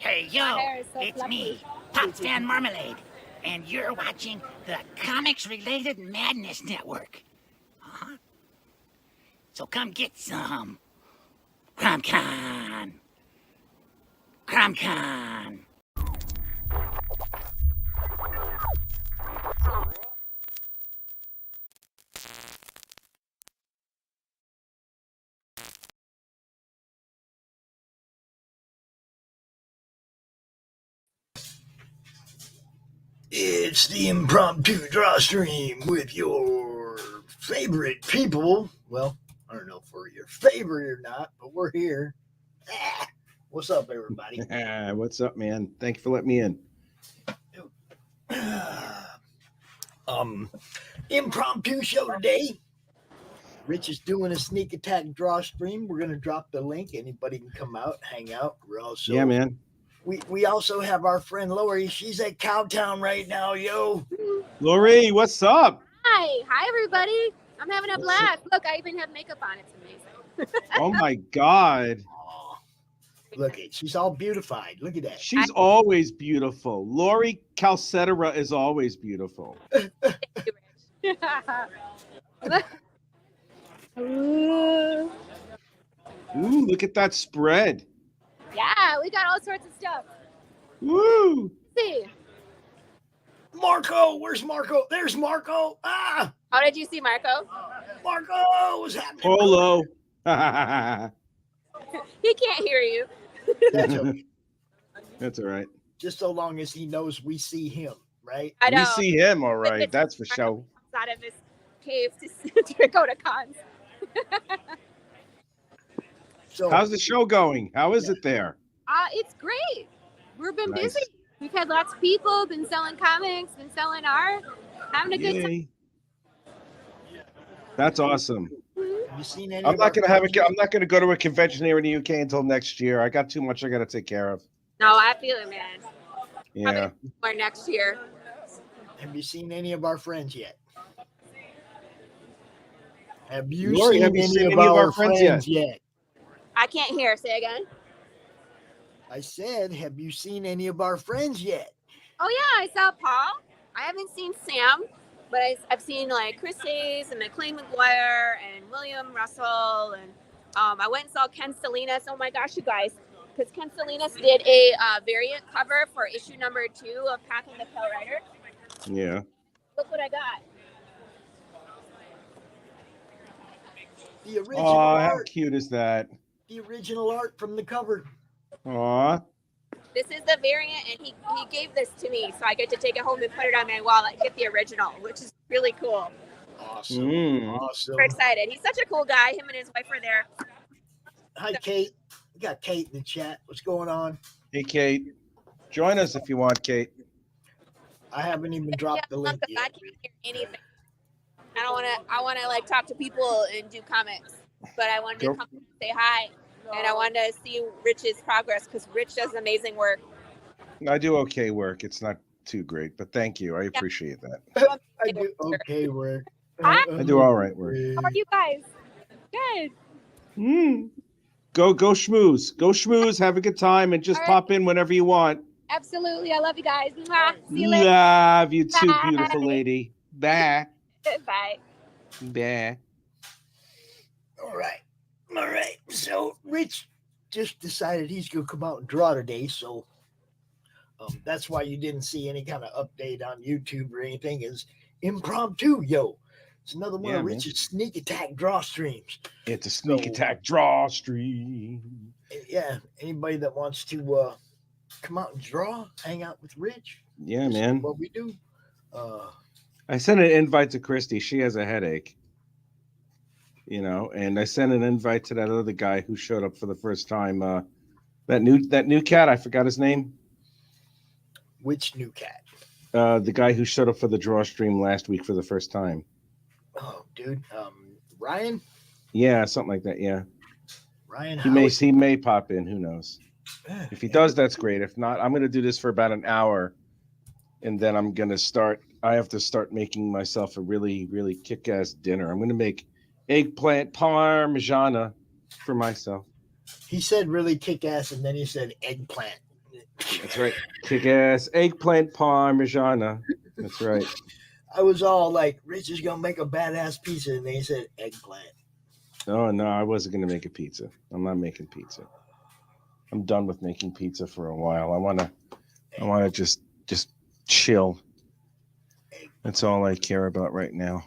Hey, My yo, hair is so it's fluffy. me, Pop Stan Marmalade, and you're watching the Comics Related Madness Network. Uh-huh. So come get some. CromCon. CromCon. It's the impromptu draw stream with your favorite people. Well, I don't know if we're your favorite or not, but we're here. Ah, what's up, everybody? What's up, man? Thank you for letting me in. um, impromptu show today. Rich is doing a sneak attack draw stream. We're gonna drop the link. Anybody can come out, hang out. We're also Yeah, man. We also have our friend Lori. She's at Cowtown right now, yo. Lori, what's up? Hi, everybody. I'm having a blast. Look, I even have makeup on. It's amazing. Oh my God. Aw, look at she's all beautified. Look at that. She's always beautiful. Lori Calcetera is always beautiful. Ooh. Ooh, look at that spread. Yeah, we got all sorts of stuff. Woo! Let's see. Marco, where's Marco? There's Marco. Ah, How did you see Marco? Marco, what's happening? Polo. He can't hear you. That's okay. That's all right. Just so long as he knows we see him, right? I know. We see him all right. That's for sure. Comes out of his cave to go to cons. So How's the show going? How is it there? It's great. We've been Nice. busy. We've had lots of people, been selling comics, been selling art, having a good time. Yay. That's awesome. have you seen any? I'm of not our gonna have friends I'm not gonna go to a convention here in the UK until next year. I got too much I gotta take care of. No, I feel it, man. Yeah. Or next year. Have you seen any of our friends yet? Have you Lori, seen have you any seen of any of our our friends friends yet? I can't hear. Say again. I said, have you seen any of our friends yet? Oh yeah, I saw Paul. I haven't seen Sam, but I've seen like Chris Hayes and McLean McGuire and William Russell, and I went and saw Ken Salinas. Oh my gosh, you guys, because Ken Salinas did a variant cover for issue number 2 of Pack and the Pale Rider. Yeah. Look what I got. The original Oh, how art. cute is that? The original art from the cover. Aw. This is the variant, and he gave this to me, so I get to take it home and put it on my wall and get the original, which is really cool. Awesome. Awesome. Super excited. He's such a cool guy. Him and his wife are there. Hi, Kate. We got Kate in the chat. What's going on? Hey, Kate. Join us if you want, Kate. I haven't even dropped the link I yet. can't hear anything. I want to like talk to people and do comics, but I wanted to come and say hi, and I wanted to see Rich's progress because Rich does amazing work. I do okay work. It's not too great, but thank you. I appreciate that. I do okay work. Hi. I do all right work. How are you guys? Good. Go schmooze. Go schmooze. Have a good time and just All right. pop in whenever you want. Absolutely. I love you guys. Mwah. See you later. Love you too, Bye. beautiful lady. Bye. Bye. Bye. All right. All right. So Rich just decided he's going to come out and draw today. So that's why you didn't see any kind of update on YouTube or anything. Is impromptu, yo. It's another one of Rich's sneak attack draw streams. It's a sneak attack draw stream. Yeah. Anybody that wants to come out and draw, hang out with Rich. Yeah, man. What we do. I sent an invite to Christy. She has a headache. And I sent an invite to that other guy who showed up for the first time. That new cat, I forgot his name. Which new cat? The guy who showed up for the draw stream last week for the first time. Oh, dude. Ryan? Yeah, something like that. Yeah. Ryan. He may pop in. Who knows? If he does, that's great. If not, I'm going to do this for about an hour, and then I'm going to start. I have to start making myself a really, really kick-ass dinner. I'm going to make eggplant parmigiana for myself. He said really kick-ass, and then he said eggplant. That's right. Kick-ass eggplant parmigiana. That's right. I was all like, Rich is gonna make a badass pizza, and they said eggplant. Oh no, I wasn't gonna make a pizza. I'm not making pizza. I'm done with making pizza for a while. I wanna just chill. That's all I care about right now.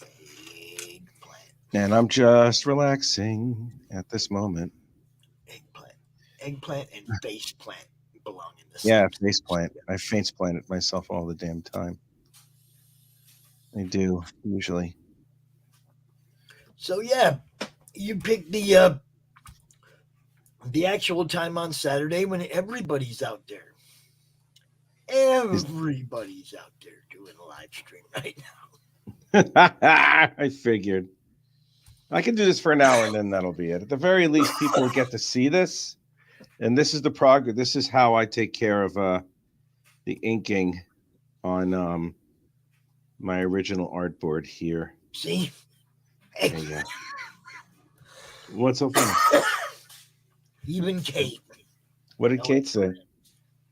Eggplant. And I'm just relaxing at this moment. Eggplant. Eggplant and face plant belong in the Yeah, same face sentence. plant. I face plant it myself all the damn time. I do, usually. So yeah, you picked the actual time on Saturday when everybody's out there. Is- Everybody's out there doing a live stream right I figured. I can do this for an hour and then that'll be it. At the very least, people will get to see this. And this is the progress. This is how I take care of the inking on my original artboard here. See? There you go. What's so funny? Even Kate. What did Kate say?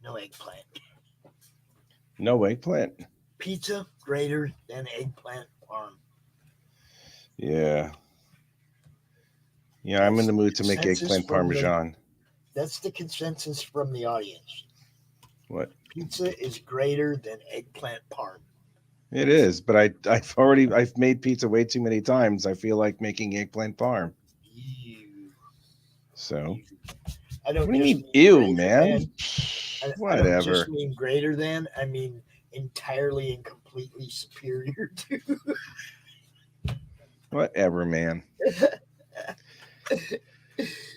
No eggplant. No eggplant. Pizza greater than eggplant parm. Yeah. Yeah, I'm in the mood to make Consensus eggplant from the- parmesan. That's the consensus from the audience. What? Pizza is greater than eggplant parm. It is, but I've made pizza way too many times. I feel like making eggplant parm. Ew. So I don't what do you just mean, mean ew, greater man? than- I don't Whatever. just mean greater than. I mean entirely and completely superior to. Whatever, man.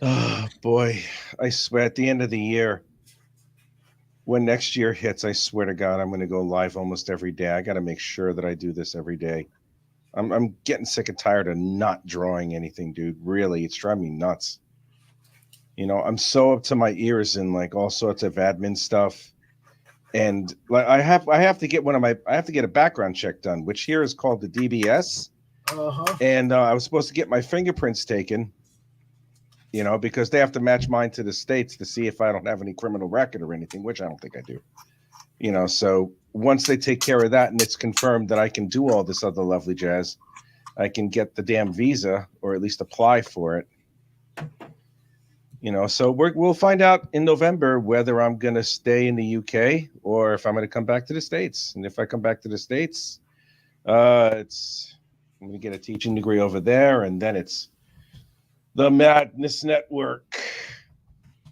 Oh boy. I swear at the end of the year, when next year hits, I swear to God, I'm gonna go live almost every day. I gotta make sure that I do this every day. I'm getting sick and tired of not drawing anything, dude. Really, it's driving me nuts. You know, I'm so up to my ears in like all sorts of admin stuff. And like I have to get I have to get a background check done, which here is called the DBS. Uh-huh. And I was supposed to get my fingerprints taken, you know, because they have to match mine to the states to see if I don't have any criminal record or anything, which I don't think I do. You know, so once they take care of that and it's confirmed that I can do all this other lovely jazz, I can get the damn visa or at least apply for it. You know, so we'll find out in November whether I'm going to stay in the UK or if I'm going to come back to the States. And if I come back to the States, I'm going to get a teaching degree over there, and then it's the Madness Network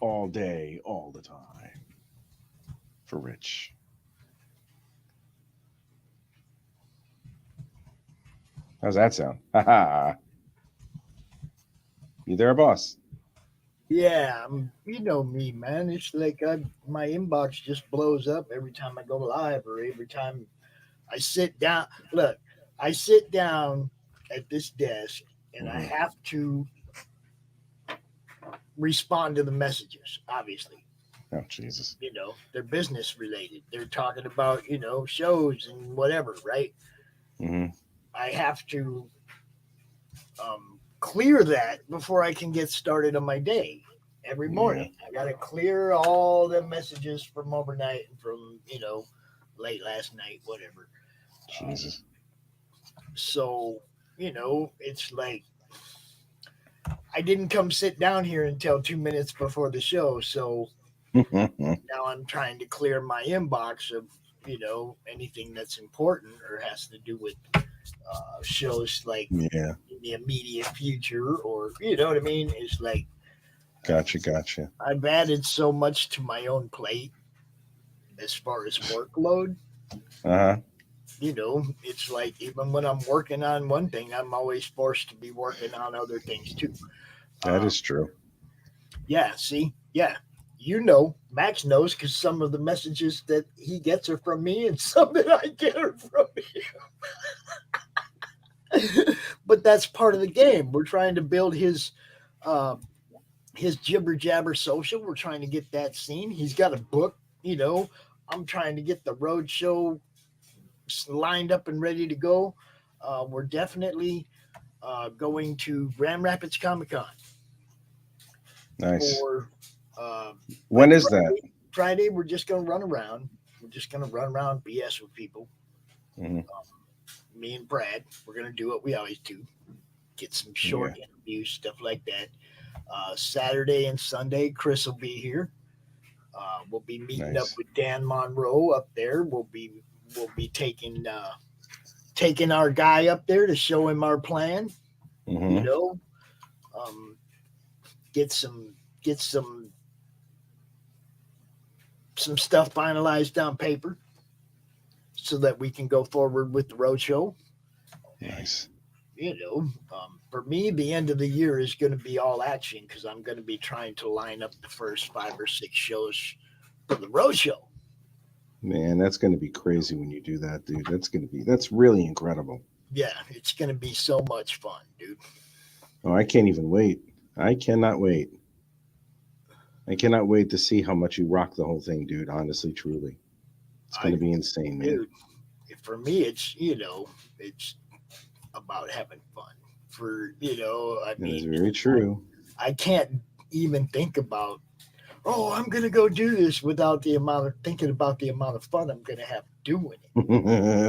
all day, all the time for Rich. How's that sound? Ha. You there, boss? Yeah, you know me, man. It's like my inbox just blows up every time I go live or every time I sit down. Look, I sit down at this desk and I have to respond to the messages, obviously. Oh, Jesus. You know, they're business related. They're talking about, you know, shows and whatever, right? Mm-hmm. I have to clear that before I can get started on my day. Every morning, I got to clear all the messages from overnight and from, you know, late last night, whatever. Jesus. So, you know, it's like I didn't come sit down here until 2 minutes before the show. So now I'm trying to clear my inbox of, you know, anything that's important or has to do with shows like in the immediate future, or you know what I mean. It's like Gotcha. I've added so much to my own plate as far as workload. You know, it's like even when I'm working on one thing, I'm always forced to be working on other things too. That is true. Yeah, see, yeah. You know, Max knows because some of the messages that he gets are from me, and some that I get are from him. But that's part of the game. We're trying to build his jibber jabber social. We're trying to get that seen. He's got a book. You know, I'm trying to get the road show lined up and ready to go. We're definitely going to Grand Rapids Comic Con. Nice. For when is that? Friday, we're just going to run around. We're just going to run around BS with people. hmm Me and Brad, we're going to do what we always do. Get some short interviews, stuff like that. Saturday and Sunday, Chris will be here. We'll be meeting up Nice. with Dan Monroe up there. We'll be taking our guy up there to show him our plan. You hmm know, um, get some stuff finalized on paper so that we can go forward with the road show. Nice. For me, the end of the year is going to be all action because I'm going to be trying to line up the first 5 or 6 shows for the road show. Man, that's going to be crazy when you do that, dude. That's really incredible. Yeah, it's going to be so much fun, dude. Oh, I can't even wait. I cannot wait. I cannot wait to see how much you rock the whole thing, dude. Honestly, truly. It's going to be insane, man. Dude, for me, it's about having fun. I That is mean, very true. I can't even think about, oh, I'm going to go do this without thinking about the amount of fun I'm going to have doing it.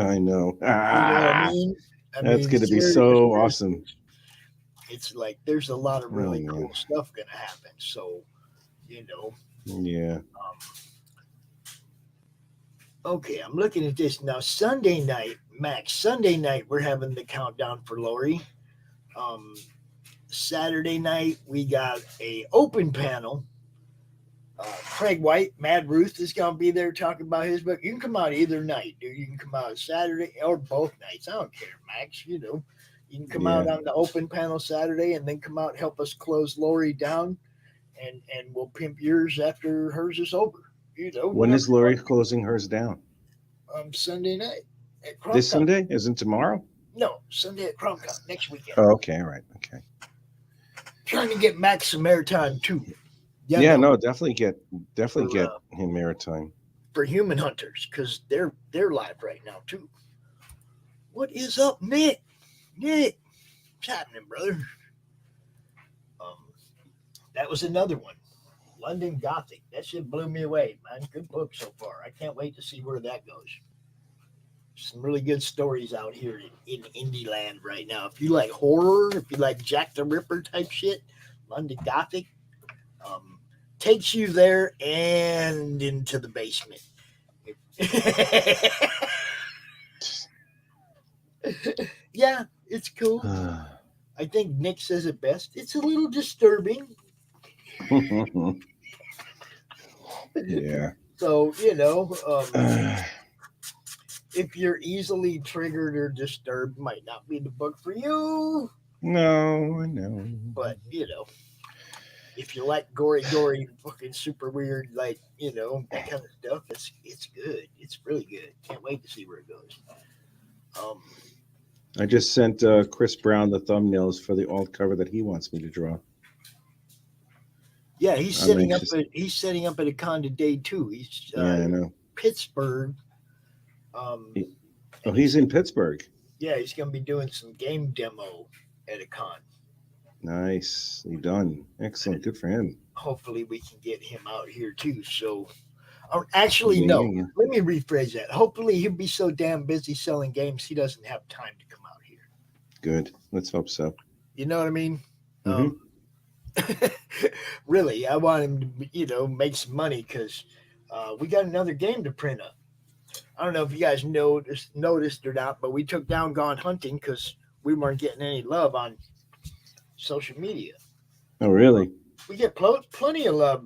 I know. You know what I mean? That's going to be so awesome. It's like there's a lot of really man. cool stuff going to happen. So, Yeah. Okay, I'm looking at this now. Sunday night, Max. Sunday night, we're having the countdown for Lori. Saturday night, we got a open panel. Craig White, Mad Ruth is going to be there talking about his book. You can come out either night, dude. You can come out Saturday or both nights. I don't care, Max. You can come out on the open panel Saturday and then come out and help us close Lori down, and we'll pimp yours after hers is over. When is Lori closing hers down? Sunday night at CromCon. This Sunday? Isn't tomorrow? No, Sunday at CromCon next weekend. Oh, okay, all right, okay. Trying to get Max some airtime too. No, definitely get him airtime for Human Hunters because they're live right now too. What is up, Nick? Nick, what's happening, brother? That was another one. London Gothic. That shit blew me away, man. Good book so far. I can't wait to see where that goes. Some really good stories out here in indie land right now. If you like horror, if you like Jack the Ripper type shit, London Gothic takes you there and into the basement. Yeah, it's cool. I think Nick says it best. It's a little disturbing. Yeah. So, if you're easily triggered or disturbed, might not be the book for you. No, I know. But, if you like gory, fucking super weird, like, that kind of stuff, it's good. It's really good. Can't wait to see where it goes. I just sent Chris Brown the thumbnails for the alt cover that he wants me to draw. Yeah, he's setting up at a con today too. He's I know. Pittsburgh. He's in Pittsburgh. Yeah, he's going to be doing some game demo at a con. Nicely done. Excellent. Good for him. Hopefully we can get him out here too. So, actually, no. Let me rephrase that. Hopefully he'll be so damn busy selling games he doesn't have time to come out here. Good. Let's hope so. You know what I mean? Mm-hmm. Really, I want him to, make some money because we got another game to print up. I don't know if you guys noticed or not, but we took down Gone Hunting because we weren't getting any love on social media. Oh, really? We get plenty of love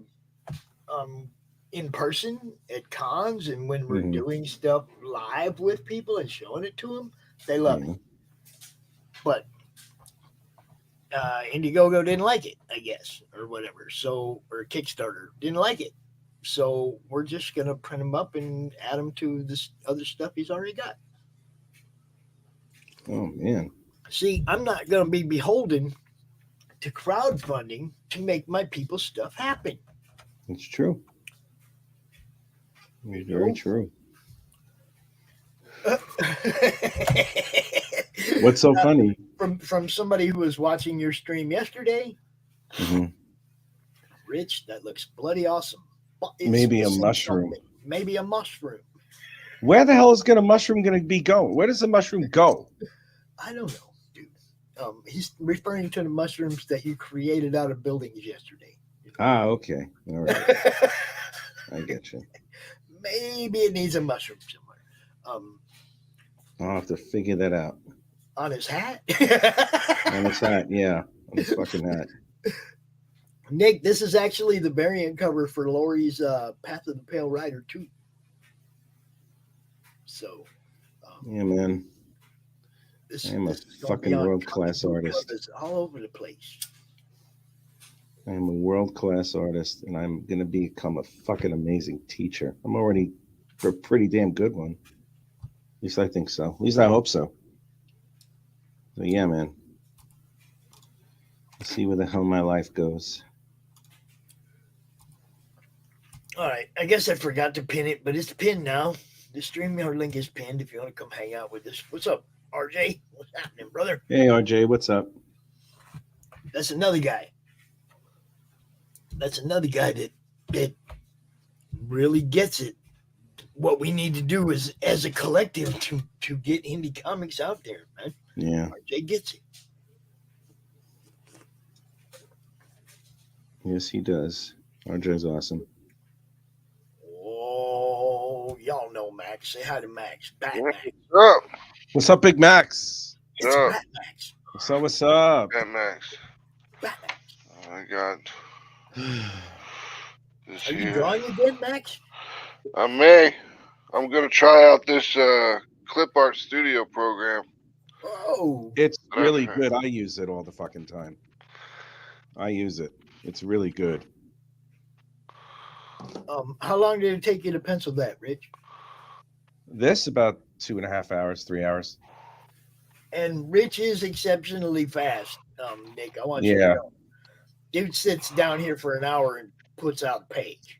in person at cons, and when we're doing stuff live with people and showing it to them, they love it. But Indiegogo didn't like it, I guess, or whatever. So, or Kickstarter didn't like it. So we're just going to print them up and add them to this other stuff he's already got. Oh, man. See, I'm not going to be beholden to crowdfunding to make my people's stuff happen. It's true. It's very true. What's so funny? From somebody who was watching your stream yesterday, Mm-hmm. Rich, that looks bloody awesome. Maybe a missing mushroom. something. Maybe a mushroom. Where the hell is a mushroom going to be going? Where does the mushroom go? I don't know, dude. He's referring to the mushrooms that you created out of buildings yesterday. Ah, okay. All right. I get you. Maybe it needs a mushroom somewhere. I'll have to figure that out. On his hat? On his hat, yeah. On his fucking hat. Nick, this is actually the variant cover for Lori's Path of the Pale Rider 2. So, yeah, man. I'm a fucking world-class artist. All over the place. I'm a world-class artist, and I'm going to become a fucking amazing teacher. I'm already a pretty damn good one. At least I think so. At least I hope so. So, yeah, man. Let's see where the hell my life goes. All right. I guess I forgot to pin it, but it's pinned now. The StreamYard link is pinned if you want to come hang out with us. What's up, RJ? What's happening, brother? Hey, RJ, what's up? That's another guy. That's another guy that really gets it. What we need to do is, as a collective, to get indie comics out there, man. Yeah. RJ gets it. Yes, he does. RJ's awesome. Oh, y'all know Max. Say hi to Max. Bat Max. What's up? What's up, Big Max? It's Yeah. Bat Max. What's up? What's up? Bat Max. Bat Max. I got this Are you here. drawing again, Max? I may. I'm gonna try out this clip art studio program. Oh, It's really good. I use it all the fucking time. I use it. It's really good. how long did it take you to pencil that, Rich? This about 2.5 hours, 3 hours. And Rich is exceptionally fast, Nick. I want you to Yeah. know. Dude sits down here for an hour and puts out a page.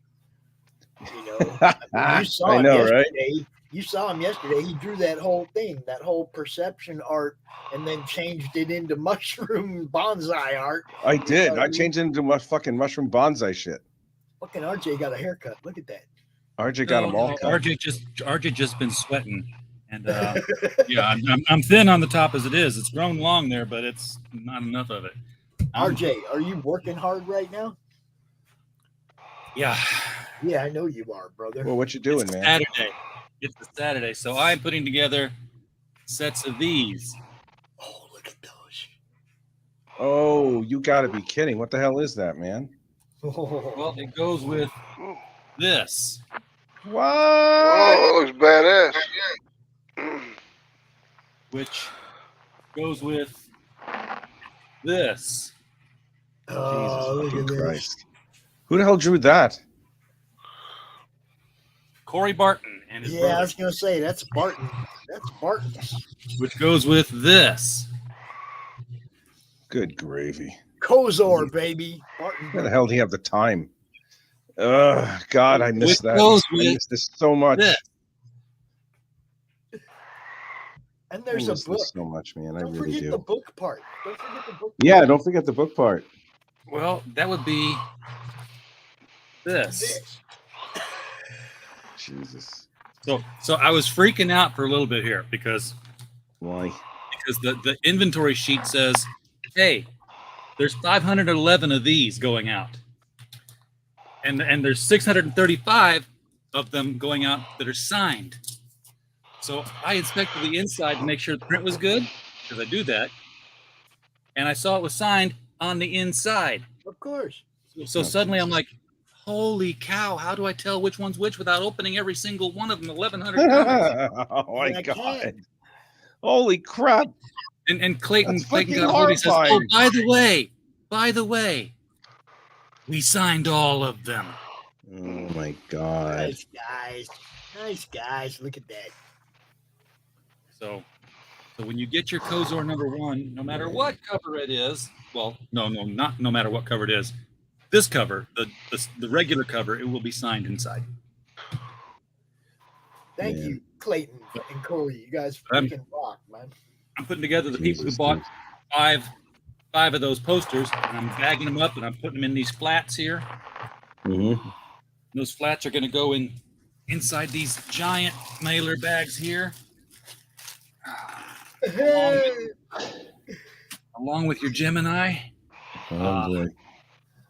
You know, I mean, you saw I him know, right? yesterday. You saw him yesterday. He drew that whole thing, that whole perception art, and then changed it into mushroom bonsai art. I did. I changed it into my fucking mushroom bonsai shit. Fucking RJ got a haircut. Look at that. RJ got them all cut. RJ just been sweating, and yeah, I'm thin on the top as it is. It's grown long there, but it's not enough of it. RJ, are you working hard right now? Yeah. Yeah, I know you are, brother. Well, what you doing, It's man? Saturday. It's a Saturday, so I'm putting together sets of these. Oh, look at those. Oh, you got to be kidding! What the hell is that, man? Well, it goes with this. What? Oh, that looks badass. Which goes with this. Oh, Jesus look at fucking this. Christ! Who the hell drew that? Corey Barton and his Yeah, I brother, was gonna say that's Barton. That's Barton. which goes with this. Good gravy! Kozor, baby. Barton. Where the hell do you have the time? God, I miss Which that. goes I with miss this so much. this. And I there's a miss book. this so much, man. I Don't really forget do. the book part. Don't forget the book. Yeah, don't forget the book part. Well, that would be this. This. Jesus. So I was freaking out for a little bit here because Why? the inventory sheet says, hey, there's 511 of these going out. And there's 635 of them going out that are signed. So I inspected the inside to make sure the print was good, because I do that. And I saw it was signed on the inside. Of course. So suddenly I'm like, holy cow, how do I tell which one's which without opening every single one of them 1,100 comics? Oh my Yeah, I God! can. Holy crap! And Clayton That's got fucking a hold. He says, "Oh, horrifying. by the way, we signed all of them." Oh my God! Nice guys. Nice guys. Look at that. So when you get your Kozor #1, no matter what cover it is, well, not no matter what cover it is. This cover, the regular cover, it will be signed inside. Thank Man. you, Clayton and Corey. You guys I'm- freaking rock, man. I'm putting together the people who Jesus, bought dude. five of those posters, and I'm bagging them up, and I'm putting them in these flats here. Mm-hmm. Those flats are going to go inside these giant mailer bags here, along with your Gemini, Oh boy.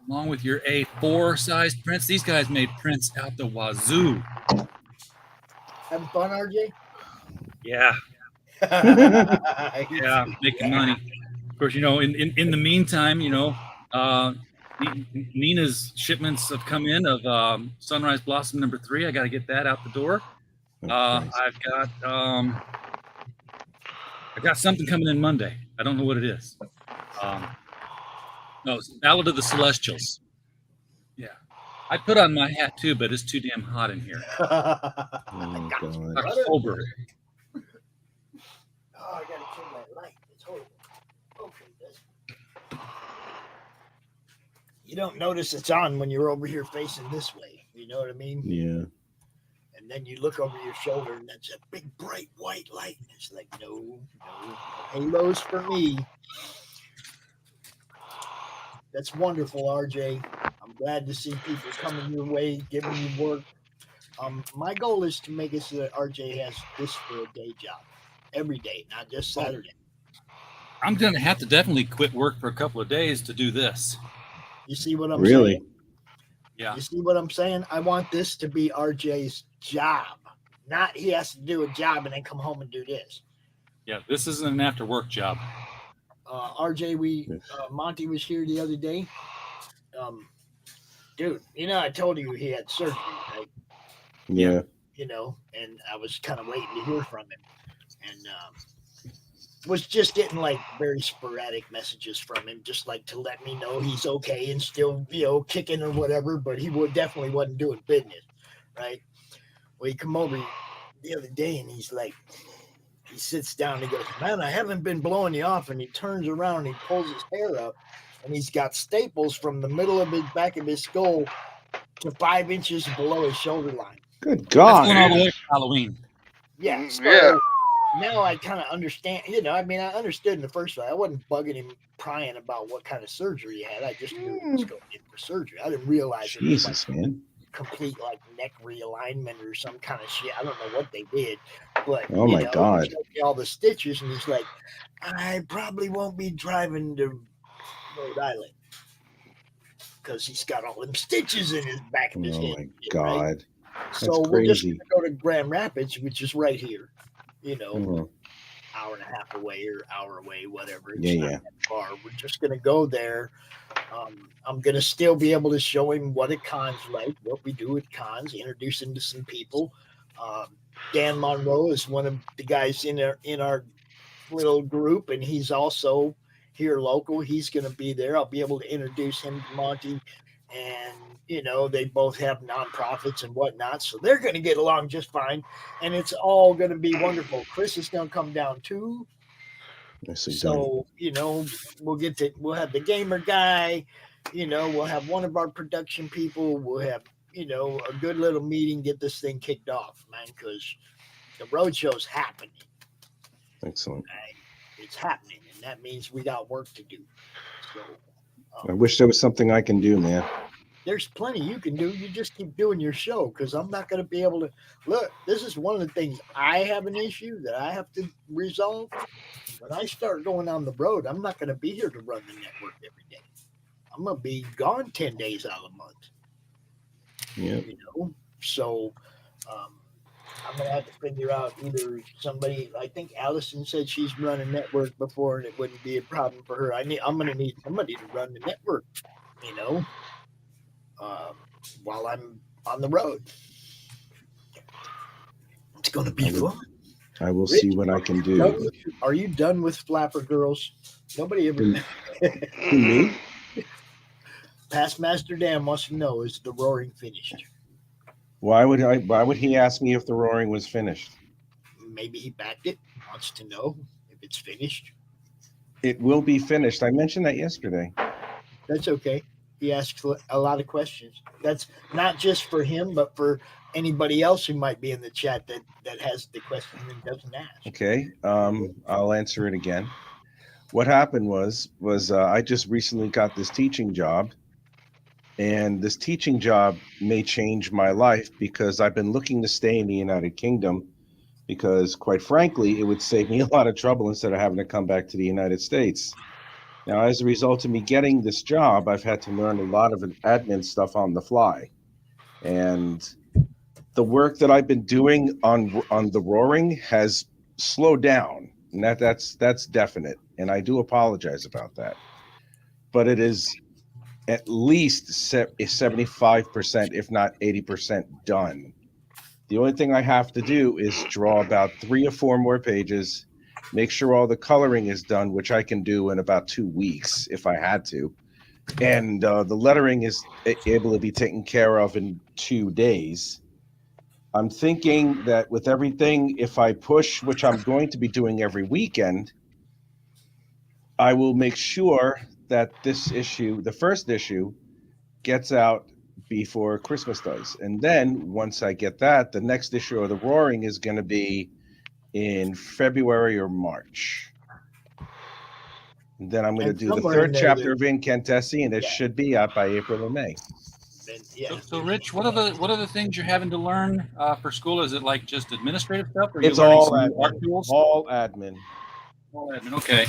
along with your A4 size prints. These guys made prints out the wazoo. Having fun, RJ? Yeah, yeah, making money. Of course, in the meantime, Nina's shipments have come in of Sunrise Blossom #3. I got to get that out the door. I've got something coming in Monday. I don't know what it is. No, it's Ballad of the Celestials. Yeah, I put on my hat too, but it's too damn hot in here. Oh, God. October. Oh, I gotta turn that light. It's horrible. Okay, you don't notice it's on when you're over here facing this way. You know what I mean? Yeah. And then you look over your shoulder, and that's a big, bright white light. And it's like, no halos for me. That's wonderful, RJ. I'm glad to see people coming your way, giving you work. My goal is to make it so that RJ has this for a day job every day, not just Saturday. I'm going to have to definitely quit work for a couple of days to do this. You see what I'm Really? saying? Yeah. You see what I'm saying? I want this to be RJ's job, not he has to do a job and then come home and do this. Yeah, this isn't an after work job. RJ, Monty was here the other day. Dude, I told you he had surgery, right? Yeah. And I was kind of waiting to hear from him, and was just getting like very sporadic messages from him, just like to let me know he's okay and still, kicking or whatever, but he definitely wasn't doing business, right? Well, he come over the other day and he's like, he sits down and he goes, man, I haven't been blowing you off. And he turns around and he pulls his hair up and he's got staples from the middle of his back of his skull to 5 inches below his shoulder line. Good God. That's going all the way to Halloween. Yeah. So now I kind of understand, I understood in the first place. I wasn't bugging him, prying about what kind of surgery he had. I just knew he was going in for surgery. I didn't realize it was Jesus, man. complete like neck realignment or some kind of shit. I don't know what they did, but Oh my God. he showed me all the stitches, and he's like, I probably won't be driving to Rhode Island because he's got all them stitches in his back of his head. Oh my God. Right? That's So we're just crazy. gonna go to Grand Rapids, which is right here, Mhm. hour and a half away or hour away, whatever. It's Yeah, not yeah. that far. We're just gonna go there. I'm gonna still be able to show him what a con's like, what we do at cons, introduce him to some people. Dan Monroe is one of the guys in our little group, and he's also here local. He's gonna be there. I'll be able to introduce him to Monty, and they both have nonprofits and whatnot, so they're gonna get along just fine, and it's all gonna be wonderful. Chris is gonna come down too. Nicely done. So, we'll have the gamer guy, we'll have one of our production people, we'll have, a good little meeting, get this thing kicked off, man, because the road show's happening. Excellent. Right? It's happening, and that means we got work to do. So I wish there was something I can do, man. there's plenty you can do. You just keep doing your show, because I'm not going to be able to look. This is one of the things I have an issue that I have to resolve. When I start going on the road, I'm not going to be here to run the network every day. I'm going to be gone 10 days out of the month. Yeah. So I'm going to have to figure out either somebody. I think Allison said she's run a network before and it wouldn't be a problem for her. I'm going to need somebody to run the network, while I'm on the road. It's going to be fun. I will see what I can do. Are you done with Flapper Girls? Nobody ever. Me? Past Master Dan wants to know: is the roaring finished? Why would he ask me if the roaring was finished? Maybe he backed it. Wants to know if it's finished. It will be finished. I mentioned that yesterday. That's okay. He asks a lot of questions. That's not just for him, but for anybody else who might be in the chat that has the question and doesn't ask. Okay. I'll answer it again. What happened was I just recently got this teaching job, And this teaching job may change my life because I've been looking to stay in the United Kingdom because, quite frankly, it would save me a lot of trouble instead of having to come back to the United States. Now, as a result of me getting this job, I've had to learn a lot of admin stuff on the fly. And the work that I've been doing on the roaring has slowed down. And that's definite. And I do apologize about that. But it is at least 75%, if not 80% done. The only thing I have to do is draw about 3 or 4 more pages, make sure all the coloring is done, which I can do in about 2 weeks if I had to. And the lettering is able to be taken care of in 2 days. I'm thinking that with everything, if I push, which I'm going to be doing every weekend, I will make sure that this issue, the first issue, gets out before Christmas does. And then once I get that, the next issue of the Roaring is going to be in February or March. And then I'm going to do the third chapter of Incantessi, and it should be out by April or May. So Rich, what are the things you're having to learn for school? Is it like just administrative stuff, or are It's you learning all some new admin. art tools? All admin. All admin. Okay.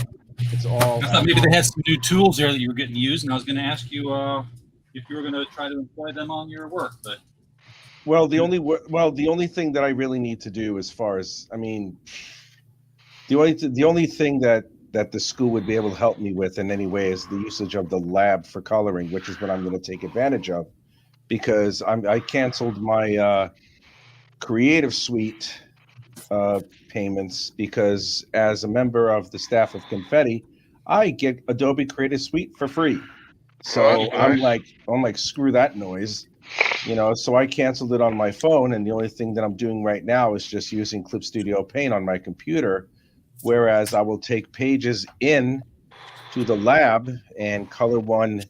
It's all. I thought maybe they had some new tools there that you were getting used, and I was going to ask you if you were going to try to employ them on your work. But well, the only thing that I really need to do, as far as the only thing that the school would be able to help me with in any way is the usage of the lab for coloring, which is what I'm going to take advantage of, because I canceled my Creative Suite payments because as a member of the staff of Confetti, I get Adobe Creative Suite for free. So nice. I'm like, screw that noise, so I canceled it on my phone. And the only thing that I'm doing right now is just using Clip Studio Paint on my computer. Whereas I will take pages in to the lab and color one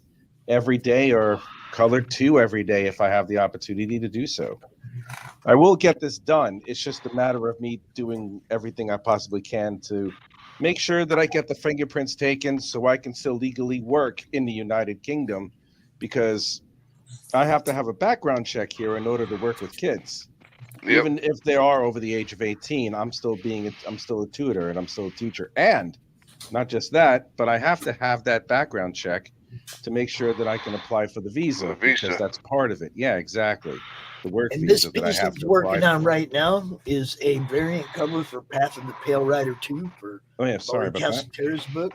every day or color 2 every day if I have the opportunity to do so. I will get this done. It's just a matter of me doing everything I possibly can to make sure that I get the fingerprints taken so I can still legally work in the United Kingdom, because I have to have a background check here in order to work with kids. Yep. Even if they are over the age of 18, I'm still a tutor and I'm still a teacher. And not just that, but I have to have that background check to make sure that I can apply for the visa, because that's part of it. Yeah, exactly. The work and visa this that I have he's to working apply on for. right now is a variant cover for Path of the Pale Rider 2 for sorry about that. Terra's book.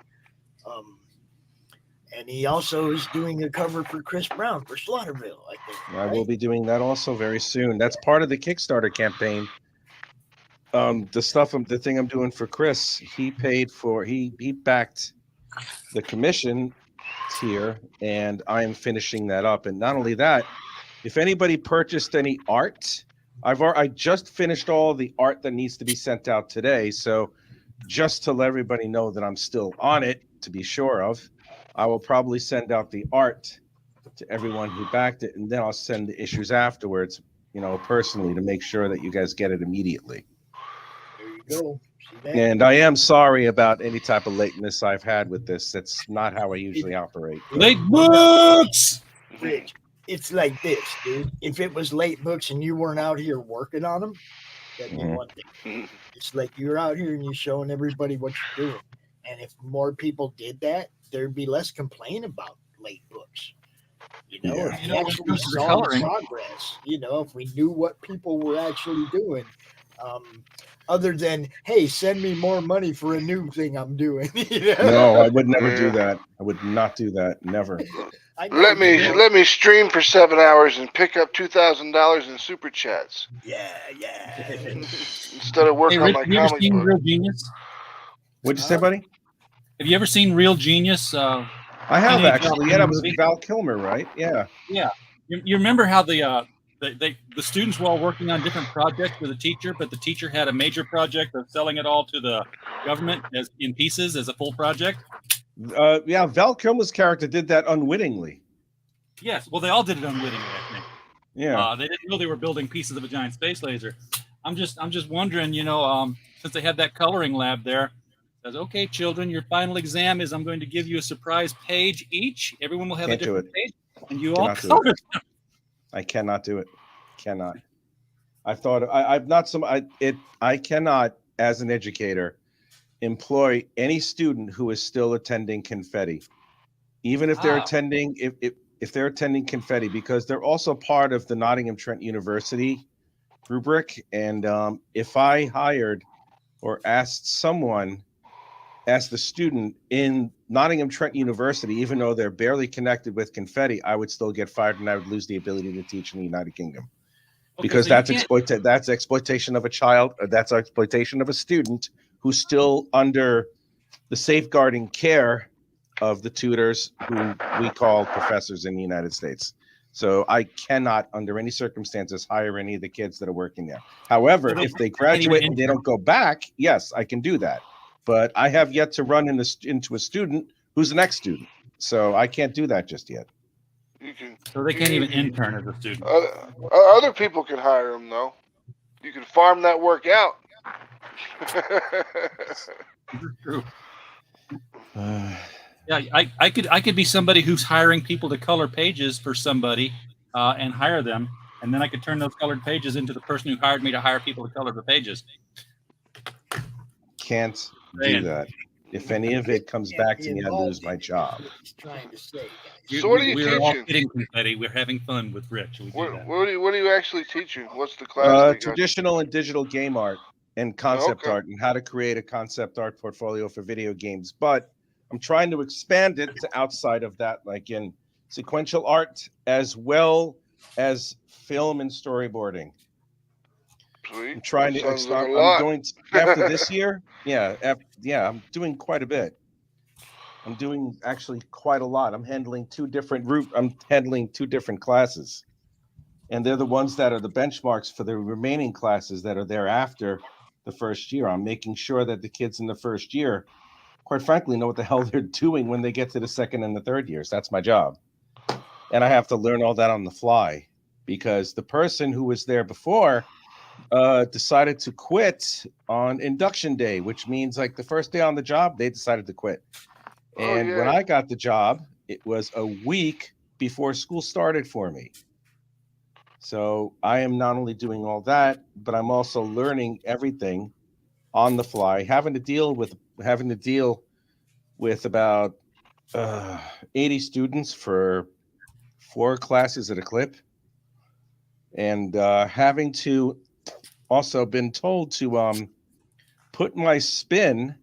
And he also is doing a cover for Chris Brown for Slaughterville, I think. I will be doing that also very soon. That's part of the Kickstarter campaign. The thing I'm doing for Chris, he backed the commission tier, and I am finishing that up. And not only that, if anybody purchased any art, I just finished all the art that needs to be sent out today. So just to let everybody know that I'm still on it, to be sure of, I will probably send out the art to everyone who backed it, and then I'll send the issues afterwards, personally, to make sure that you guys get it immediately. There you go. And I am sorry about any type of lateness I've had with this. That's not how I usually operate. Late books! Rich, it's like this, dude. If it was late books and you weren't out here working on them, that'd be one thing. It's like you're out here and you're showing everybody what you're doing. And if more people did that, there'd be less complaint about late books. If you actually saw progress, if we knew what people were actually doing, other than, hey, send me more money for a new thing I'm doing. No, I would never do that. I would not do that. Never. Let me stream for 7 hours and pick up $2,000 in super chats. Yeah. Instead of working on my comic book. Real Genius? What'd you say, buddy? Have you ever seen Real Genius? I have actually. Yeah, that was Val Kilmer, right? Yeah. Yeah. You remember how the students were all working on different projects with the teacher, but the teacher had a major project of selling it all to the government in pieces as a full project? Yeah, Val Kilmer's character did that unwittingly. Yes, well, they all did it unwittingly, I think. Yeah. They didn't know they were building pieces of a giant space laser. I'm just wondering, since they had that coloring lab there, says, okay, children, your final exam is I'm going to give you a surprise page each. Everyone will have a different page. And you all Cannot do it. colored. I cannot do it. Cannot. I've thought I've not some I cannot, as an educator, employ any student who is still attending confetti, even if they're Wow. attending if they're attending confetti, because they're also part of the Nottingham Trent University rubric. And if I hired or asked the student in Nottingham Trent University, even though they're barely connected with confetti, I would still get fired and I would lose the ability to teach in the United Kingdom. Okay, Because so you that's can't- that's exploitation of a child, or that's exploitation of a student who's still under the safeguarding care of the tutors who we call professors in the United States. So I cannot, under any circumstances, hire any of the kids that are working there. However, Well, if they can't even graduate and they intern. don't go back, yes, I can do that. But I have yet to run into a student who's an ex-student. So I can't do that just yet. You can. So they can't even you- intern as a student. Other people can hire them though. You can farm that work out. True. Yeah, I could be somebody who's hiring people to color pages for somebody and hire them, and then I could turn those colored pages into the person who hired me to hire people to color the pages. Can't do Saying. that. If any of it comes back to me, I lose my job. What he's trying to say, guys. So what are you We're all teaching? kidding, confetti. We're having fun with Rich. We do that. What are you actually teaching? What's the class? that you got? Traditional and digital game art and concept okay. art, and how to create a concept art portfolio for video games. But I'm trying to expand it to outside of that, like in sequential art as well as film and storyboarding. Sweet. I'm trying That to. sounds like a I'm lot. going to, after this year. Yeah, I'm doing quite a bit. I'm doing actually quite a lot. I'm handling two different classes, and they're the ones that are the benchmarks for the remaining classes that are thereafter the first year. I'm making sure that the kids in the first year, quite frankly, know what the hell they're doing when they get to the second and the third years. That's my job, and I have to learn all that on the fly, because the person who was there before decided to quit on induction day, which means like the first day on the job, they decided to quit. And when I got the job, it was a week before school started for me. So I am not only doing all that, but I'm also learning everything on the fly, having to deal with about 80 students for 4 classes at a clip, and having to also been told to put my spin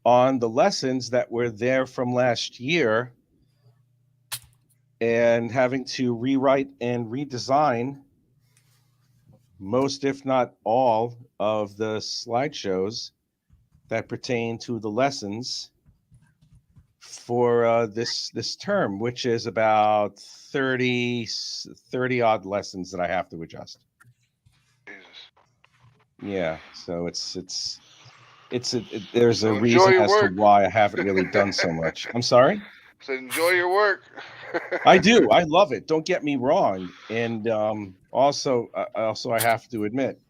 on the lessons that were there from last year, and having to rewrite and redesign most, if not all, of the slideshows that pertain to the lessons for this term, which is about 30 odd lessons that I have to adjust. Jesus. Yeah, so there's a So enjoy reason your as work. to why I haven't really done so much. I'm sorry? So enjoy your work. I do. I love it. Don't get me wrong. And also I have to admit,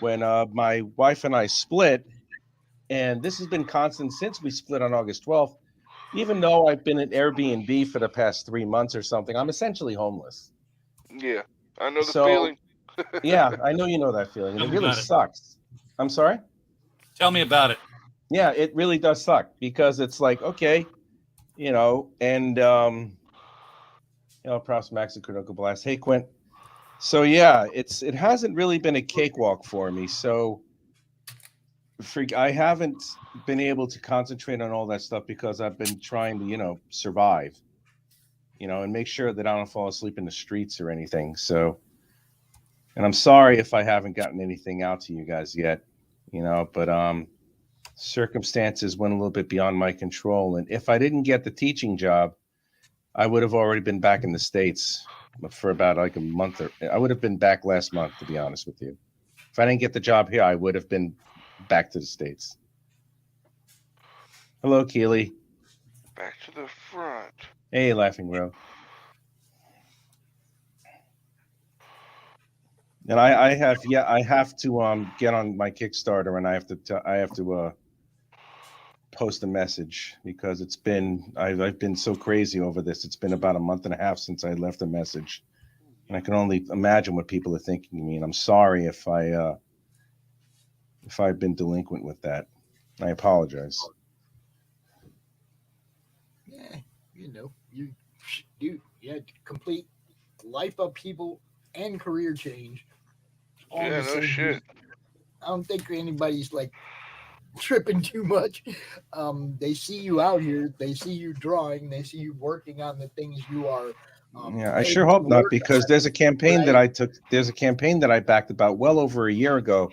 when my wife and I split, and this has been constant since we split on August 12th, even though I've been at Airbnb for the past 3 months or something, I'm essentially homeless. Yeah, I know the So, feeling. Yeah, I know you know that feeling. And Tell it me really about it. sucks. I'm sorry? Tell me about it. Yeah, it really does suck, because it's like, okay, and props Max and Critical Blast. Hey, Quint. So yeah, it hasn't really been a cakewalk for me. So I haven't been able to concentrate on all that stuff, because I've been trying to, survive, and make sure that I don't fall asleep in the streets or anything. So, and I'm sorry if I haven't gotten anything out to you guys yet, but circumstances went a little bit beyond my control. And if I didn't get the teaching job, I would have already been back in the States for about like a month, or I would have been back last month, to be honest with you. If I didn't get the job here, I would have been back to the States. Hello, Keely. Back to the front. Hey, Laughing Row. And I have to get on my Kickstarter, and I have to post a message because I've been so crazy over this. It's been about a month and a half since I left a message, and I can only imagine what people are thinking of me. And I'm sorry if I've been delinquent with that. I apologize. Yeah, you had complete life upheaval and career change all in Yeah, the no same shit. week. I don't think anybody's like tripping too much. They see you out here, they see you drawing, they see you working on the things you are. Yeah, I paid sure to hope not, work because on, there's a campaign that right? I took. There's a campaign that I backed about well over a year ago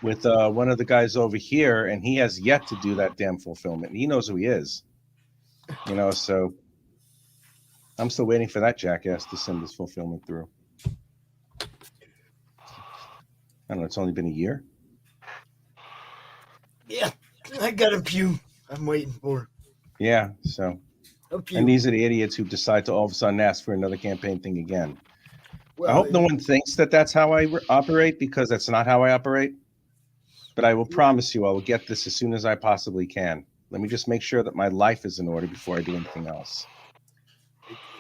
with one of the guys over here, and he has yet to do that damn fulfillment. He knows who he is, so I'm still waiting for that jackass to send his fulfillment through. I don't know. It's only been a year. Yeah, I got a few I'm waiting for. Yeah. So, A few. and these are the idiots who decide to all of a sudden ask for another campaign thing again. I hope no one thinks that that's how I operate, because that's not how I operate. But I will promise you I will get this as soon as I possibly can. Let me just make sure that my life is in order before I do anything else.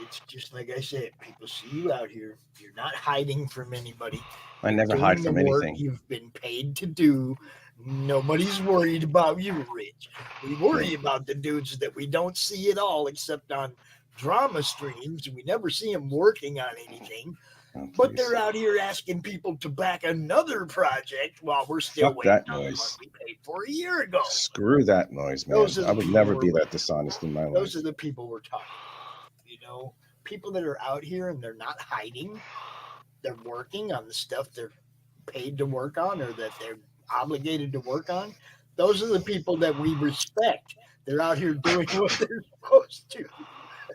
It's just like I said, people see you out here. You're not hiding from anybody. I You're never doing hide the from work anything. you've been paid to do. Nobody's worried about you, Rich. We worry about the dudes that we don't see at all except on drama streams. We never see them working on anything. Oh, But please. they're out here asking people to back another project while we're still Fuck waiting that on the noise. one we paid for a year ago. Screw that noise, man. Those are I the would people never we're be that with. dishonest in my life. Those are the people we're talking about. People that are out here and they're not hiding. They're working on the stuff they're paid to work on or that they're obligated to work on. Those are the people that we respect. They're out here doing what they're supposed to.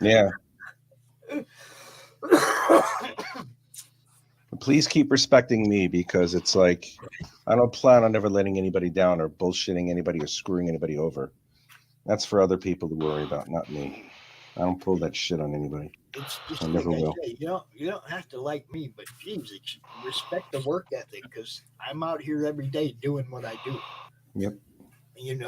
Yeah. Please keep respecting me, because it's like I don't plan on ever letting anybody down or bullshitting anybody or screwing anybody over. That's for other people to worry about, not me. I don't pull that shit on anybody. It's just I like never I will. say, you don't have to like me, but Jesus, respect the work ethic because I'm out here every day doing what I do. Yep. And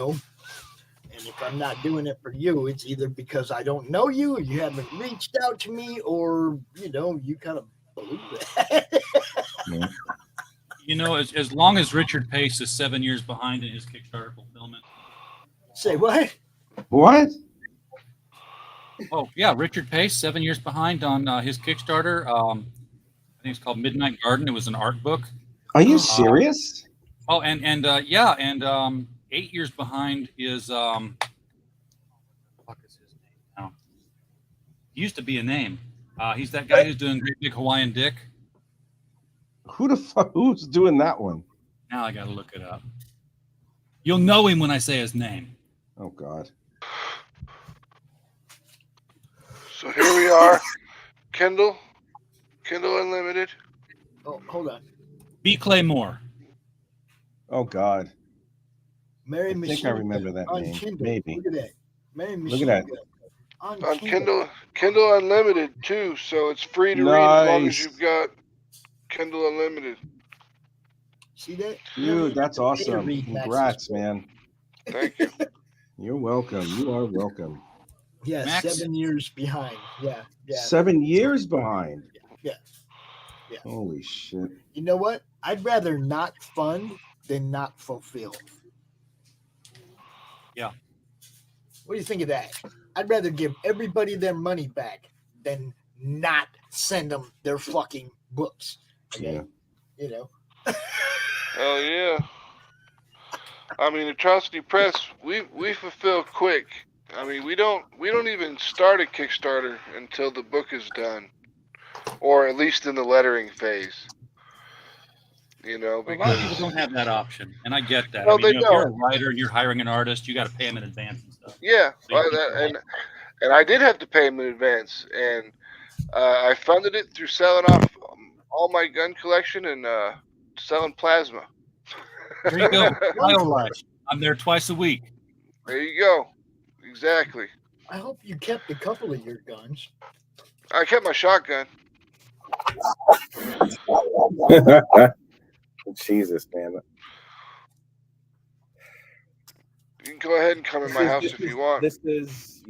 if I'm not doing it for you, it's either because I don't know you, you haven't reached out to me, or you kind of blew that. Yeah. As long as Richard Pace is 7 years behind in his Kickstarter fulfillment. Say what? What? Oh yeah, Richard Pace 7 years behind on his Kickstarter. I think it's called Midnight Garden. It was an art book. Are you serious? Oh, and 8 years behind is what is his name now? He used to be a name. He's that guy who's doing Great Big Hawaiian Dick. Who the fuck? Who's doing that one? Now I gotta look it up. You'll know him when I say his name. Oh God. So here we are, Kindle Unlimited. Oh, hold on. B. Claymore. Oh God. Mary I think Machine I remember that on name. Kindle. Maybe. Look at that. Mary Look Machine at that. On Kindle Unlimited too, so it's free to read as long as Nice. you've got Kindle Unlimited. See that? Dude, that's awesome. read Congrats, man. Thank you. You're welcome. You are welcome. Yeah, Max? 7 years behind. Yeah. 7 years behind. Yeah. Holy shit. You know what? I'd rather not fund than not fulfill. Yeah. What do you think of that? I'd rather give everybody their money back than not send them their fucking books. Okay? Yeah. Hell yeah. I mean, Atrocity Press, we fulfill quick. I mean, we don't even start a Kickstarter until the book is done, or at least in the lettering phase. A lot of because people don't have that option, and I get that. No, I mean, they if you're a don't. writer and you're hiring an artist, you got to pay them in advance and stuff. Yeah, So you keep and I did have to pay him in advance, and I funded it through selling off all my gun collection and selling plasma. There you go. BioLife. I'm there twice a week. There you go. Exactly. I hope you kept a couple of your guns. I kept my shotgun. Jesus, man. You can go ahead and come in my house if you want. This is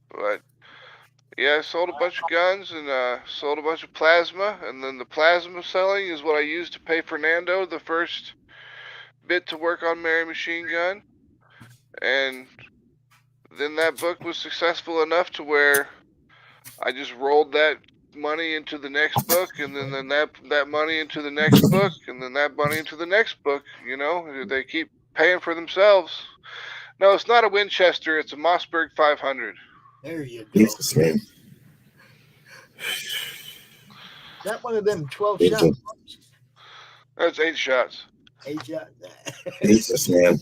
But yeah, I sold a bunch of guns and sold a bunch of plasma, and then the plasma selling is what I used to pay Fernando the first bit to work on Mary Machine Gun. And then that book was successful enough to where I just rolled that money into the next book, and then that money into the next book, and then that money into the next book. You know, they keep paying for themselves. No, it's not a Winchester. It's a Mossberg 500. There you go. Jesus, man. That one of them 12 Jesus. shots. That's 8 shots. 8 shots. Jesus, man.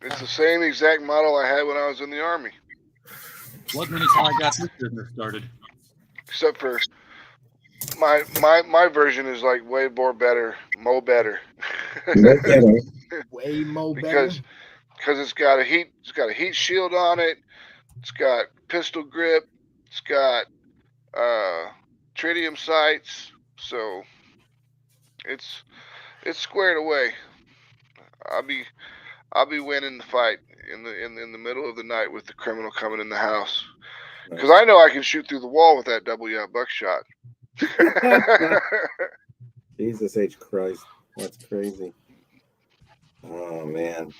It's the same exact model I had when I was in the Army. Wasn't until I got this business started. Except for my version is like way more better, better. Way more better. Because it's got a heat shield on it. It's got pistol grip. It's got tritium sights. So it's squared away. I'll be winning the fight in the middle of the night with the criminal coming in the house. Because I know I can shoot through the wall with that double yap buckshot. Jesus H. Christ. That's crazy. Oh, man.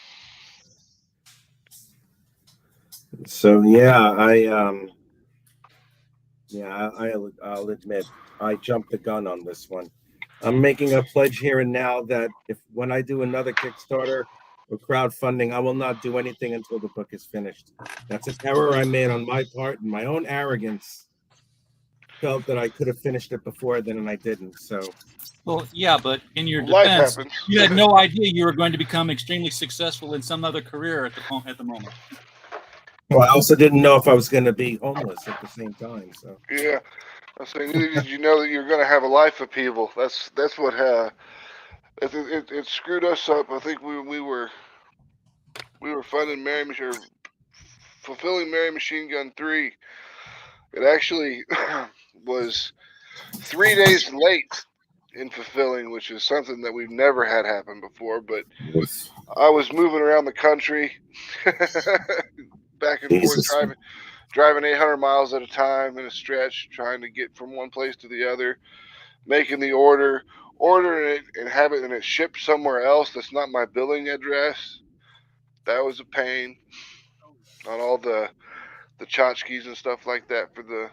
So, yeah, I'll admit, I jumped the gun on this one. I'm making a pledge here and now that when I do another Kickstarter or crowdfunding, I will not do anything until the book is finished. That's an error I made on my part, and my own arrogance felt that I could have finished it before then, and I didn't. So, well, yeah, but in your Life defense, happens. you had no idea you were going to become extremely successful in some other career at the moment. well, I also didn't know if I was going to be homeless at the same time. So, Yeah, I say, neither did you know that you're going to have a life upheaval. That's what it screwed us up. I think we were funding fulfilling Mary Machine Gun 3. It actually was 3 days late in fulfilling, which is something that we've never had happen before. But I was moving around the country, back and Jesus. forth, driving 800 miles at a time in a stretch, trying to get from one place to the other, making the ordering it and having it shipped somewhere else that's not my billing address. That was a pain on all the tchotchkes and stuff like that for the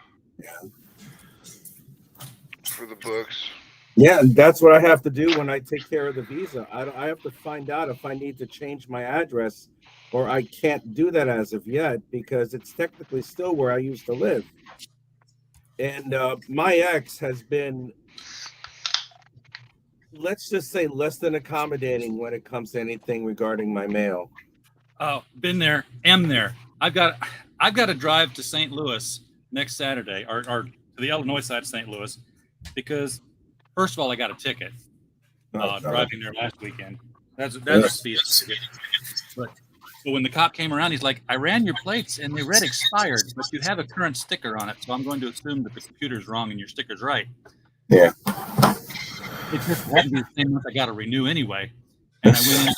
books. Yeah, that's what I have to do when I take care of the visa. I have to find out if I need to change my address, or I can't do that as of yet because it's technically still where I used to live. And my ex has been, let's just say, less than accommodating when it comes to anything regarding my mail. Oh, been there, am there. I've got to drive to St. Louis next Saturday, or to the Illinois side of St. Louis, because first of all, I got a ticket driving there last weekend. That's a speed ticket. But when the cop came around, he's like, "I ran your plates and they read expired, but you have a current sticker on it, so I'm going to assume that the computer's wrong and your sticker's right." Yeah. It just happened to be the same month I got to renew anyway, and I went in to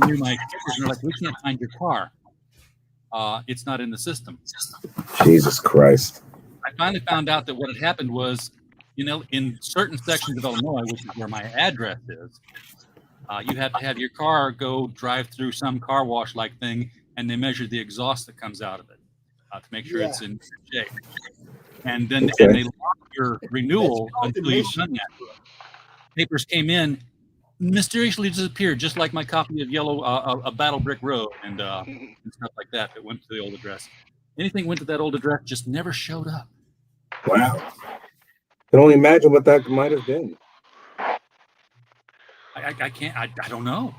renew my stickers, and they're like, "We can't find your car. It's not in the system." Jesus Christ. I finally found out that what had happened was, in certain sections of Illinois, which is where my address is, you have to have your car go drive through some car wash like thing, and they measure the exhaust that comes out of it to make sure it's in shape. And then and they lock your renewal until you've done that. Papers came in, mysteriously disappeared, just like my copy of a Battle Brick Road and stuff like that went to the old address. Anything went to that old address just never showed up. Wow. I can only imagine what that might have been. I can't. I don't know.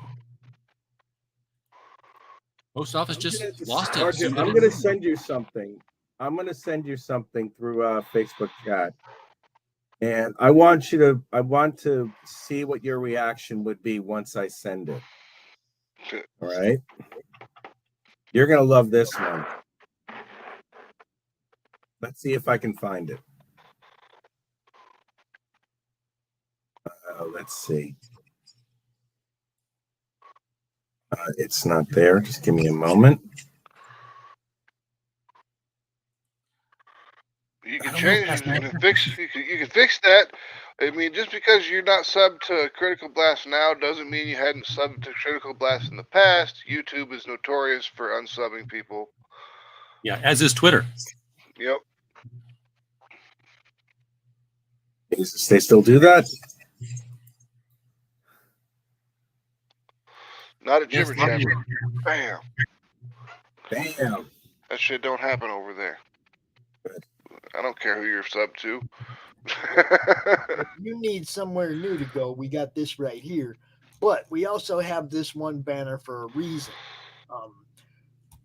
Post office just lost it. I'm going to send you something. I'm going to send you something through Facebook chat. And I want to see what your reaction would be once I send it. All right. You're going to love this one. Let's see if I can find it. Let's see. It's not there. Just give me a moment. You I can don't know if change that's it not- and fix. You can fix that. I mean, just because you're not subbed to Critical Blast now doesn't mean you hadn't subbed to Critical Blast in the past. YouTube is notorious for unsubbing people. Yeah, as is Twitter. Yep. They still do that? Not at Yes, Jibber Jabber. Bam. Damn. That shit don't happen over there. Good. I don't care who you're subbed to. If you need somewhere new to go, we got this right here. But we also have this one banner for a reason.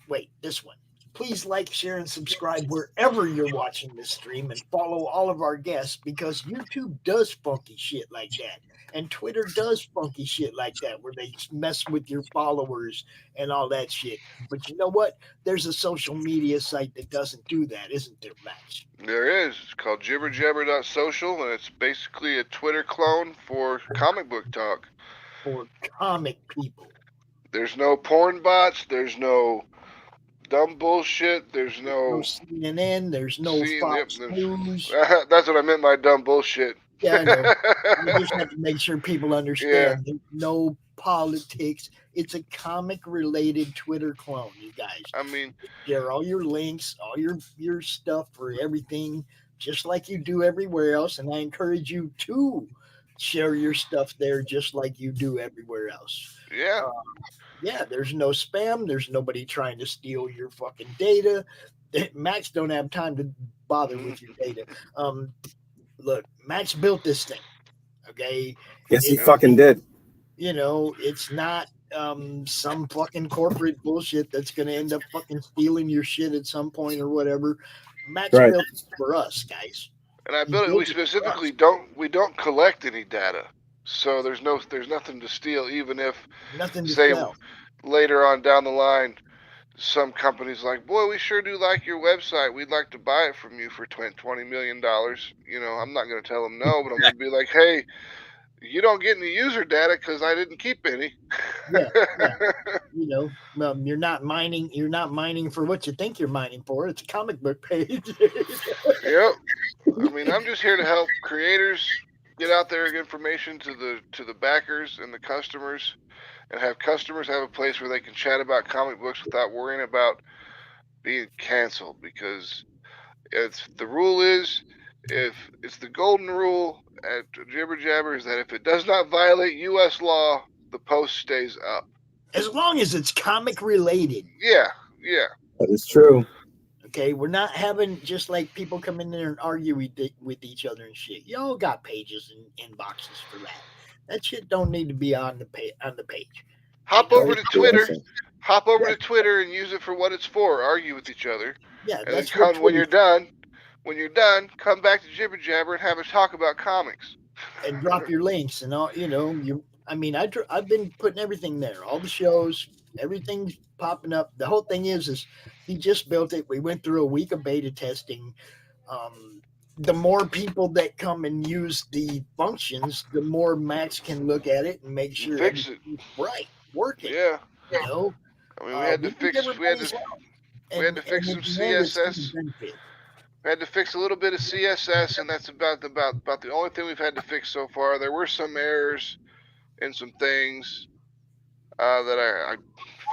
Wait, this one. Please like, share, and subscribe wherever you're watching this stream and follow all of our guests because YouTube does funky shit like that. And Twitter does funky shit like that where they mess with your followers and all that shit. But you know what? There's a social media site that doesn't do that, isn't there, Max? There is. It's called jibberjabber.social, and it's basically a Twitter clone for comic book talk. For comic people. There's no porn bots. There's no dumb bullshit. There's No no CNN. There's no Fox News. That's what I meant by dumb bullshit. Yeah, I know. You just have to make sure people understand. Yeah. There's no politics. It's a comic-related Twitter clone, you guys. I mean, Share all your links, all your stuff for everything, just like you do everywhere else. And I encourage you to share your stuff there, just like you do everywhere else. yeah. Yeah, there's no spam. There's nobody trying to steal your fucking data. Max don't have time to bother with your data. Look, Max built this thing. Okay. Yes, he fucking did. You know, it's not some fucking corporate bullshit that's gonna end up fucking stealing your shit at some point or whatever. Max Right. built it for us, guys. And I He built it. built We it for specifically us. don't collect any data, so there's nothing to steal. Even if Nothing to say sell. later on down the line, some companies like, boy, we sure do like your website. We'd like to buy it from you for $20 million. You know, I'm not going to tell them no, but I'm going to be like, hey, you don't get any user data because I didn't keep any. Yeah. You know, you're not mining for what you think you're mining for. It's a comic book page. Yep. I mean, I'm just here to help creators get out there information to the backers and the customers, and have customers have a place where they can chat about comic books without worrying about being canceled. Because the rule is, if it's the golden rule at Jibber Jabber, is that if it does not violate U.S. law, the post stays up. As long as it's comic related. Yeah. That is true. Okay, we're not having just like people come in there and argue with each other and shit. Y'all got pages and inboxes for that. That shit don't need to be on the page. Hop over to Twitter. Awesome. Hop over to Twitter and use it for what it's for. Argue with each other. Yeah, And then that's come what when you're done. When you're done, come back to Jibber Jabber and have a talk about comics. and drop your links and all. You know, I've been putting everything there. All the shows, everything's popping up. The whole thing is he just built it. We went through a week of beta testing. The more people that come and use the functions, the more Max can look at it and make sure Fix it. everything's right, working. Yeah. You know, I mean, we had to fix some CSS. We had to fix a little bit of CSS, and that's about the only thing we've had to fix so far. There were some errors in some things that I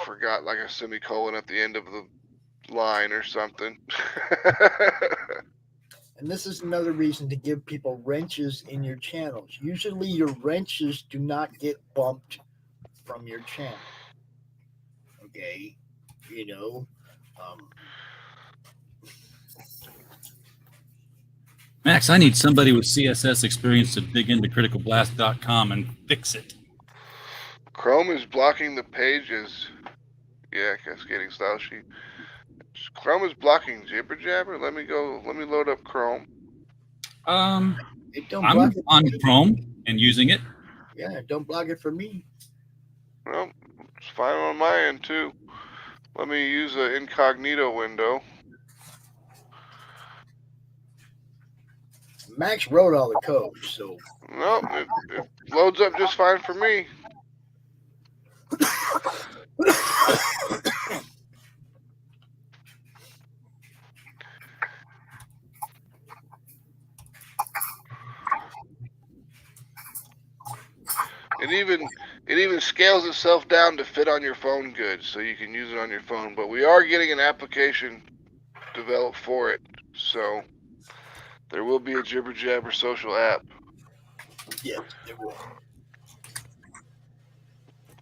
forgot, like a semicolon at the end of the line or something. And this is another reason to give people wrenches in your channels. Usually your wrenches do not get bumped from your channel. Okay. You know, Max, I need somebody with CSS experience to dig into criticalblast.com and fix it. Chrome is blocking the pages. Yeah, cascading style sheet. Chrome is blocking Jibber Jabber. Let me load up Chrome. it don't I'm block it. on Chrome and using it. Yeah, don't block it for me. Well, it's fine on my end too. Let me use an incognito window. Max wrote all the code, so No, it loads up just fine for me. It even scales itself down to fit on your phone good, so you can use it on your phone. But we are getting an application developed for it, so there will be a Jibber Jabber social app. Yes, it will.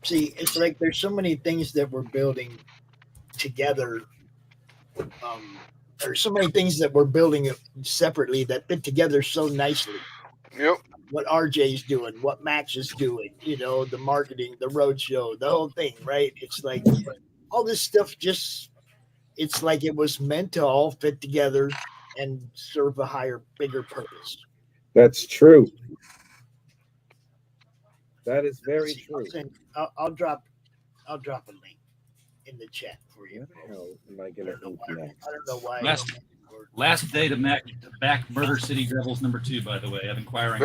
See, it's like there's so many things that we're building together. There's so many things that we're building separately that fit together so nicely. Yep. What RJ's doing, what Max is doing, the marketing, the roadshow, the whole thing, right? It's like all this stuff it's like it was meant to all fit together and serve a higher, bigger purpose. That's true. That is very true. I'll drop a link in the chat for you. What the hell am I gonna do next? I don't know why. Last day to back Murder City Rebels #2, by the way. I'm inquiring.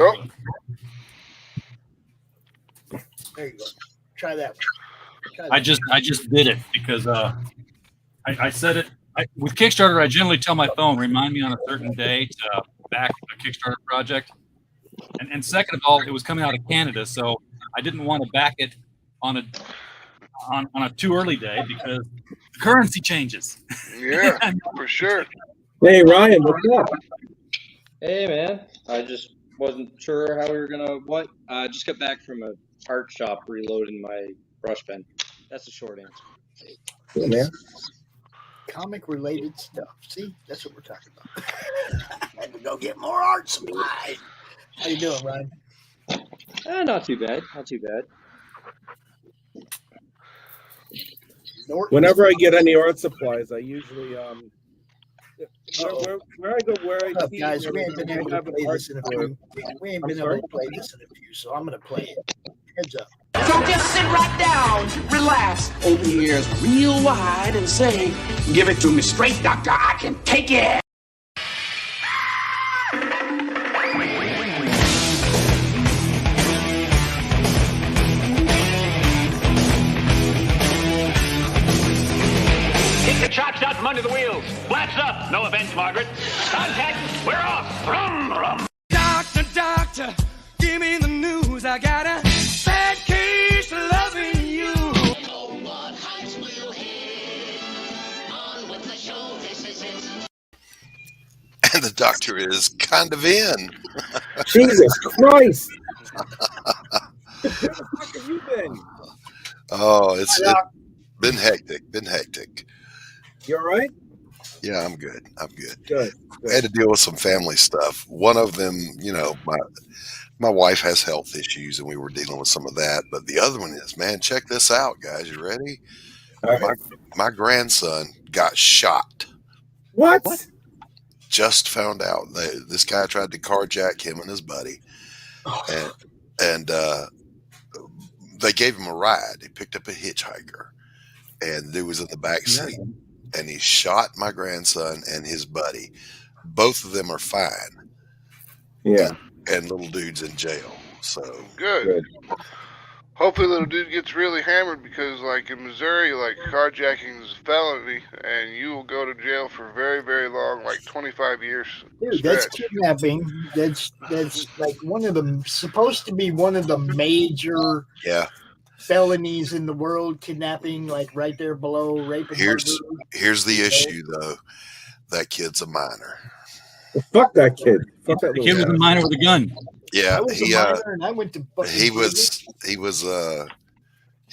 Yep. There you go. Try that one. I just did it because I said it with Kickstarter. I generally tell my phone, remind me on a certain day to back a Kickstarter project. And second of all, it was coming out of Canada, so I didn't want to back it on a too early day because the currency changes. Yeah, for sure. Hey Ryan, what's up? Hey man, I just wasn't sure how we were gonna I just got back from a art shop reloading my brush pen. That's the short answer. Cool, man. Comic related stuff. See, that's what we're talking about. I had to go get more art supplies. How you doing, Ryan? Not too bad. Not too bad. Whenever I get any art supplies, I usually where I go, where I What's up, see guys? where We ain't been they able to have an play art this in a store. few. We ain't I'm been sorry? able to play this in a few, so I'm gonna play it. Heads up. So just sit right down, relax, open your ears real wide and say, give it to me straight, doctor, I can take it. Kick the chocks out from under the wheels. Flaps up. No offense, Margaret. Contact. We're off. Rum, rum. Doctor, doctor, give me the news. I got a bad case of loving you. And the doctor is kind of in. Jesus Christ! Where the fuck have you been? Oh, it's been hectic. You all right? Yeah, I'm good. Good. I had to deal with some family stuff. One of them, my wife has health issues, and we were dealing with some of that. But the other one is, man, check this out, guys. You ready? All right. My grandson got shot. What? Just found out that this guy tried to carjack him and his buddy, and they gave him a ride. He picked up a hitchhiker, and the dude was in the back seat, and he shot my grandson and his buddy. Both of them are fine. Yeah. And little dude's in jail. So Good. Hopefully, little dude gets really hammered because, like in Missouri, like carjacking is a felony, and you will go to jail for very, very long, like 25 years. Dude, that's kidnapping. That's like supposed to be one of the major felonies in the world. Kidnapping, like right there below rape and murder. Here's the issue, though. That kid's a minor. Fuck that kid. Fuck that The kid was a minor with a gun. Yeah, I was a minor and I went to fucking he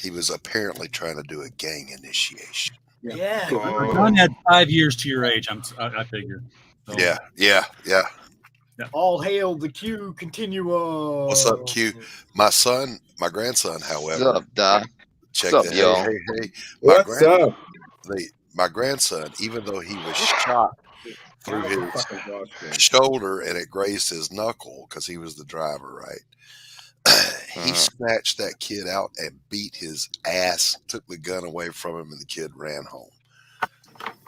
was apparently trying to do a gang initiation. Yeah. My gun had 5 years to your age. I figure. So. Yeah. All hail the Q continuum. What's up, Q? My grandson, however. What's up, Doc? Check What's up, that. y'all? Hey. What's up? My grandson, even though he was shot through his shoulder and it grazed his knuckle because he was the driver, right? He snatched that kid out and beat his ass, took the gun away from him, and the kid ran home.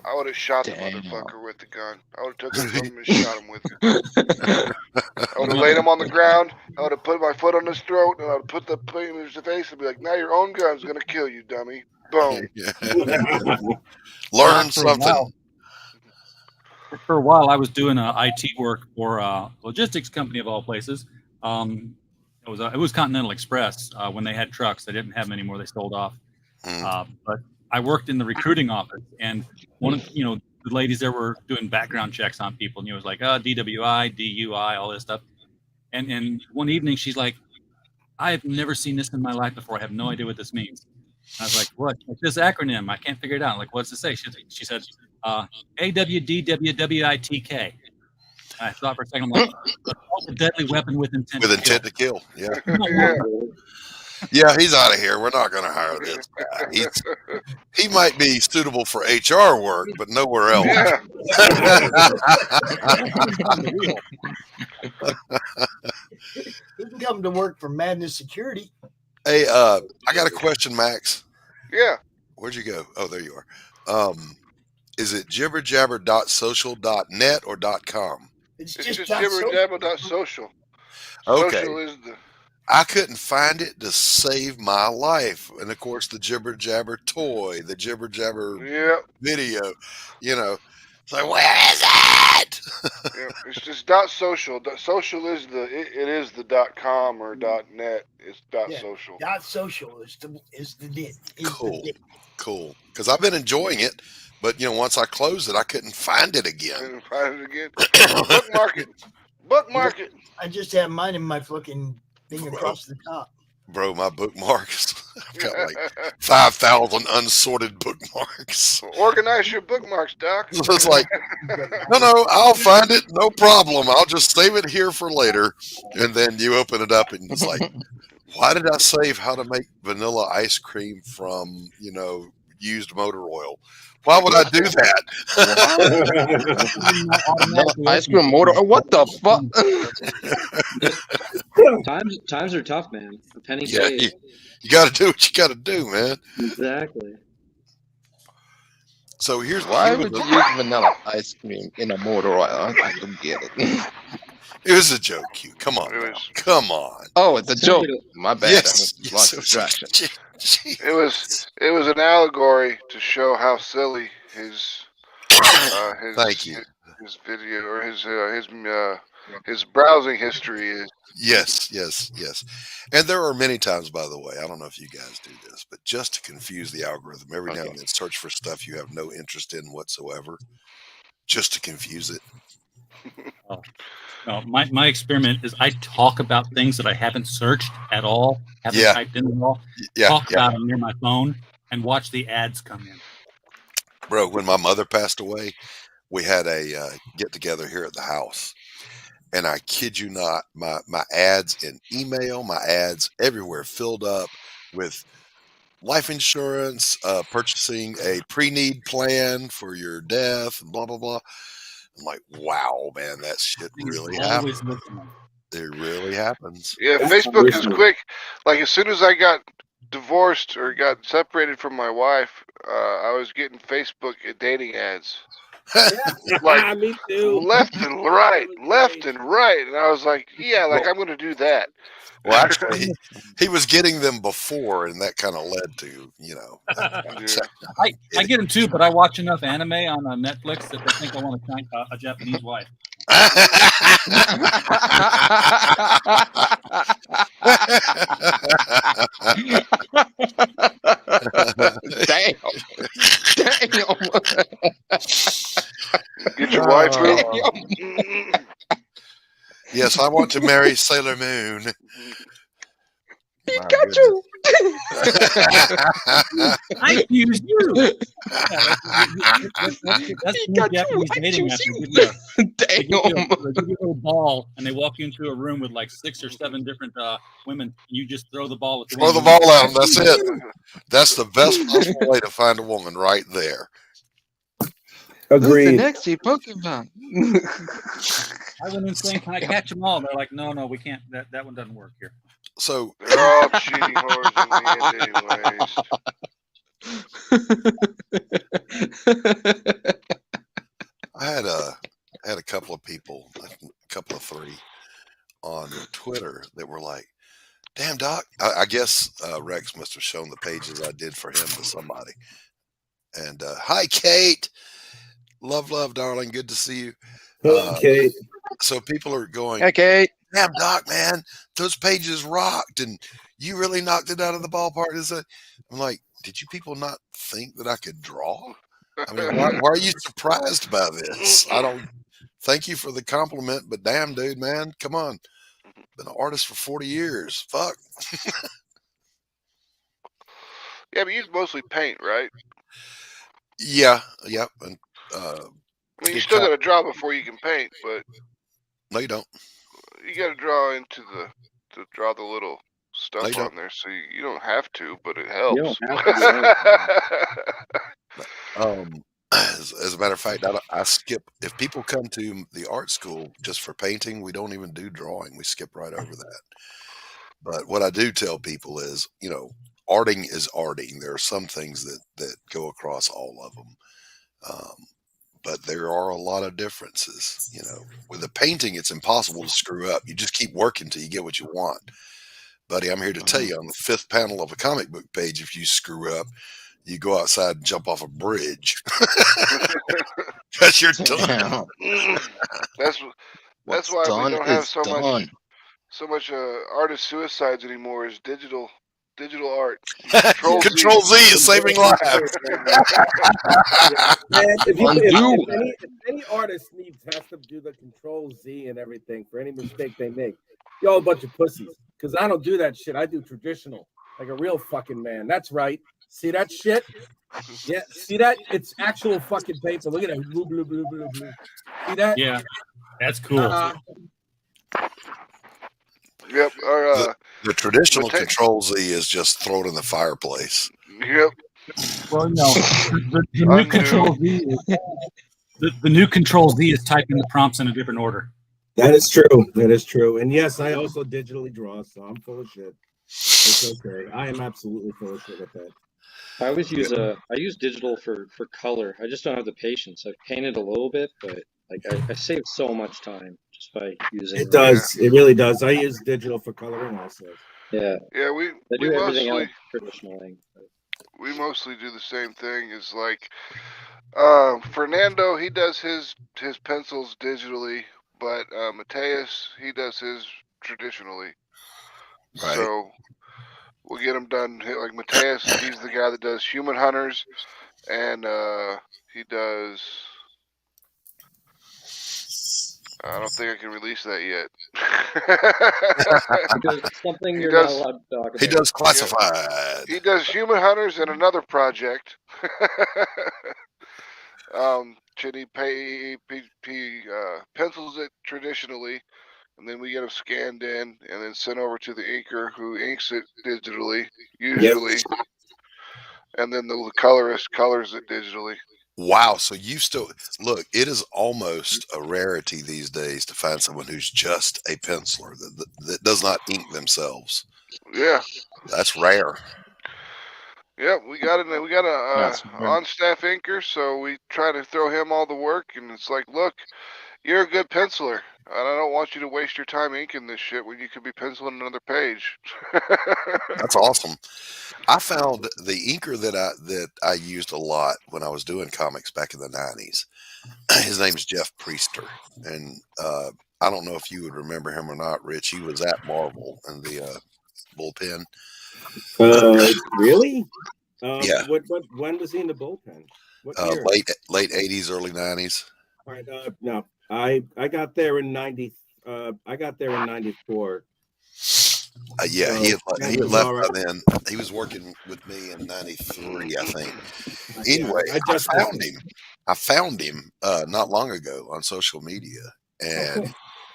I would have shot the motherfucker with the gun. I would have took it from him and shot him with it. I would have laid him on the ground. I would have put my foot on his throat, and I would put the thing in his face and be like, now your own gun's going to kill you, dummy. Boom. Learn For a while- something. For a while, I was doing IT work for a logistics company of all places. It was Continental Express when they had trucks. They didn't have them anymore. They sold off. But I worked in the recruiting office, and one of the ladies there were doing background checks on people, and it was like DWI, DUI, all this stuff. And one evening she's like, I have never seen this in my life before. I have no idea what this means. I was like, what? Like this acronym, I can't figure it out. Like, what's it say? She said, AWDWWITK. I thought for a second, I'm like, assault a deadly weapon with intent To kill. Yeah. Yeah. Yeah, he's out of here. We're not going to hire this guy. He might be suitable for HR work, but nowhere else. Yeah. He can come to work for Madness Security. Hey, I got a question, Max. Yeah. Where'd you go? Oh, there you are. Is it jibberjabber.social.net or .com? It's It's just social. jibberjabber.social. Okay. Social is the. I couldn't find it to save my life. And of course, the Jibber Jabber toy, the Jibber Jabber video, It's like, where is it? Yeah, it's just .social. Social is it is the .com or .net. It's .social. .social is the Cool. Because I've been enjoying it, but once I closed it, I couldn't find it again. Couldn't find it again. Bookmark it. I just have mine in my fucking thing across the top. Bro, my bookmarks. I've got like 5,000 unsorted bookmarks. Organize your bookmarks, Doc. It's like, no, I'll find it. No problem. I'll just save it here for later. And then you open it up and it's like, why did I save how to make vanilla ice cream from, used motor oil? Why would I do that? Ice cream motor. What the fuck? Times are tough, man. A penny Yeah, saved. you got to do what you got to do, man. Exactly. So here's Why would you use vanilla ice cream in a motor oil? I don't get it. It was a joke, Q. Come on. Come on. Oh, it's a joke. My bad. Yes. I lost distraction. It was an allegory to show how silly his Thank you. his video or his browsing history is. Yes. And there are many times, by the way, I don't know if you guys do this, but just to confuse the algorithm, every now and then search for stuff you have no interest in whatsoever, just to confuse it. No, my experiment is I talk about things that I haven't searched at all, haven't typed in at all. Talk about them near my phone and watch the ads come in. Bro, when my mother passed away, we had a get together here at the house. And I kid you not, my ads in email, my ads everywhere filled up with life insurance, purchasing a pre-need plan for your death, and blah, blah, blah. I'm like, wow, man, that shit really happens. It really happens. Yeah, Facebook is quick. Like as soon as I got divorced or got separated from my wife, I was getting Facebook dating ads. Like Me too. left and right, and I was like, yeah, like I'm gonna do that. Well, actually, he was getting them before, and that kind of led to, I get them too, but I watch enough anime on Netflix that they think I want to find a Japanese wife. Damn. Get your wife through. Yes, I want to marry Sailor Moon. Pikachu. I choose you. That's the Japanese dating app. They give you a little ball, and they walk you into a room with like 6 or 7 different women. And you just throw the ball. Throw the ball at them. That's it. That's the best possible way to find a woman right there. Agreed. Who's the next Pokemon? I went in saying, "Can I catch them all?" They're like, "No, we can't. That one doesn't work here." So they're all cheating whores in the end anyways. I had a couple of people, a couple of 3 on Twitter that were like, Damn, Doc. I guess Rex must have shown the pages I did for him to somebody. And hi, Kate. Love, darling. Good to see you. Okay. So people are going, Okay. damn, Doc, man, those pages rocked, and you really knocked it out of the ballpark. I'm like, did you people not think that I could draw? I mean, why are you surprised by this? I don't. Thank you for the compliment, but damn, dude, man, come on. Been an artist for 40 years. Fuck. Yeah, but you mostly paint, right? Yeah, and I mean, you did still com- got to draw before you can paint, but no, you don't. you got to draw to draw the little No, stuff you don't. on there. So you don't have to, but it You don't helps. have to do anything. As a matter of fact, I skip. If people come to the art school just for painting, we don't even do drawing. We skip right over that. But what I do tell people is, arting is arting. There are some things that go across all of them. But there are a lot of differences. With a painting, it's impossible to screw up. You just keep working till you get what you want. Buddy, I'm here to tell you on the 5th panel of a comic book page, if you screw up, you go outside and jump off a bridge. Because you're done. That's What's why we done don't have is so done. much artist suicides anymore. Is digital art. Control Z is saving lives. Man, Undo. if any artist has to do the Control Z and everything for any mistake they make, y'all a bunch of pussies. Because I don't do that shit. I do traditional, like a real fucking man. That's right. See that shit? Yeah. See that? It's actual fucking paper. Look at that. Blue, blue, blue, blue, blue. See that? Yeah, that's cool. Yep. The traditional Control Z is just throw it in the fireplace. Yep. Well, the new Control Z is, the new Control Z is typing the prompts in a different order. That is true. That is true. And yes, I also digitally draw, so I'm full of shit. It's okay. I am absolutely full of shit with that. I always use I use digital for color. I just don't have the patience. I've painted a little bit, but I save so much time just by using it. Does. It really does. I use digital for coloring also. Yeah. Yeah, we do everything mostly else traditionally. we mostly do the same thing. Is like Fernando, he does his pencils digitally, but Mateus, he does his traditionally. Right. So we'll get him done. Like Mateus, he's the guy that does Human Hunters, and he does. I don't think I can release that yet. Something you're not allowed to talk about. He does classified. Yeah. He does Human Hunters and another project. Chinny pencils it traditionally, and then we get them scanned in and then sent over to the inker who inks it digitally, usually. Yep. And then the colorist colors it digitally. Wow. So you still look, it is almost a rarity these days to find someone who's just a penciler that does not ink themselves. Yeah. That's rare. Yeah, we got a on-staff inker, so we try to throw him all the work, and it's like, look, you're a good penciler, and I don't want you to waste your time inking this shit when you could be penciling another page. That's awesome. I found the inker that I used a lot when I was doing comics back in the 90s. His name's Jeff Priester, and I don't know if you would remember him or not, Rich. He was at Marvel in the bullpen. Really? Yeah. When was he in the bullpen? What year? Late 80s, early 90s. All right. No, I got there in 90. I got there in 94. Yeah, he had left by then. He was working with me in 93, I think. Anyway, I found him not long ago on social media, and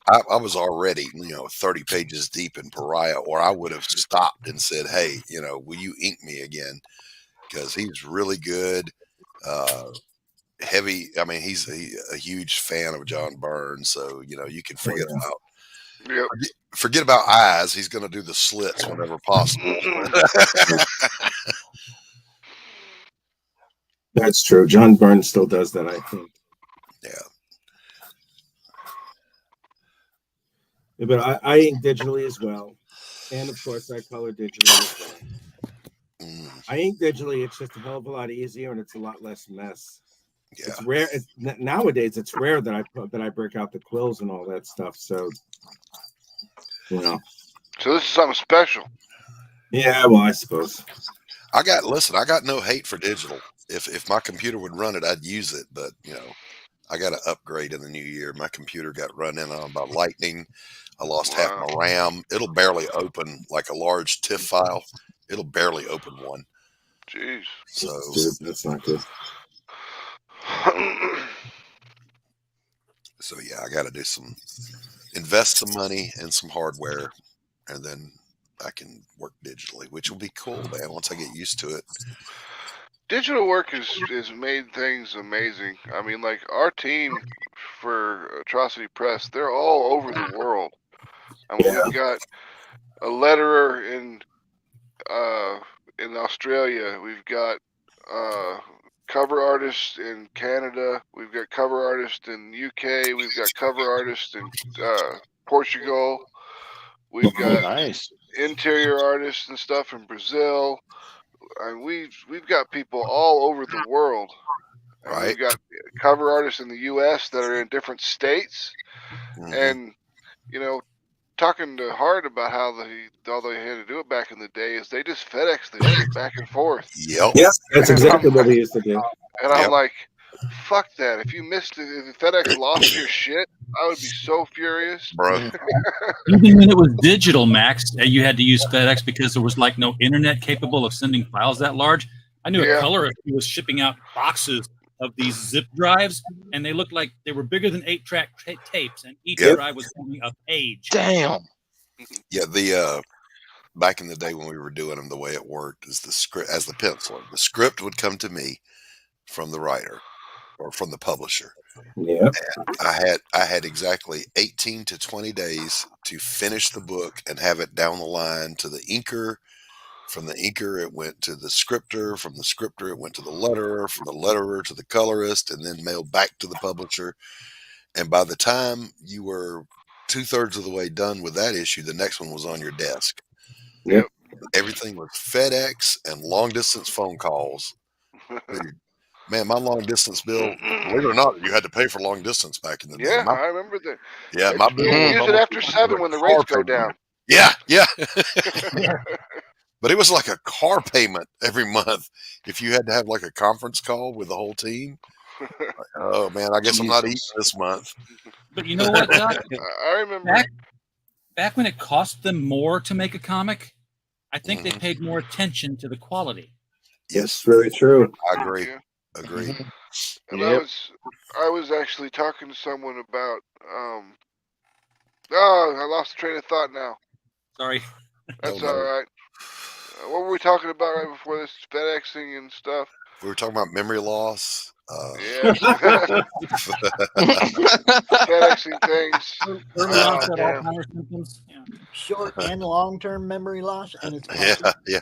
I was already 30 pages deep in Pariah, or I would have stopped and said, hey, will you ink me again? Because he's really good. Heavy. I mean, he's a huge fan of John Byrne, so you can forget about. Yep. Forget about eyes. He's going to do the slits whenever possible. That's true. John Byrne still does that, I think. Yeah. But I ink digitally as well. And of course, I color digitally as well. I ink digitally. It's just a hell of a lot easier, and it's a lot less mess. Yeah. It's rare. Nowadays, it's rare that I break out the quills and all that stuff. So, you know. So this is something special. Yeah, well, I suppose. I got no hate for digital. If my computer would run it, I'd use it. But you know, I got to upgrade in the new year. My computer got run in on by lightning. I lost half my RAM. It'll barely open like a large TIFF file. It'll barely open one. Jeez. So that's not good. So yeah, I got to invest some money in some hardware, and then I can work digitally, which will be cool, man. Once I get used to it. Digital work has made things amazing. I mean, like our team for Atrocity Press, they're all over the world. I mean, we've got a letterer in Australia. We've got cover artists in Canada. We've got cover artists in UK. We've got cover artists in Portugal. We've got interior artists and stuff in Brazil. And we've got people all over the world. And we've got cover artists in the U.S. that are in different states. And, you know, talking to Hart about how all they had to do it back in the day is they just FedEx the shit back and forth. Yep. Yeah, that's exactly what we used to do. And I'm like, fuck that. If you missed it, if FedEx lost your shit, I would be so furious. Bro. Even when it was digital, Max, you had to use FedEx because there was like no internet capable of sending files that large. I knew a colorist who was shipping out boxes of these zip drives, and they looked like they were bigger than 8-track tapes, and each drive was only a page. Damn. Yeah, back in the day when we were doing them, the way it worked is the script as the penciler. The script would come to me from the writer or from the publisher. Yeah. And I had exactly 18 to 20 days to finish the book and have it down the line to the inker. From the inker, it went to the scripter. From the scripter, it went to the letterer. From the letterer to the colorist, and then mailed back to the publisher. And by the time you were 2/3 of the way done with that issue, the next one was on your desk. Yep. Everything was FedEx and long distance phone calls. Dude, man, my long distance bill, believe it or not, you had to pay for long distance back in the day. Yeah, I remember that. Yeah, my bill. You use it after 7 when the rates go down. Yeah. But it was like a car payment every month if you had to have like a conference call with the whole team. Like, oh man, I guess I'm not eating this month. But you know what, Doc? I remember back when it cost them more to make a comic, I think they paid more attention to the quality. Yes, very true. I agree. And I was actually talking to someone about I lost the train of thought now. Sorry. That's all right. What were we talking about right before this? FedExing and stuff. We were talking about memory loss. Yeah. FedExing things. Short and long-term memory loss, and it's possible. Yeah.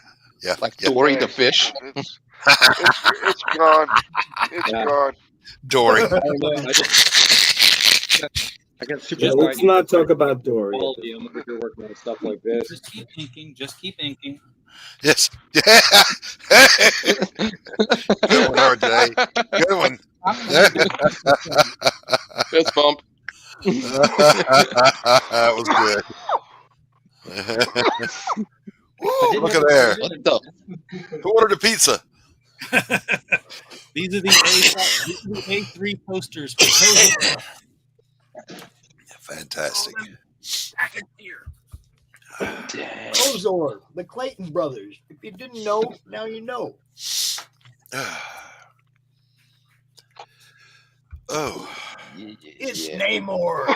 Like Dory the fish. It's gone. It's gone. Dory. I got super Let's not talk about Dory. quality. I'm you're working on stuff like this. Just keep inking. Just keep inking. Yes. Yeah. Good one, RJ. Good one. Fist bump. That was good. Woo, look at there. Who ordered a pizza? These are the A3 posters. Fantastic. Ozor, the Clayton brothers. If you didn't know, now you know. It's Namor.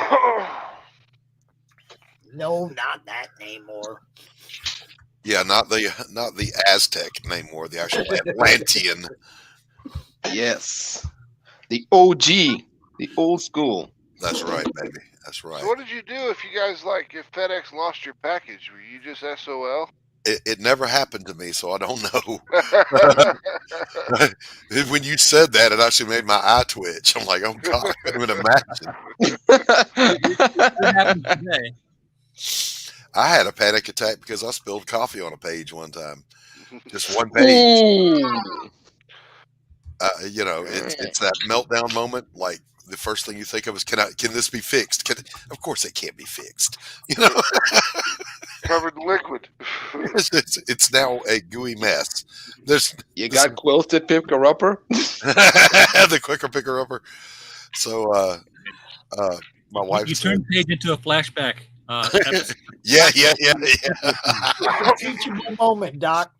No, not that Namor. Yeah, not the Aztec Namor, the actual Atlantean. Yes. The OG. The old school. That's right, baby. That's right. So what did you do if if FedEx lost your package? Were you just SOL? It never happened to me, so I don't know. When you said that, it actually made my eye twitch. I'm like, oh God, I couldn't even imagine. What happened today? I had a panic attack because I spilled coffee on a page one time. Just one page. Ooh. It's that meltdown moment. Like the first thing you think of is, can this be fixed? Of course it can't be fixed. Covered in liquid. It's now a gooey mess. You got quilted picker upper? The quicker picker upper. So my wife You said, turned Paige into a flashback. yeah. It's a teachable moment, Doc.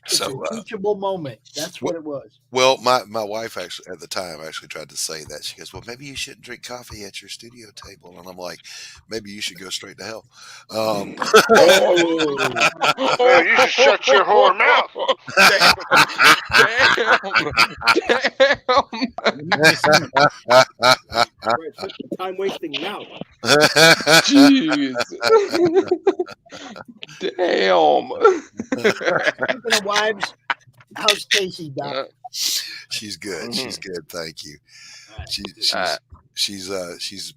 It's So, a teachable moment. That's what it was. Well, my wife actually at the time tried to say that. She goes, "Well, maybe you shouldn't drink coffee at your studio table," and I'm like, "Maybe you should go straight to hell." Man, you should shut your whore mouth. Time wasting now. Jeez. Damn. Speaking of wives, how's Casey, Doc? She's good. She's good. Thank you. She's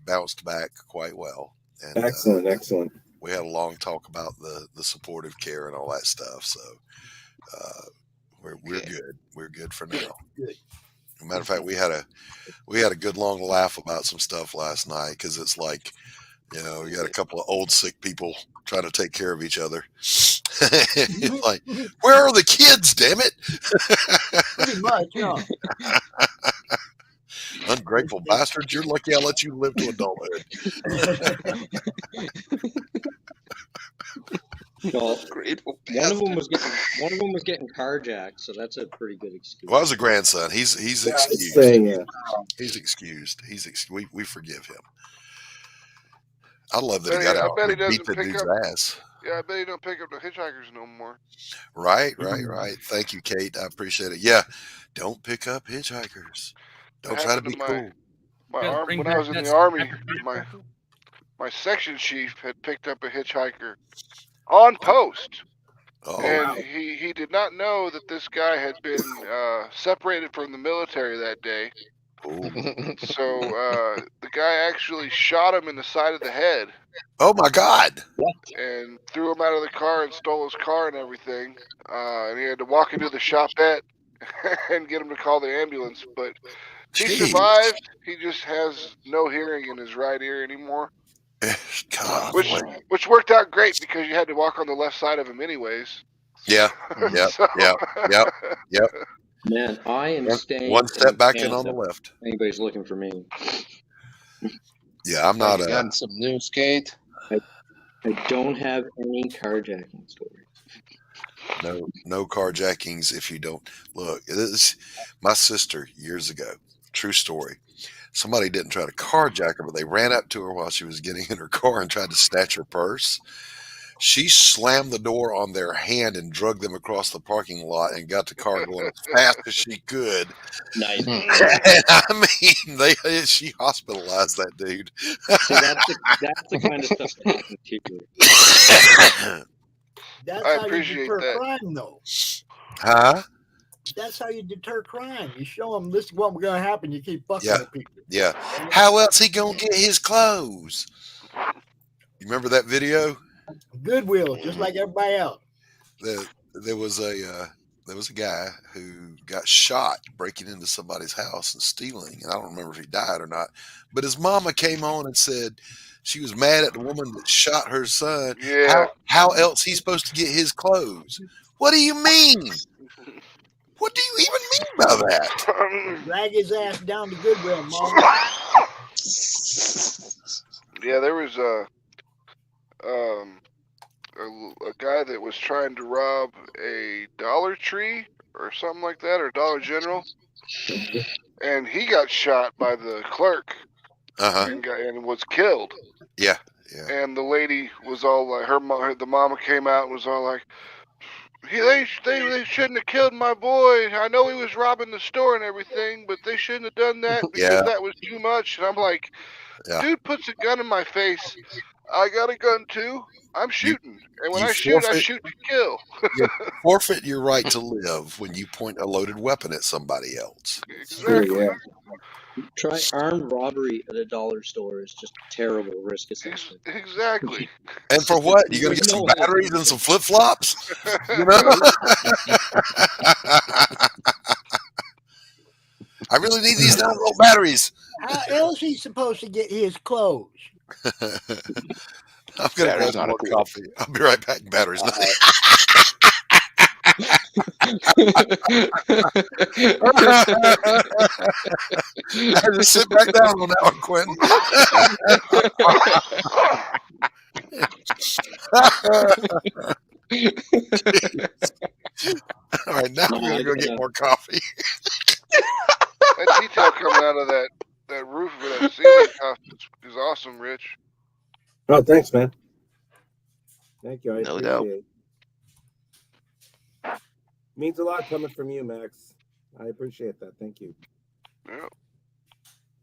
bounced back quite well. And, Excellent. We had a long talk about the supportive care and all that stuff. So we're good. We're good for now. Good. Matter of fact, we had a good long laugh about some stuff last night because it's like, we got a couple of old sick people trying to take care of each other. Like, where are the kids? Damn it! Pretty much, yeah. Ungrateful bastards! You're lucky I let you live to adulthood. Well, one of them was getting carjacked, so that's a pretty good excuse. Well, as a grandson, he's excused. He's excused. We forgive him. I love that he got out and beat the dude's ass. Yeah, I bet he don't pick up the hitchhikers no more. Right. Thank you, Kate. I appreciate it. Yeah, don't pick up hitchhikers. Don't try to be cool. When I was in the Army, my section chief had picked up a hitchhiker on post. And he did not know that this guy had been separated from the military that day. So the guy actually shot him in the side of the head. Oh my God! And threw him out of the car and stole his car and everything. And he had to walk into the shopette and get him to call the ambulance. But he survived. He just has no hearing in his right ear anymore. God, which worked out great because you had to walk on the left side of him anyways. Yeah. Yep. Man, I am staying one step back Canada. and on the left. Anybody's looking for me. Yeah, I'm not. Got some news, Kate. I don't have any carjacking stories. No carjackings. If you don't look, this is my sister years ago. True story. Somebody didn't try to carjack her, but they ran up to her while she was getting in her car and tried to snatch her purse. She slammed the door on their hand and dragged them across the parking lot and got the car going as fast as she could. Nice. And I mean, she hospitalized that dude. See, that's the kind of stuff that happens here. That's I how appreciate you deter that. crime, though. Huh? That's how you deter crime. You show them this is what going to happen. You keep fucking with people. Yeah. How else he gonna get his clothes? You remember that video? Goodwill, just like everybody else. There was a guy who got shot breaking into somebody's house and stealing, and I don't remember if he died or not. But his mama came on and said she was mad at the woman that shot her son. Yeah. How else he's supposed to get his clothes? What do you mean? What do you even mean by that? Drag his ass down to Goodwill, mama. Yeah, there was a guy that was trying to rob a Dollar Tree or something like that, or Dollar General, and he got shot by the clerk and was killed. Yeah. And the lady was all like, the mama came out and was all like, they shouldn't have killed my boy. I know he was robbing the store and everything, but they shouldn't have done that because that was too much. And I'm like, dude puts a gun in my face. I got a gun too. I'm shooting. And when I shoot to kill. You forfeit your right to live when you point a loaded weapon at somebody else. Exactly. Try armed robbery at a dollar store is just terrible risk assessment. Exactly. And for what? You gonna There's get some no way. batteries and some flip flops? You know? I really need these 9-volt batteries. How else he supposed to get his clothes? I'm gonna grab some more coffee. I'll be right back. Batteries. I just sit back down on that one, Quentin. All right, now we're gonna go get more coffee. That detail coming out of that roof of that ceiling house is awesome, Rich. Oh, thanks, man. Thank you. I No appreciate doubt. it. Means a lot coming from you, Max. I appreciate that. Thank you. Yeah.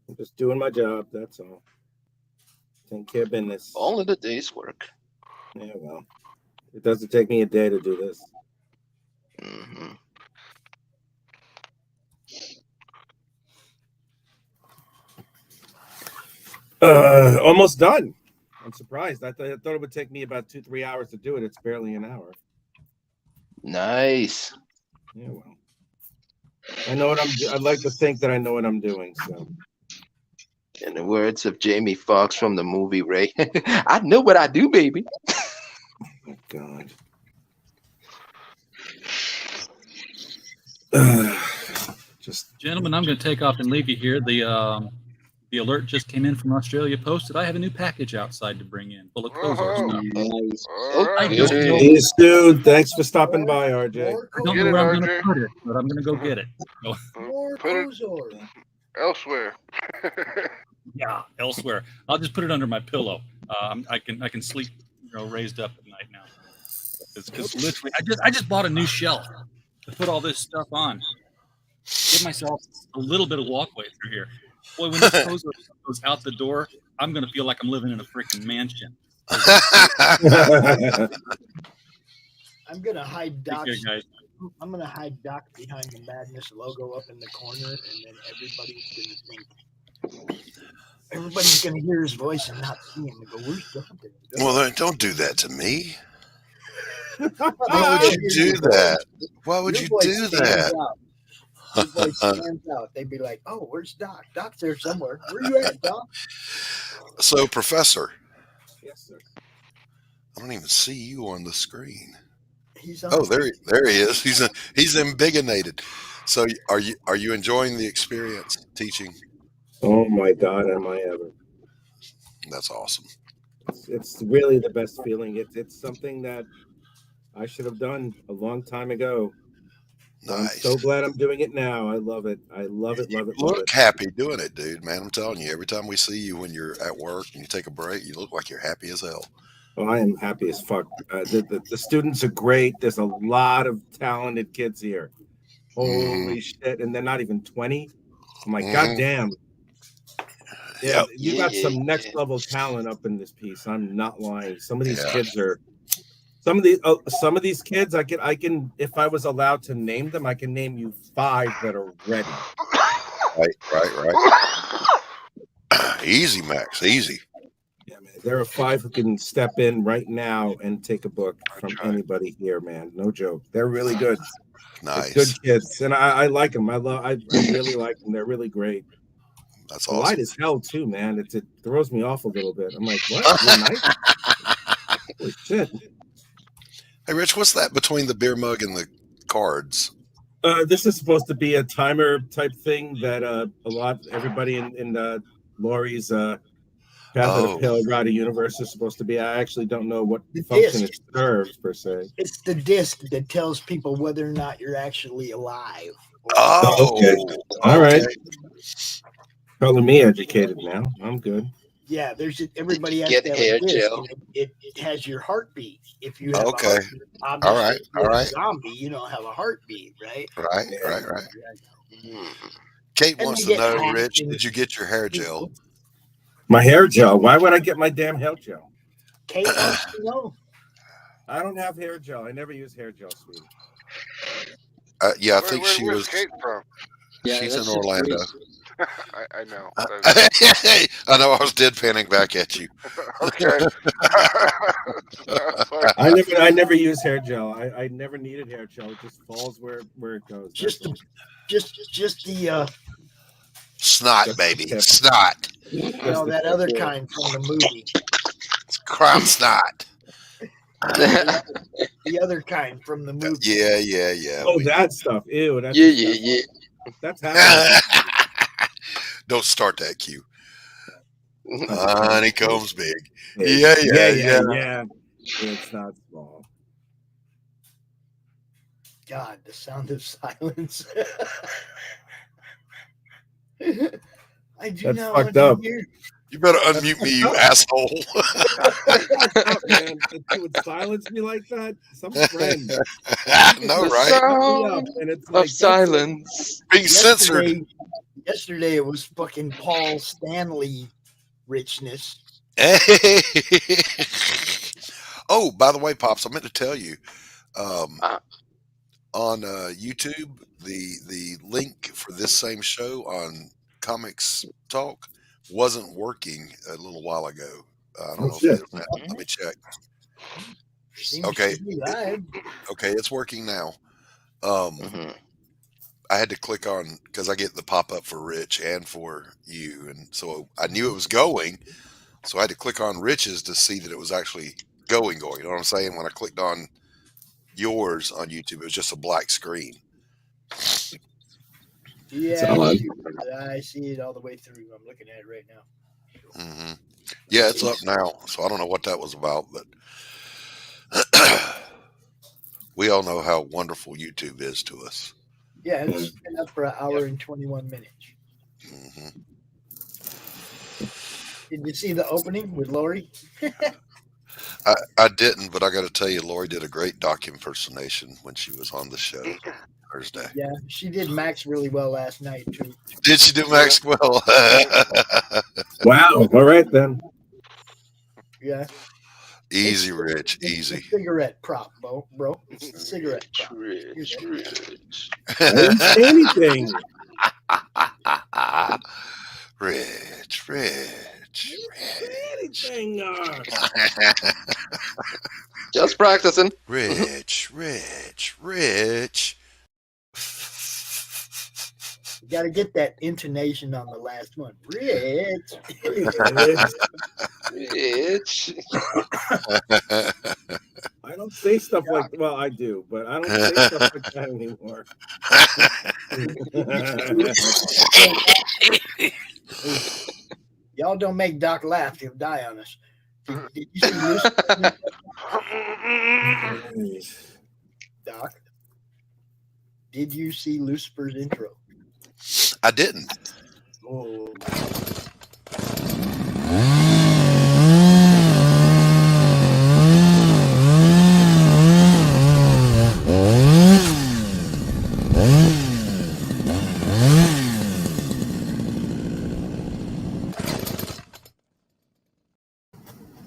I'm just doing my job. That's all. Taking care of business. All in the day's work. Yeah, well, it doesn't take me a day to do this. Mm-hmm. Almost done. I'm surprised. I thought it would take me about 2-3 hours to do it. It's barely an hour. Nice. Yeah, well, I know what I'd like to think that I know what I'm doing. So, In the words of Jamie Foxx from the movie Ray, I know what I do, baby. oh God. Just Gentlemen, I'm going to take off and leave you here. The alert just came in from Australia Post that I have a new package outside to bring in, full of Kozar stuff. Nice. I don't know. See you soon. Thanks for stopping by, RJ. I don't know where I'm going to put it, but I'm going to go get it. So, Put it elsewhere. yeah, elsewhere. I'll just put it under my pillow. I can sleep, raised up at night now. Because literally, I just bought a new shelf to put all this stuff on. Give myself a little bit of walkway through here. Boy, when this Kozar goes out the door, I'm going to feel like I'm living in a freaking mansion. I'm going to hide Doc. Take care, guys. I'm going to hide Doc behind the Madness logo up in the corner, and then everybody's going to hear his voice and not see him and go, where's Doc? Well, then don't do that to me. Why would you do that? Why would you do that? Your voice stands out. They'd be like, oh, where's Doc? Doc's there somewhere. Where you at, Doc? So, Professor. Yes, sir. I don't even see you on the screen. He's on there he is. He's embiggenated. So, are you enjoying the experience teaching? Oh my God, am I ever? That's awesome. It's really the best feeling. It's something that I should have done a long time ago. Nice. I'm so glad I'm doing it now. I love it. I love it. Love it. You Love look it. happy doing it, dude. Man, I'm telling you. Every time we see you when you're at work and you take a break, you look like you're happy as hell. Oh, I am happy as fuck. The students are great. There's a lot of talented kids here. Holy shit! And they're not even 20. I'm like, God damn. Yeah, you got some next level talent up in this piece. I'm not lying. Some of these kids are. Some of these kids, I can, if I was allowed to name them, I can name you 5 that are ready. Right. Easy, Max. Easy. Yeah, man. There are 5 who can step in right now and take a book from anybody here, man. No joke. They're really good. Nice. They're good kids, and I like them. I really like them. They're really great. That's awesome. Light as hell too, man. It throws me off a little bit. I'm like, what? You're nice? Holy shit. Hey, Rich, what's that between the beer mug and the cards? This is supposed to be a timer type thing that everybody in Laurie's Path of the Pale Rider universe is supposed to be. I actually don't know what function it serves per se. It's the disc that tells people whether or not you're actually alive. Oh, okay. All right. Calling me educated now. I'm good. Yeah, everybody has Get to have hair a disc. gel. It has your heartbeat. If you have okay. All right. A zombie, you don't have a heartbeat, right? Right. Kate wants to know, Rich, did you get your hair gel? My hair gel? Why would I get my damn hair gel? Kate wants to know. I don't have hair gel. I never use hair gel, sweetie. Yeah, I think she was. Kate from? She's in Orlando. I know. I know. I was deadpanning back at you. Okay. It's like, I never use hair gel. I never needed hair gel. It just falls where it goes. Just That's just the Snot, Just baby. the tip. Snot. no, that other kind from the movie. It's crime snot. The other kind from the movie. Yeah. Oh, that stuff. Ew. That's Yeah. That's happening. Don't start that, Q. Honeycomb's big. Yeah. Yeah. It's not small. God, the sound of silence. I do That's not fucked want up. to hear. You better unmute me, you asshole. Man, it would silence me like that. Some friend. No, The right? sound And it's of like silence. Being censored. Yesterday it was fucking Paul Stanley richness. Oh, by the way, Pops, I meant to tell you, on YouTube, the link for this same show on Comics Talk wasn't working a little while ago. I don't know if it is now. Let me check. Seems Okay. to be live. Okay, it's working now. I had to click on because I get the pop up for Rich and for you, and so I knew it was going. So I had to click on Rich's to see that it was actually going. You know what I'm saying? When I clicked on yours on YouTube, it was just a black screen. Yeah, I see it all the way through. I'm looking at it right now. Mm-hmm. Yeah, it's up now. So I don't know what that was about, but we all know how wonderful YouTube is to us. Yeah, it's been up for an hour and 21 minutes. Mm-hmm. Did you see the opening with Lori? I didn't, but I got to tell you, Lori did a great Doc impersonation when she was on the show Thursday. Yeah, she did Max really well last night too. Did she do Max well? Wow. All right then. Yeah. Easy, It's Rich. a Easy. cigarette prop, bro. It's a cigarette prop. Rich. I didn't say anything. Rich. Anything. Just practicing. Rich. You got to get that intonation on the last one. Rich. Rich. I don't say stuff like well, I do, but I don't say stuff like that anymore. Y'all don't make Doc laugh. He'll die on us. Did you see Lucifer? Doc? Did you see Lucifer's intro? I didn't. Oh.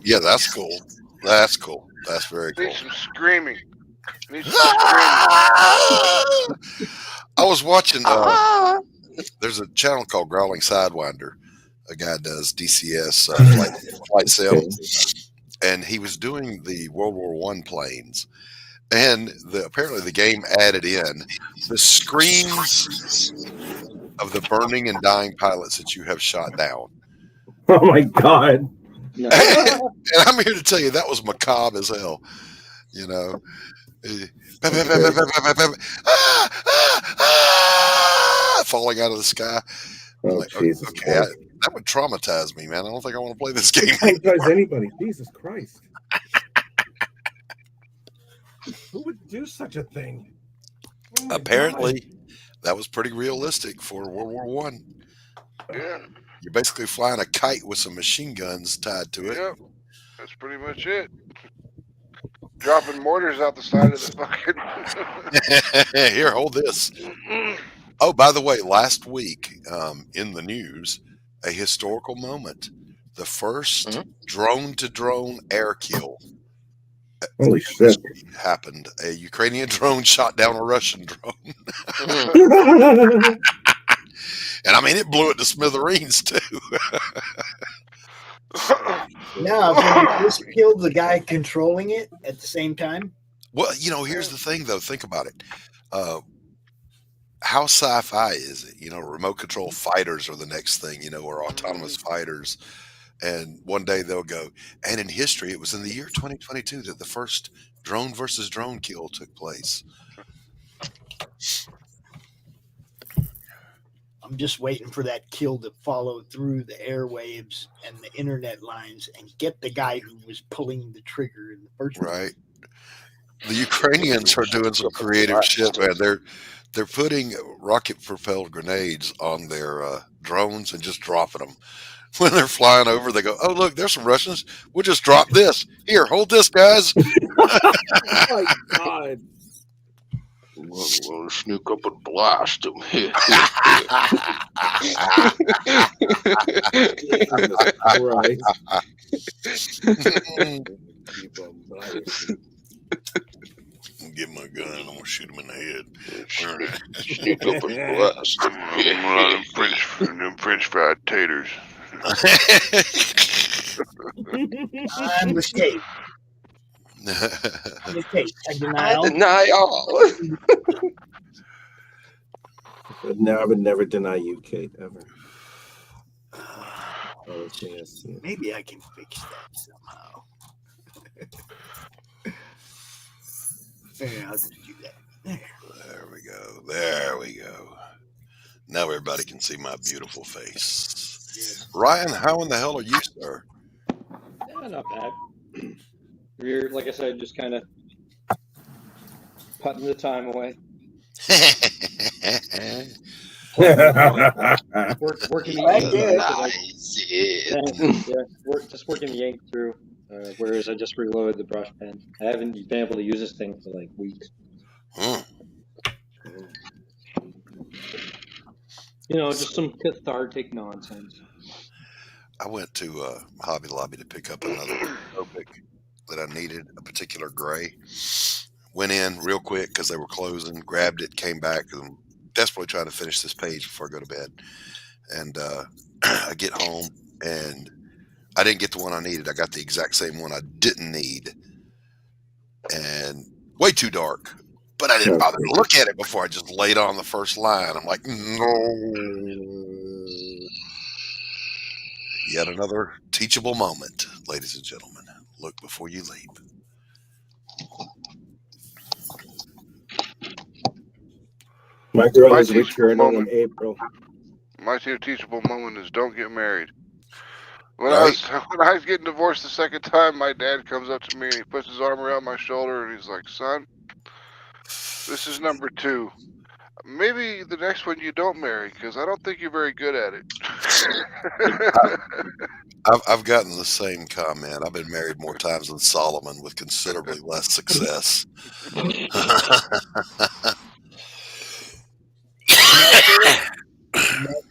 Yeah, that's cool. That's cool. That's very cool. Need some screaming. Need some screaming. I was watching. There's a channel called Growling Sidewinder. A guy does DCS flight sim, and he was doing the World War I planes. And apparently the game added in the screams of the burning and dying pilots that you have shot down. Oh my God. No. And I'm here to tell you that was macabre as hell. You know, falling out of the sky. Oh, like, Jesus okay, that would traumatize me, man. I don't think I want to play this game. Traumatize anybody. Jesus Christ. Who would do such a thing? Oh Apparently, that was pretty realistic for World War One. Yeah. You're basically flying a kite with some machine guns tied to it. Yep. That's pretty much it. Dropping mortars out the side of the fucking. Here, hold this. Oh, by the way, last week in the news, a historical moment. The first drone-to-drone air kill. Holy shit. Happened. A Ukrainian drone shot down a Russian drone. And I mean, it blew it to smithereens too. Now, if it had just killed the guy controlling it at the same time, Well, here's the thing though. Think about it. How sci-fi is it? Remote control fighters are the next thing, or autonomous fighters. And one day they'll go, and in history, it was in the year 2022 that the first drone versus drone kill took place. I'm just waiting for that kill to follow through the airwaves and the internet lines and get the guy who was pulling the trigger in the first place. Right. The Ukrainians are doing some creative shit, man. They're putting rocket-propelled grenades on their drones and just dropping them. When they're flying over, they go, "Oh, look, there's some Russians. We'll just drop this. Here, hold this, guys." Oh my God. We'll sneak up and blast them. Here. Right. Get my gun. I'm gonna shoot him in the head. Sneak up and blast them. Them French fried taters. I'm mistake. Mistake. I deny all. Deny all. No, I would never deny you, Kate, ever. Maybe I can fix that somehow. Yeah, I'll just do that. There we go. There we go. Now everybody can see my beautiful face. Yes. Ryan, how in the hell are you, sir? Yeah, not bad. We're, like I said, just kind of putting the time away. Working the ink. Just working the ink through. Whereas I just reloaded the brush pen. I haven't been able to use this thing for like weeks. Just some cathartic nonsense. I went to Hobby Lobby to pick up another Copic that I needed, a particular gray. Went in real quick because they were closing, grabbed it, came back, because I'm desperately trying to finish this page before I go to bed. And I get home, and I didn't get the one I needed. I got the exact same one I didn't need. And way too dark. But I didn't bother to look at it before I just laid on the first line. I'm like, no. Yet another teachable moment, ladies and gentlemen. Look before you leap. My girl is returning in April. My teachable moment is don't get married. When I was getting divorced the second time, my dad comes up to me and he puts his arm around my shoulder and he's like, "Son, this is number 2. Maybe the next one you don't marry because I don't think you're very good at it." I've gotten the same comment. I've been married more times than Solomon with considerably less success.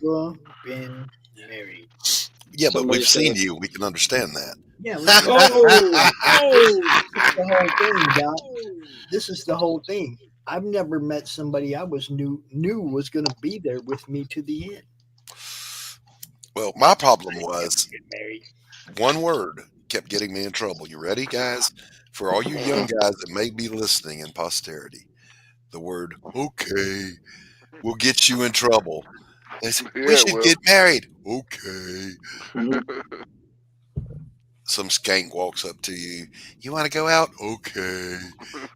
Never been married. Yeah, but we've seen you. We can understand that. Yeah. This is the whole thing, Doc. This is the whole thing. I've never met somebody I knew was going to be there with me to the end. Well, my problem was one word kept getting me in trouble. You ready, guys? For all you young guys that may be listening in posterity, the word "okay" will get you in trouble. They say, we should get married. Okay. Some skank walks up to you. You want to go out? Okay.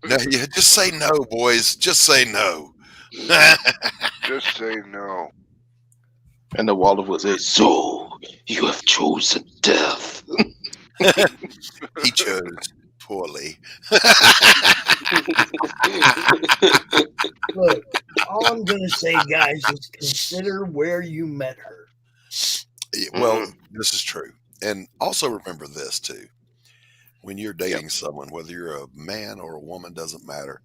No, yeah, just say no, boys. Just say no. Just say no. And the Waldorf will say, "So you have chosen death." He chose poorly. Look, all I'm going to say, guys, is consider where you met her. Well, this is true. And also remember this, too. When you're dating someone, whether you're a man or a woman, doesn't matter.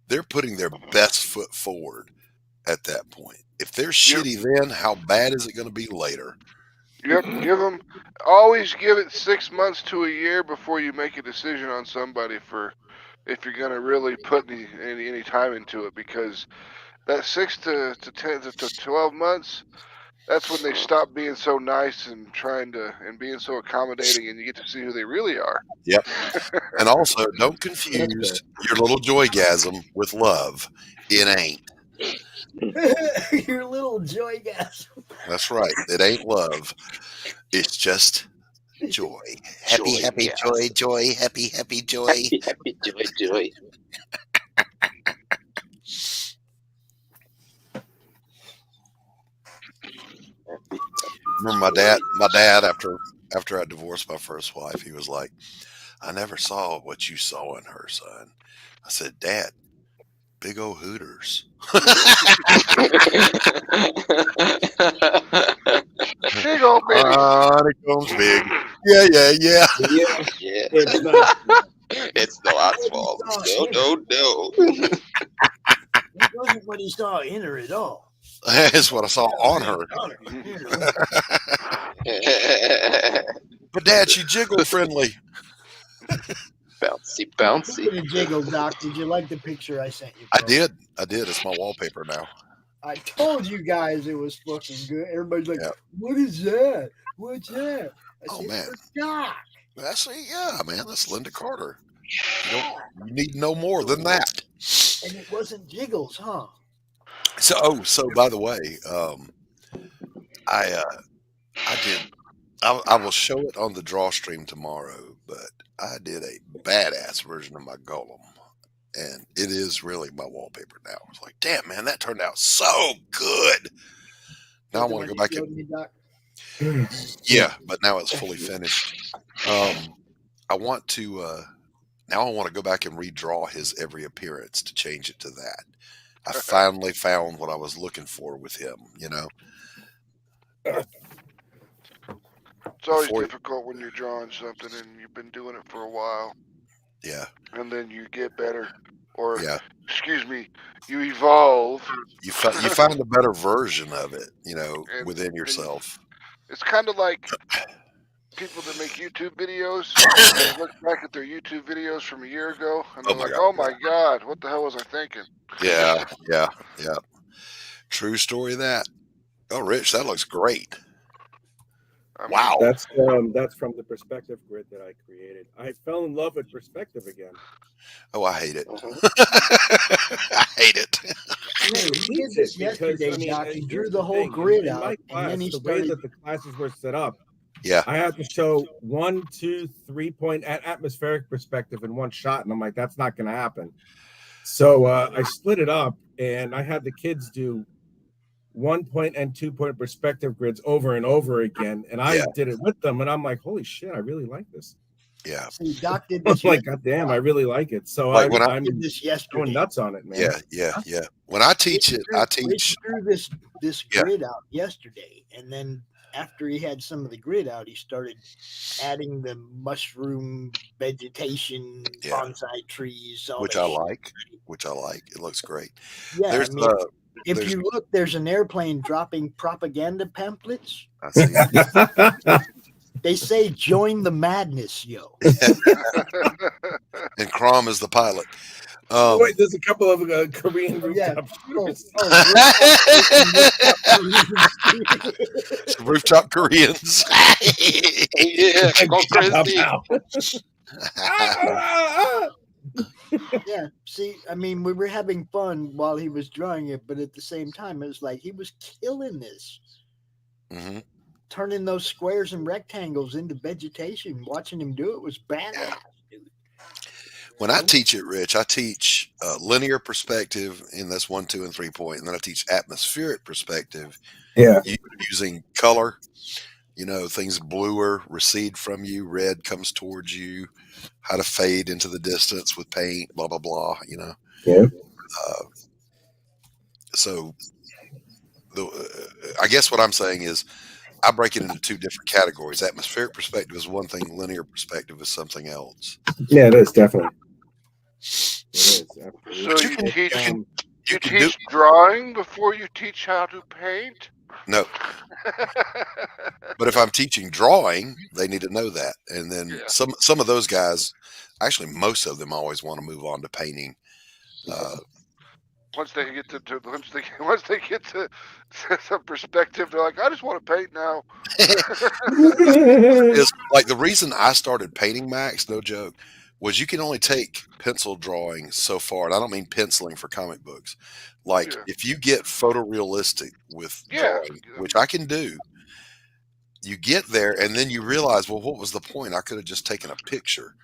They're putting their best foot forward at that point. If they're shitty then, how bad is it going to be later? Yep, always give it 6 months to a year before you make a decision on somebody if you're going to really put any time into it, because that 6 to 10 to 12 months, that's when they stop being so nice and being so accommodating, and you get to see who they really are. Yep. And also, don't confuse your little joygasm with love. It ain't. Your little joygasm. That's right. It ain't love. It's just joy. Happy, happy, joy, joy. Happy, happy, joy. Happy, happy, joy, joy. Remember my dad after I divorced my first wife, he was like, I never saw what you saw in her, son. I said, Dad, big old hooters. Big old baby. Honeycomb's big. Yeah. Yeah. It's not. It's no asphalt. No. It wasn't what he saw in her at all. That's what I saw on her. But Dad, she jiggle friendly. Bouncy. Speaking of jiggle, Doc, did you like the picture I sent you? I did. It's my wallpaper now. I told you guys it was fucking good. Everybody's like, What is that? What's that? I said, man. Doc. Actually, yeah, man, that's Linda Carter. You need no more than that. And it wasn't jiggles, huh? So by the way, I will show it on the draw stream tomorrow, but I did a badass version of my golem, and it is really my wallpaper now. It's like, damn, man, that turned out so good. Now I want to go back and but now it's fully finished. I want to now I want to go back and redraw his every appearance to change it to that. I finally found what I was looking for with him, you know. It's always difficult when you're drawing something and you've been doing it for a while. Yeah. And then you get better. Or, excuse me, you evolve. You find a better version of it, you know, within yourself. It's kind of like people that make YouTube videos. They look back at their YouTube videos from a year ago, and they're oh my God, what the hell was I thinking? Yeah. True story of that. Oh, Rich, that looks great. Wow. That's from the perspective grid that I created. I fell in love with perspective again. Oh, I hate it. I hate it. He did this yesterday, Doc. He drew the whole grid out, and then he started. The way that the classes were set up, I had to show 1, 2, 3 point atmospheric perspective in one shot, and I'm like, that's not going to happen. So I split it up, and I had the kids do 1 point and 2 point perspective grids over and over again, and I did it with them, and I'm like, holy shit, I really like this. Yeah. See, Doc did this. I'm like, God damn, I really like it. So like I'm did this yesterday. going nuts on it, man. Yeah. When I teach it, I teach. He drew this grid out yesterday, and then after he had some of the grid out, he started adding the mushroom vegetation, bonsai trees, which I like. It looks great. Yeah, if you look, there's an airplane dropping propaganda pamphlets. I see. They say, join the madness, yo. And Crom is the pilot. Wait, there's a couple of Korean rooftop rooftop Koreans. Yeah, go crazy. Yeah, see, I mean, we were having fun while he was drawing it, but at the same time, it was like he was killing this. Mm-hmm. Turning those squares and rectangles into vegetation. Watching him do it was badass, dude. When I teach it, Rich, I teach linear perspective, and that's 1, 2, and 3 point, and then I teach atmospheric perspective. Yeah, using color. You know, things bluer recede from you, red comes towards you. How to fade into the distance with paint, blah blah blah. You know. Yeah. So, I guess what I'm saying is, I break it into 2 different categories. Atmospheric perspective is one thing. Linear perspective is something else. Yeah, it is definitely. So you teach drawing before you teach how to paint? No. But if I'm teaching drawing, they need to know that. And then some of those guys, actually most of them always want to move on to painting. once they get to some perspective, they're like, I just want to paint now. Is like the reason I started painting, Max, no joke, was you can only take pencil drawing so far, and I don't mean penciling for comic books. Like if you get photorealistic with drawing, which I can do, you get there and then you realize, well, what was the point? I could have just taken a picture,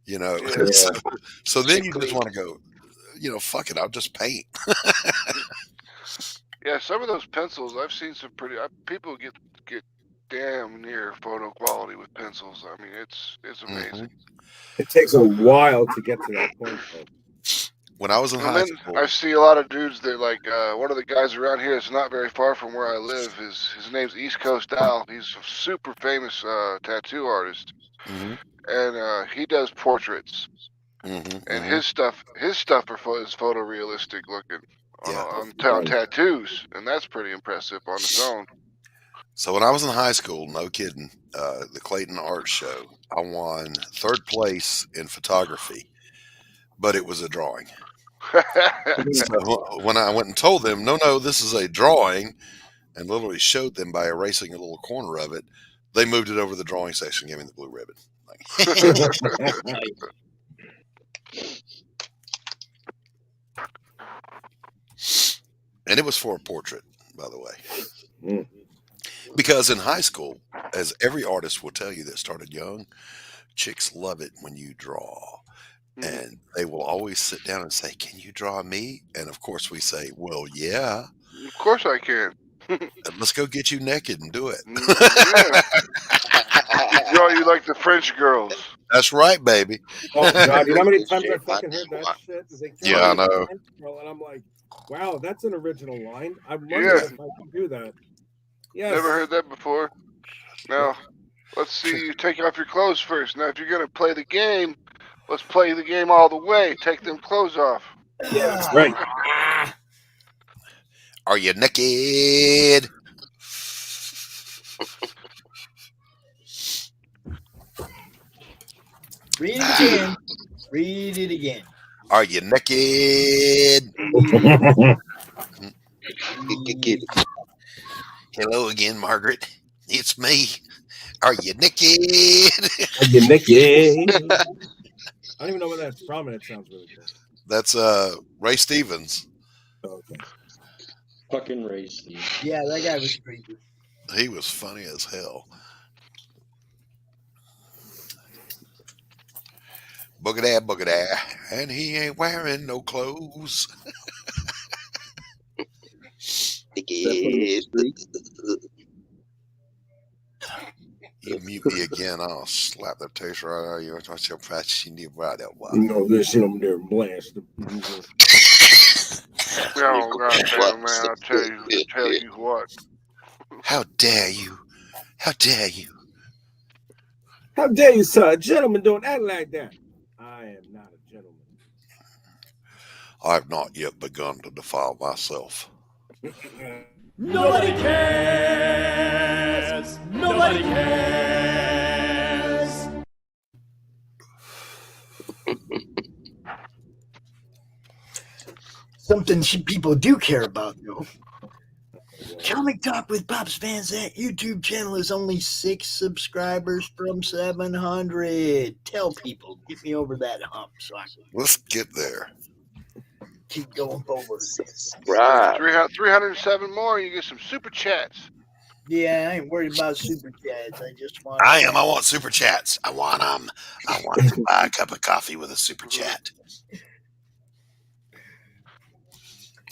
you know. So then you just want to go, you know, fuck it, I'll just paint. Yeah, some of those pencils, I've seen some pretty people get damn near photo quality with pencils. I mean, it's amazing. It takes a while to get to that point, though. When I was in high school, I see a lot of dudes that like one of the guys around here that's not very far from where I live. His name's East Coast Al. He's a super famous tattoo artist, and he does portraits. And his stuff is photorealistic looking on tattoos, and that's pretty impressive on its own. So when I was in high school, no kidding, the Clayton Art Show, I won 3rd place in photography, but it was a drawing. So when I went and told them, no, this is a drawing, and literally showed them by erasing a little corner of it, they moved it over to the drawing section and gave me the blue ribbon. And it was for a portrait, by the way. Because in high school, as every artist will tell you that started young, chicks love it when you draw. And they will always sit down and say, can you draw me? And of course we say, well, yeah. Of course I can. Let's go get you naked and do it. Draw you like the French girls. That's right, baby. Oh, God, you know how many times I fucking heard that shit? Yeah, I know. And I'm like, wow, that's an original line. I wonder if I can do that. Yes. Never heard that before. Now, let's see you take off your clothes first. Now, if you're going to play the game, let's play the game all the way. Take them clothes off. Yeah, that's right. Are you naked? Read it again. Read it again. Are you naked? Hello again, Margaret. It's me. Are you naked? Are you naked? I don't even know where that's from, and it sounds really good. That's Ray Stevens. Okay. Fucking Ray Stevens. Yeah, that guy was pretty good. He was funny as hell. Boogie-da, and he ain't wearing no clothes. You mute me again, I'll slap the taste right out of you. What's your patch? You need right out. No, this shit I'm there blast. Oh, goddamn, man, I'll tell you what. How dare you? How dare you? How dare you, sir? A gentleman don't act like that. I am not a gentleman. I have not yet begun to defile myself. Nobody cares. Nobody cares. Something people do care about, though. Comic Talk with Pops Fans, that YouTube channel is only 6 subscribers from 700. Tell people, get me over that hump so I can Let's get there. keep going forward. Right. 307 more, you get some super chats. Yeah, I ain't worried about super chats. I just want. I want super chats. I want them. I want to buy a cup of coffee with a super chat.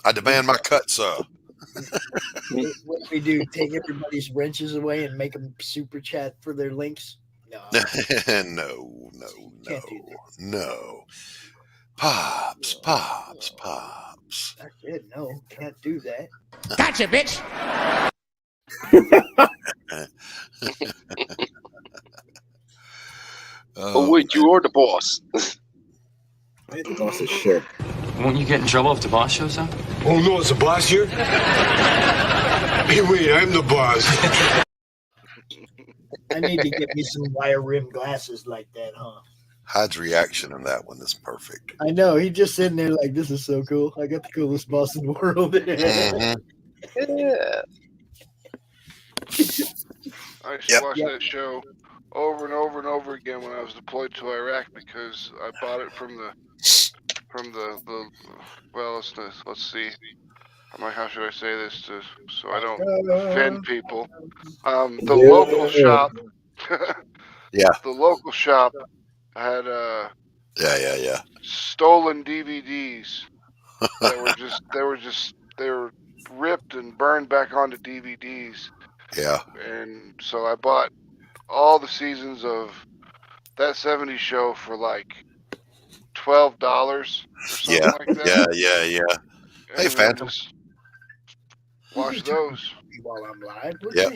I demand my cut, sir. What we do? Take everybody's wrenches away and make them super chat for their links? No. No. Pops. That's it. No, can't do that. Gotcha, bitch. Oh, wait, you are the boss. I ain't the boss of shit. Won't you get in trouble if the boss shows up? Oh, no, it's the boss here? Hey, wait, I'm the boss. I need to get me some wire rim glasses like that, huh? Hyde's reaction in that one is perfect. I know. He just sitting there like, this is so cool. I got the coolest boss in the world. Mhm. Yeah. I used to watch that show over and over and over again when I was deployed to Iraq because I bought it from the well, let's see. I'm like, how should I say this so I don't offend people? The local shop. Yeah. The local shop had Yeah. stolen DVDs that they were ripped and burned back onto DVDs. Yeah. And so I bought all the seasons of that 70s show for like $12 or something like that. Yeah. Hey, And Phantom. just watch those. While I'm live. Yep.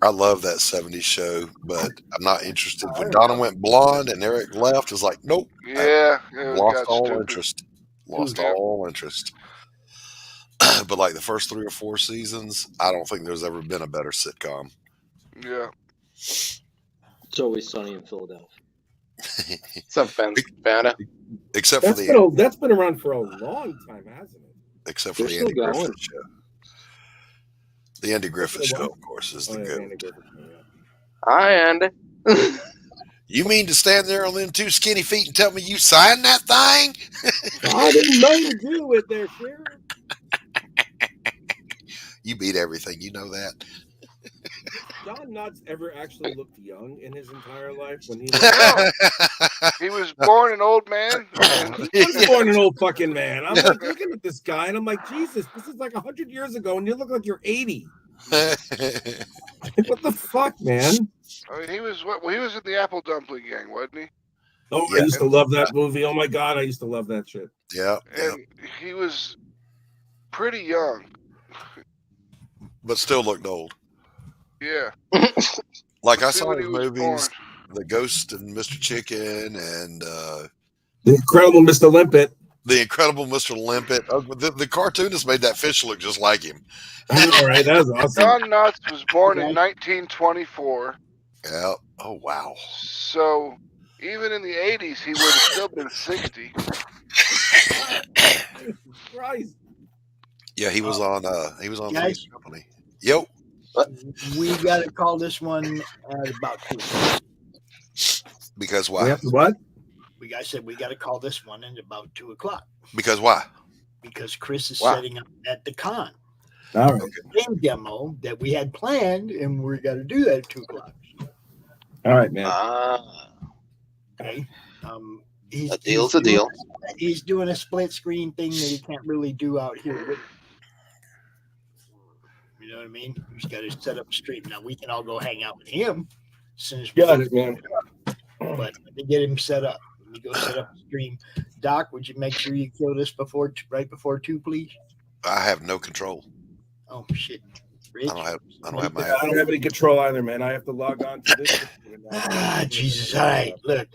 I love that 70s show, but I'm not interested. When Donna went blonde and Eric left, it's like, nope. Yeah, Lost got all stupid. interest. Lost all interest. But like the first 3 or 4 seasons, I don't think there's ever been a better sitcom. Yeah. It's always sunny in Philadelphia. Some Fanta. Except for That's been around for a long time, hasn't it? Except for They're the still Andy going. Griffith show. The Andy Griffith show, of course, is the good. Hi, Andy. You mean to stand there on them 2 skinny feet and tell me you signed that thing? I didn't know to do it there, Sheriff. You beat everything. You know that. Don Knotts ever actually looked young in his entire life when he He was born an old man. He was born an old fucking man. I'm like looking at this guy and I'm like, Jesus, this is like 100 years ago and you look like you're 80. What the fuck, man? I mean, he was in the Apple Dumpling Gang, wasn't he? Oh, I used to love that movie. Oh my God, I used to love that shit. Yeah. And he was pretty young. But still looked old. Yeah. Like I See saw when his he was movies, The Ghost and Mr. Chicken and The Incredible Mr. Limpet. The Incredible Mr. Limpet. Oh, the cartoonist made that fish look just like him. All right, that was awesome. Don Knotts was born in 1924. Yeah. Oh wow. So even in the 80s, he would have still been 60. Christ. Yeah, he was on Guys? Three's Company. Yo. We got to call this one at about 2. Because why? What? I said we got to call this one at about 2 o'clock. Because why? Because Chris is Wow. setting up at the con. All right. Game demo that we had planned, and we got to do that at 2 o'clock. All right, man. Okay. A deal's a deal. He's doing a split screen thing that he can't really do out here. You know what I mean? He's got to set up a stream. Now we can all go hang out with him as soon as we Got it, man. But let me get him set up. Let me go set up a stream. Doc, would you make sure you kill this right before 2, please? I have no control. Oh shit. Rich? I don't have my I don't have any control either, man. I have to log on to this. Jesus. All right. Look,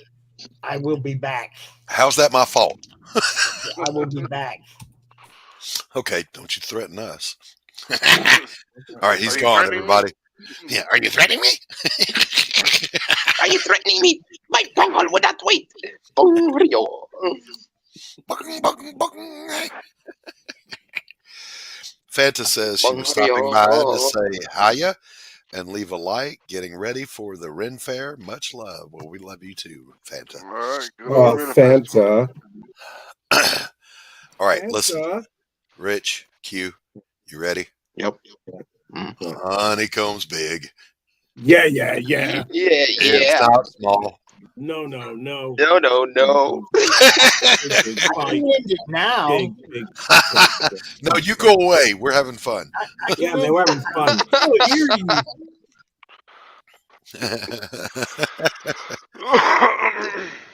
I will be back. How's that my fault? I will be back. Okay, don't you threaten us. All right, he's gone, everybody. Yeah, are you threatening me? Are you threatening me? My bungle would not wait. Rio. Fanta says she was stopping by to say hiya and leave a like, getting ready for the Ren Fair. Much love. Well, we love you too, Fanta. All right. Good Oh, old Ren Fanta. All right, Fanta. listen. Rich, Q, you ready? Yep. Honeycomb's big. Yeah. It's not small. No. No. I can end it now. Big. No, you go away. We're having fun. Yeah, they were having fun.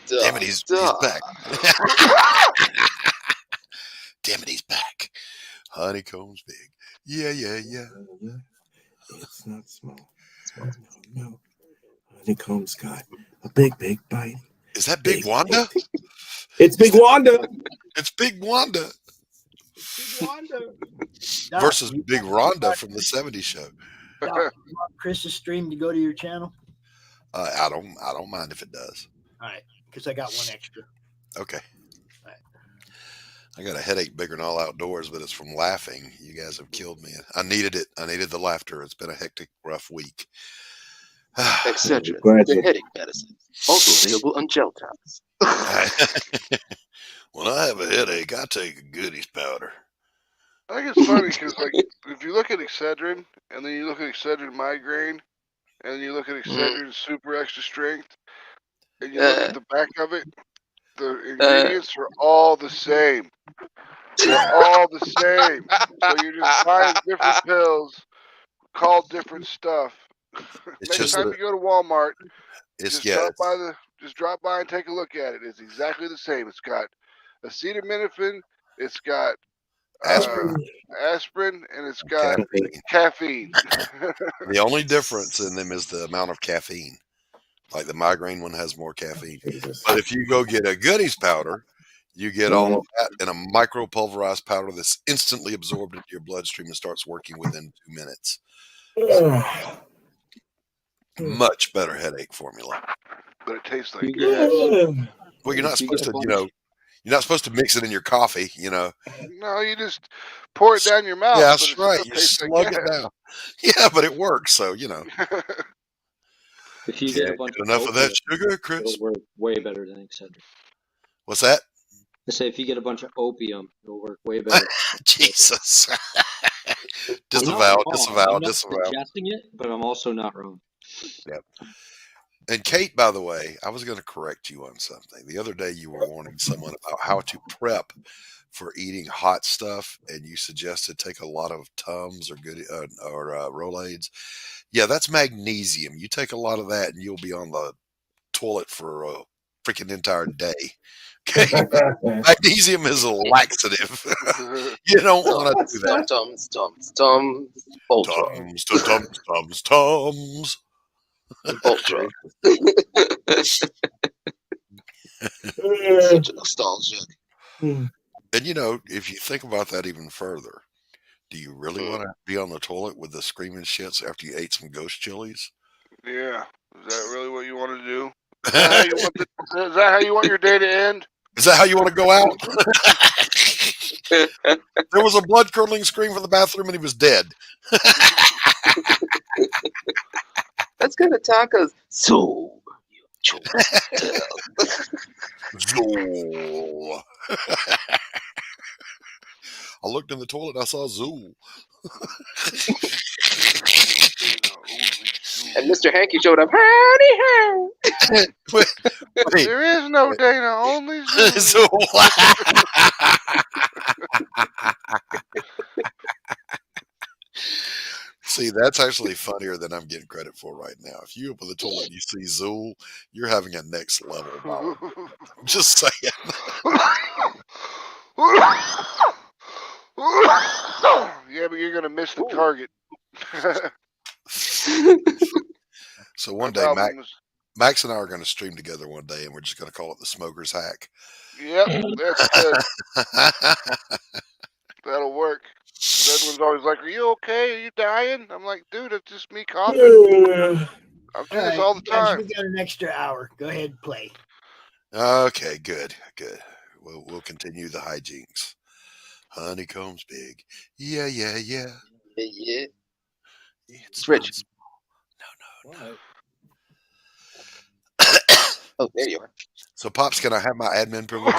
Damn it, he's back. Damn it, he's back. Honeycomb's big. Yeah. It's not small. No. Honeycomb's got a big bite. Is that Big Wanda? It's Big Wanda. It's Big Wanda Big Wanda. versus Big Rhonda from the 70s show. Doc, you want Chris's stream to go to your channel? I don't mind if it does. All right, because I got one extra. Okay. All right. I got a headache bigger than all outdoors, but it's from laughing. You guys have killed me. I needed it. I needed the laughter. It's been a hectic, rough week. Excedrin, Glad the you- headache medicine. Also available on gel tablets. When I have a headache, I take a goodies powder. I think it's funny because, like, if you look at Excedrin, and then you look at Excedrin migraine, and then you look at Excedrin super extra strength, and you look at the back of it, the ingredients are all the same. They're all the same. So you're just buying different pills called different stuff. It's Next just time that you go to Walmart, it's just yeah. drop by and take a look at it. It's exactly the same. It's got acetaminophen, it's got Aspirin, aspirin, and it's got caffeine. caffeine. The only difference in them is the amount of caffeine. Like the migraine one has more caffeine. But if you go get a goodies powder, you get all of that in a micro pulverized powder that's instantly absorbed into your bloodstream and starts working within 2 minutes. Much better headache formula. But it tastes like Well, you're not supposed to, you're not supposed to mix it in your coffee, No, you just pour it down your mouth. Yeah, but that's it right. still You tastes slug like it gas. down. Yeah, but it works, so If you get a bunch get enough of that sugar, it'll Chris. work way better than Excedrin. What's that? I say if you get a bunch of opium, it'll work way better. Jesus. I'm not Disavow, wrong. disavow, I'm not disavow. suggesting it, but I'm also not wrong. Yep. And Kate, by the way, I was going to correct you on something. The other day, you were warning someone about how to prep for eating hot stuff, and you suggested take a lot of Tums or Rolaids. Yeah, that's magnesium. You take a lot of that, and you'll be on the toilet for a freaking entire day. Okay, magnesium is a laxative. You don't want to do that. Tums, Ultra. Tums. Ultra. Such a nostalgia. And if you think about that even further, do you really want to be on the toilet with the screaming shits after you ate some ghost chilies? Yeah. Is that really what you want to do? Is that how you want your day to end? Is that how you want to go out? There was a blood curdling scream from the bathroom and he was dead. Let's go to tacos. So, Zool. I looked in the toilet and I saw Zool. And Mr. Hanky showed up. Howdy, how. There is no Dana, only Zool. See, that's actually funnier than I'm getting credit for right now. If you open the toilet and you see Zool, you're having a next level moment. I'm just saying. Yeah, but you're gonna miss the target. So one day, Max and I are going to stream together one day, and we're just going to call it the Smoker's Hack. Yep, that's good. That'll work. Everyone's always like, "Are you okay? Are you dying?" I'm like, "Dude, it's just me coughing. I do this all the time." We got an extra hour. Go ahead and play. Okay, good. We'll continue the hijinks. Honeycomb's big. Yeah. Yeah. It's Rich. No. Oh, there you are. So, Pops, can I have my admin privilege?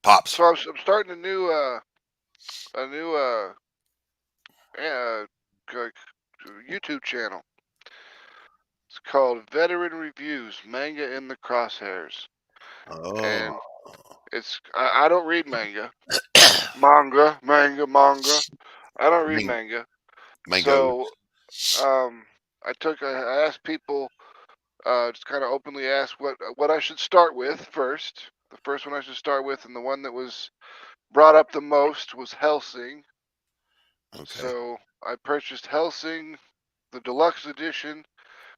Pops. So I'm starting a new YouTube channel. It's called Veteran Reviews, Manga in the Crosshairs. Oh. And I don't read manga. manga. I don't read manga. Mango. So I asked people, just kind of openly asked what I should start with first. The first one I should start with, and the one that was brought up the most was Hellsing. Okay. So I purchased Hellsing, the deluxe edition,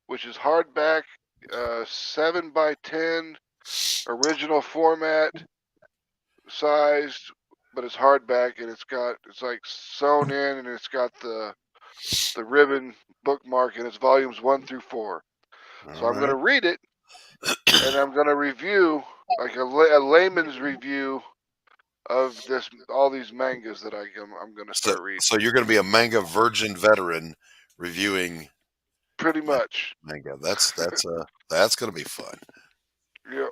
which is hardback, 7x10, original format, sized, but it's hardback, and it's like sewn in, and it's got the the ribbon bookmark, and it's volumes 1 through 4. So I'm going to read it, and I'm going to review like a layman's review of all these mangas that I'm going to start reading. So you're going to be a manga virgin veteran reviewing. Pretty much. Manga. That's going to be fun. Yep.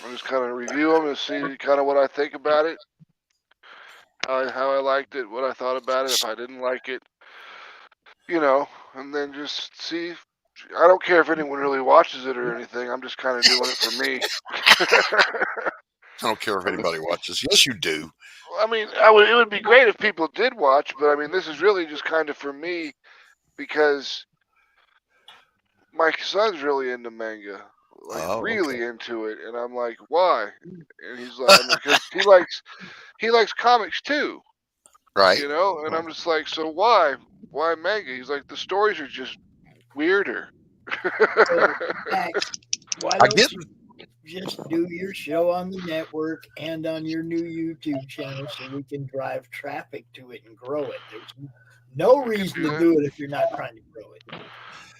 I'm just kind of review them and see kind of what I think about it, how I liked it, what I thought about it, if I didn't like it, and then just see. I don't care if anyone really watches it or anything. I'm just kind of doing it for me. I don't care if anybody watches. Yes, you do. I mean, it would be great if people did watch, but I mean, this is really just kind of for me because my son's really into manga, really into it, and I'm like, why? And he's like, because he likes comics too, right? And I'm just like, so why manga? He's like, the stories are just weirder. So, Max, why don't you just do your show on the network and on your new YouTube channel so we can drive traffic to it and grow it? There's no reason to do it if you're not trying to grow it.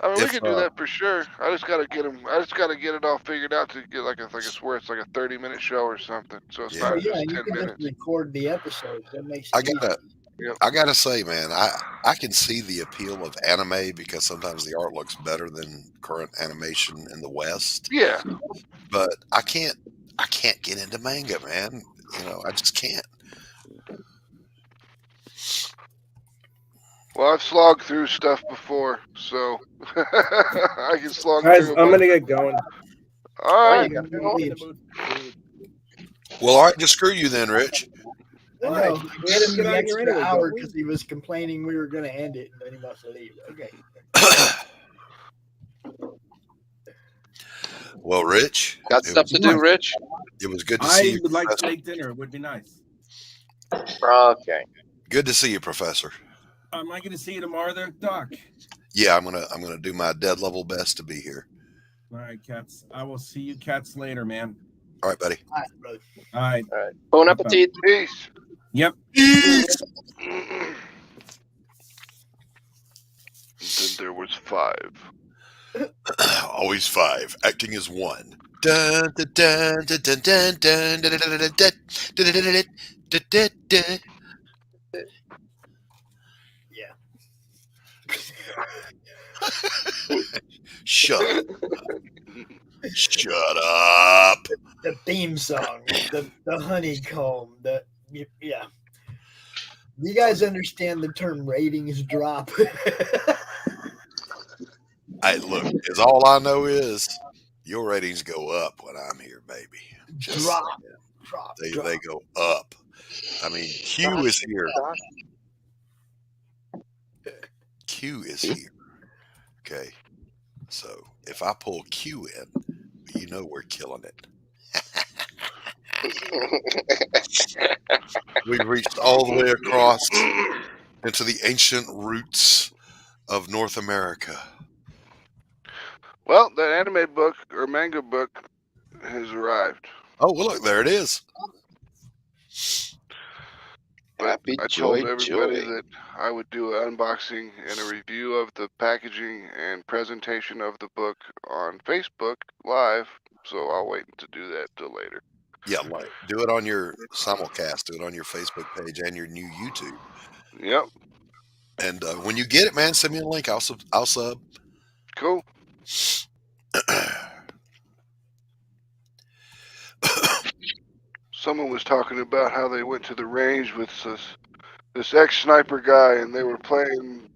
I mean, we could do that for sure. I just gotta get it all figured out to get like it's where it's like a 30-minute show or something. So it's not just 10 minutes. Just record the episodes. That makes I gotta say, man, I can see the appeal of anime because sometimes the art looks better than current animation in the West. Yeah. But I can't get into manga, man. I just can't. Well, I've slogged through stuff before, so I can slog Guys, through. I'm gonna get going. All right. Well, all right, just screw you then, Rich. I know. We had him the extra hour because he was complaining we were going to end it, and then he must leave. Okay. Well, Rich. Got stuff to do, Rich? It was good to see you. I would like to make dinner. It would be nice. Okay. Good to see you, Professor. Am I going to see you tomorrow there, Doc? Yeah, I'm gonna do my dead level best to be here. All right, cats. I will see you cats later, man. All right, buddy. All right, brother. All right. Bon appetit. Peace. Yep. Then there was 5. Always 5. Acting as 1. Dun, dun, dun, dun, dun, dun, dun, dun, dun, dun, dun, dun, dun, dun. Yeah. Shut up. Shut up. The theme song, the honeycomb, yeah. You guys understand the term ratings drop? Look, is all I know is your ratings go up when I'm here, baby. Drop. They go up. I mean, Q is here. Q is here. Okay. So if I pull Q in, we're killing it. We've reached all the way across into the ancient roots of North America. Well, that anime book or manga book has arrived. Oh, well, look, there it is. Happy I told everybody that I would do an unboxing and a review of the packaging and presentation of the book on Facebook Live, so I'll wait to do that till later. Yeah, do it on your simulcast, do it on your Facebook page and your new YouTube. Yep. And when you get it, man, send me a link. I'll sub. Cool. Someone was talking about how they went to the range with this ex-sniper guy, and they were playing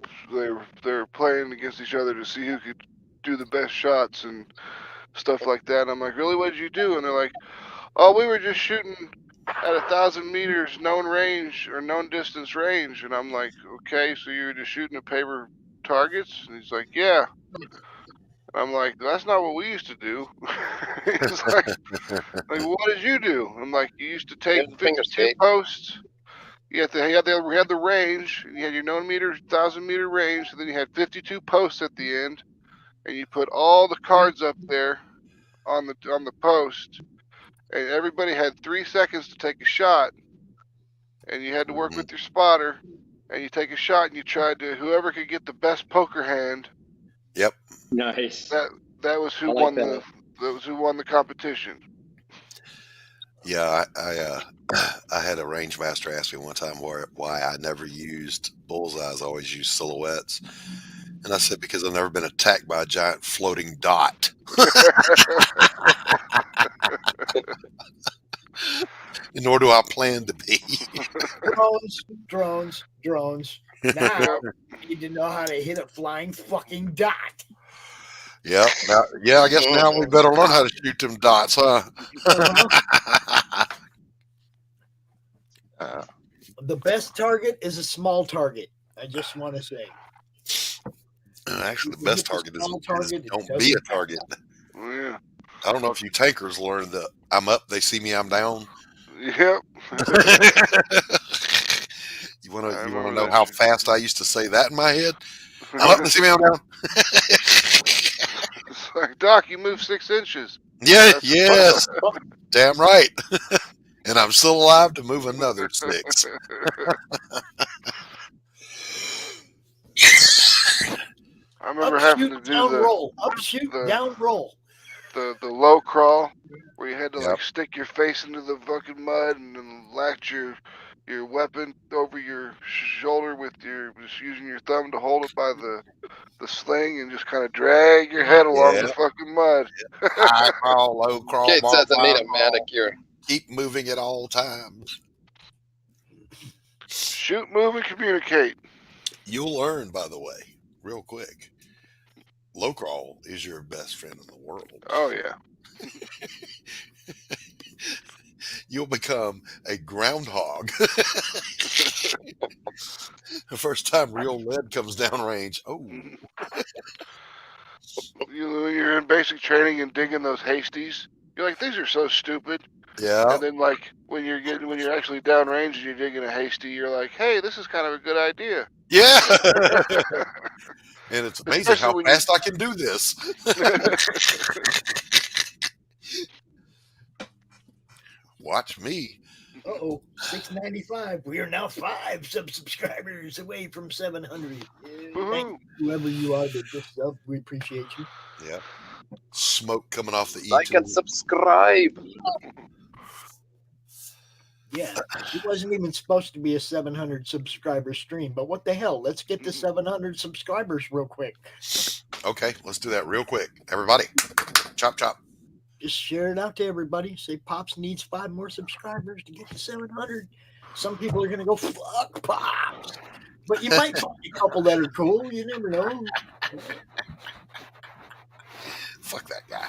against each other to see who could do the best shots and stuff like that. And I'm like, really, what did you do? And they're like, oh, we were just shooting at 1,000 meters known range or known distance range. And I'm like, okay, so you were just shooting at paper targets? And he's like, yeah. I'm like, that's not what we used to do. He's like, what did you do? I'm like, you used to take 52 posts. We had the range. And you had your known meter, 1,000 meter range. And then you had 52 posts at the end, and you put all the cards up there on the post, and everybody had 3 seconds to take a shot. And you had to work with your spotter, and you take a shot, and you try to whoever could get the best poker hand. Yep. Nice. That was who I like won that. the competition. Yeah, I had a range master ask me one time why I never used bullseyes, I always used silhouettes. And I said, because I've never been attacked by a giant floating dot. Nor do I plan to be. Drones. Now you need to know how to hit a flying fucking dot. Yep. Yeah, I guess now we better learn how to shoot them dots, huh? The best target is a small target. I just want to say. Actually, the best target is don't be a target. Yeah. I don't know if you tankers learned the I'm up, they see me, I'm down. Yep. You want to know how fast I used to say that in my head? I'm up, they see me, I'm down. It's like, Doc, you moved 6 inches. Yeah, yes. Damn right. And I'm still alive to move another 6. I remember having to do up shoot, down roll. The low crawl where you had to like stick your face into the fucking mud and then latch your weapon over your shoulder with just using your thumb to hold it by the sling and just kind of drag your head along the fucking mud. High crawl, low crawl. Kate says I need a manicure. Keep moving at all times. Shoot, move, and communicate. You'll learn, by the way, real quick. Low crawl is your best friend in the world. Oh, yeah. You'll become a groundhog. The first time real lead comes down range. Oh. You're in basic training and digging those hasties. You're like, these are so stupid. Yeah. And then like when you're actually down range and you're digging a hasty, you're like, hey, this is kind of a good idea. Yeah. And it's amazing how fast I can do this. Watch me. Uh-oh, 695. We are now 5 subscribers away from 700. Thank you, whoever you are that just sub. We appreciate you. Yeah. Smoke coming off the E2. Like and subscribe. Yeah, it wasn't even supposed to be a 700 subscriber stream, but what the hell? Let's get to 700 subscribers real quick. Okay, let's do that real quick. Everybody, chop, chop. Just share it out to everybody. Say Pops needs 5 more subscribers to get to 700. Some people are going to go, fuck Pops. But you might find a couple that are cool. You never know. Fuck that guy.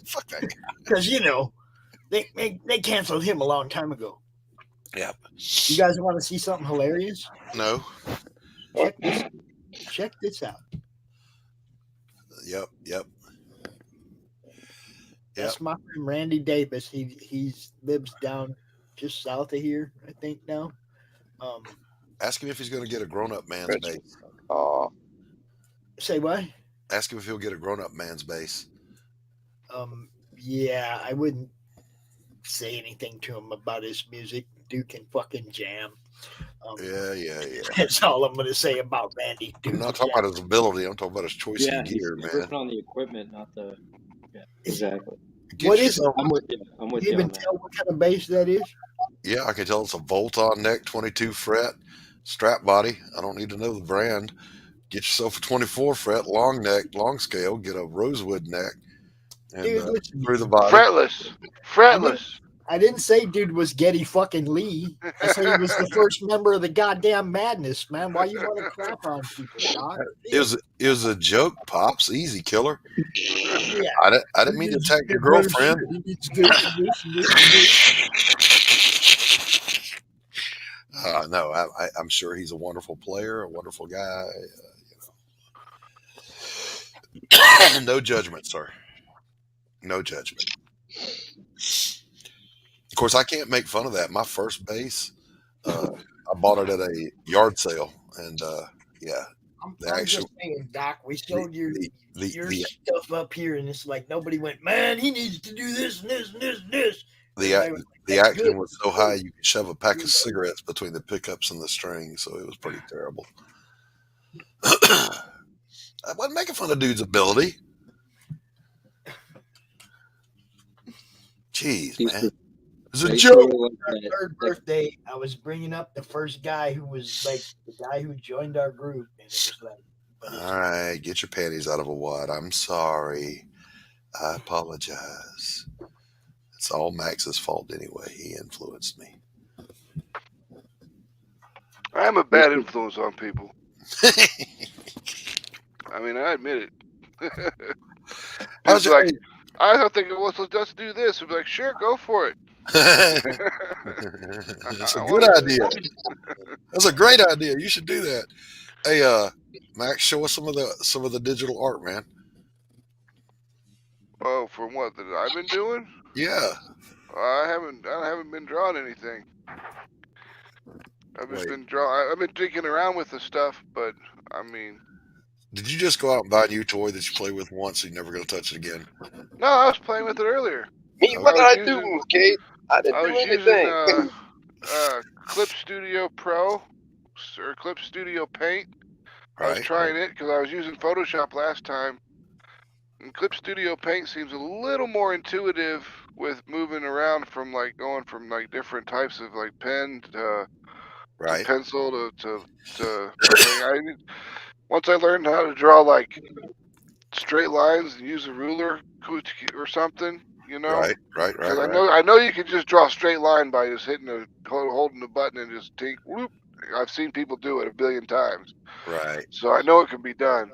Fuck that guy. Because, you know, they canceled him a long time ago. Yep. You guys want to see something hilarious? No. Check this out. Yep. That's my friend Randy Davis. He lives down just south of here, I think now. Ask him if he's going to get a grown-up man's base. Oh. Say what? Ask him if he'll get a grown-up man's base. Yeah, I wouldn't say anything to him about his music. Dude can fucking jam. Yeah. That's all I'm going to say about Randy. I'm not talking about his ability. I'm talking about his choice in gear, he's man. working on the equipment, not the. Yeah, exactly. What is it? I'm with you. Can you even tell what kind of bass that is? Yeah, I can tell it's a bolt-on neck, 22 fret, strap body. I don't need to know the brand. Get yourself a 24 fret, long neck, long scale. Get a rosewood neck, and through the body. Fretless. I didn't say dude was Getty fucking Lee. I said he was the first member of the goddamn Madness, man. Why you want to crap on people, Doc? It was a joke, Pops. Easy, killer. Yeah. I didn't mean to attack your girlfriend. No, I'm sure he's a wonderful player, a wonderful guy. No judgment, sir. No judgment. Of course, I can't make fun of that. My first bass, I bought it at a yard sale, and yeah. I'm just saying, Doc, we showed your stuff up here, and it's like nobody went, man, he needs to do this and this and this and this. The Everybody ac- was like, the "That's action good." was so high you could shove a pack of cigarettes between the pickups and the strings, so it was pretty terrible. I wasn't making fun of dude's ability. Jeez, man. It was a joke. Our third birthday, I was bringing up the first guy who was like the guy who joined our group, and it was like, All right, get your panties out of a wad. I'm sorry. I apologize. It's all Max's fault anyway. He influenced me. I am a bad influence on people. I mean, I admit it. Just like, I don't think, well, let's do this. I'd be like, sure, go for it. It's a good idea. That's a great idea. You should do that. Hey, Max, show us some of the digital art, man. Oh, from what that I've been doing? Yeah. I haven't been drawing anything. I've just been drawing. I've been digging around with the stuff, but I mean, Did you just go out and buy a new toy that you play with once and you're never going to touch it again? no, I was playing with it earlier. Me, what did I do, Kate? I didn't I do was anything. using Clip Studio Pro or Clip Studio Paint. I was trying it because I was using Photoshop last time. And Clip Studio Paint seems a little more intuitive with moving around from like going from like different types of like pen to pencil to thing. Once I learned how to draw like straight lines and use a ruler or something, you know. Right. Because I know you can just draw a straight line by just holding the button and just take whoop. I've seen people do it a billion times. Right. So I know it can be done.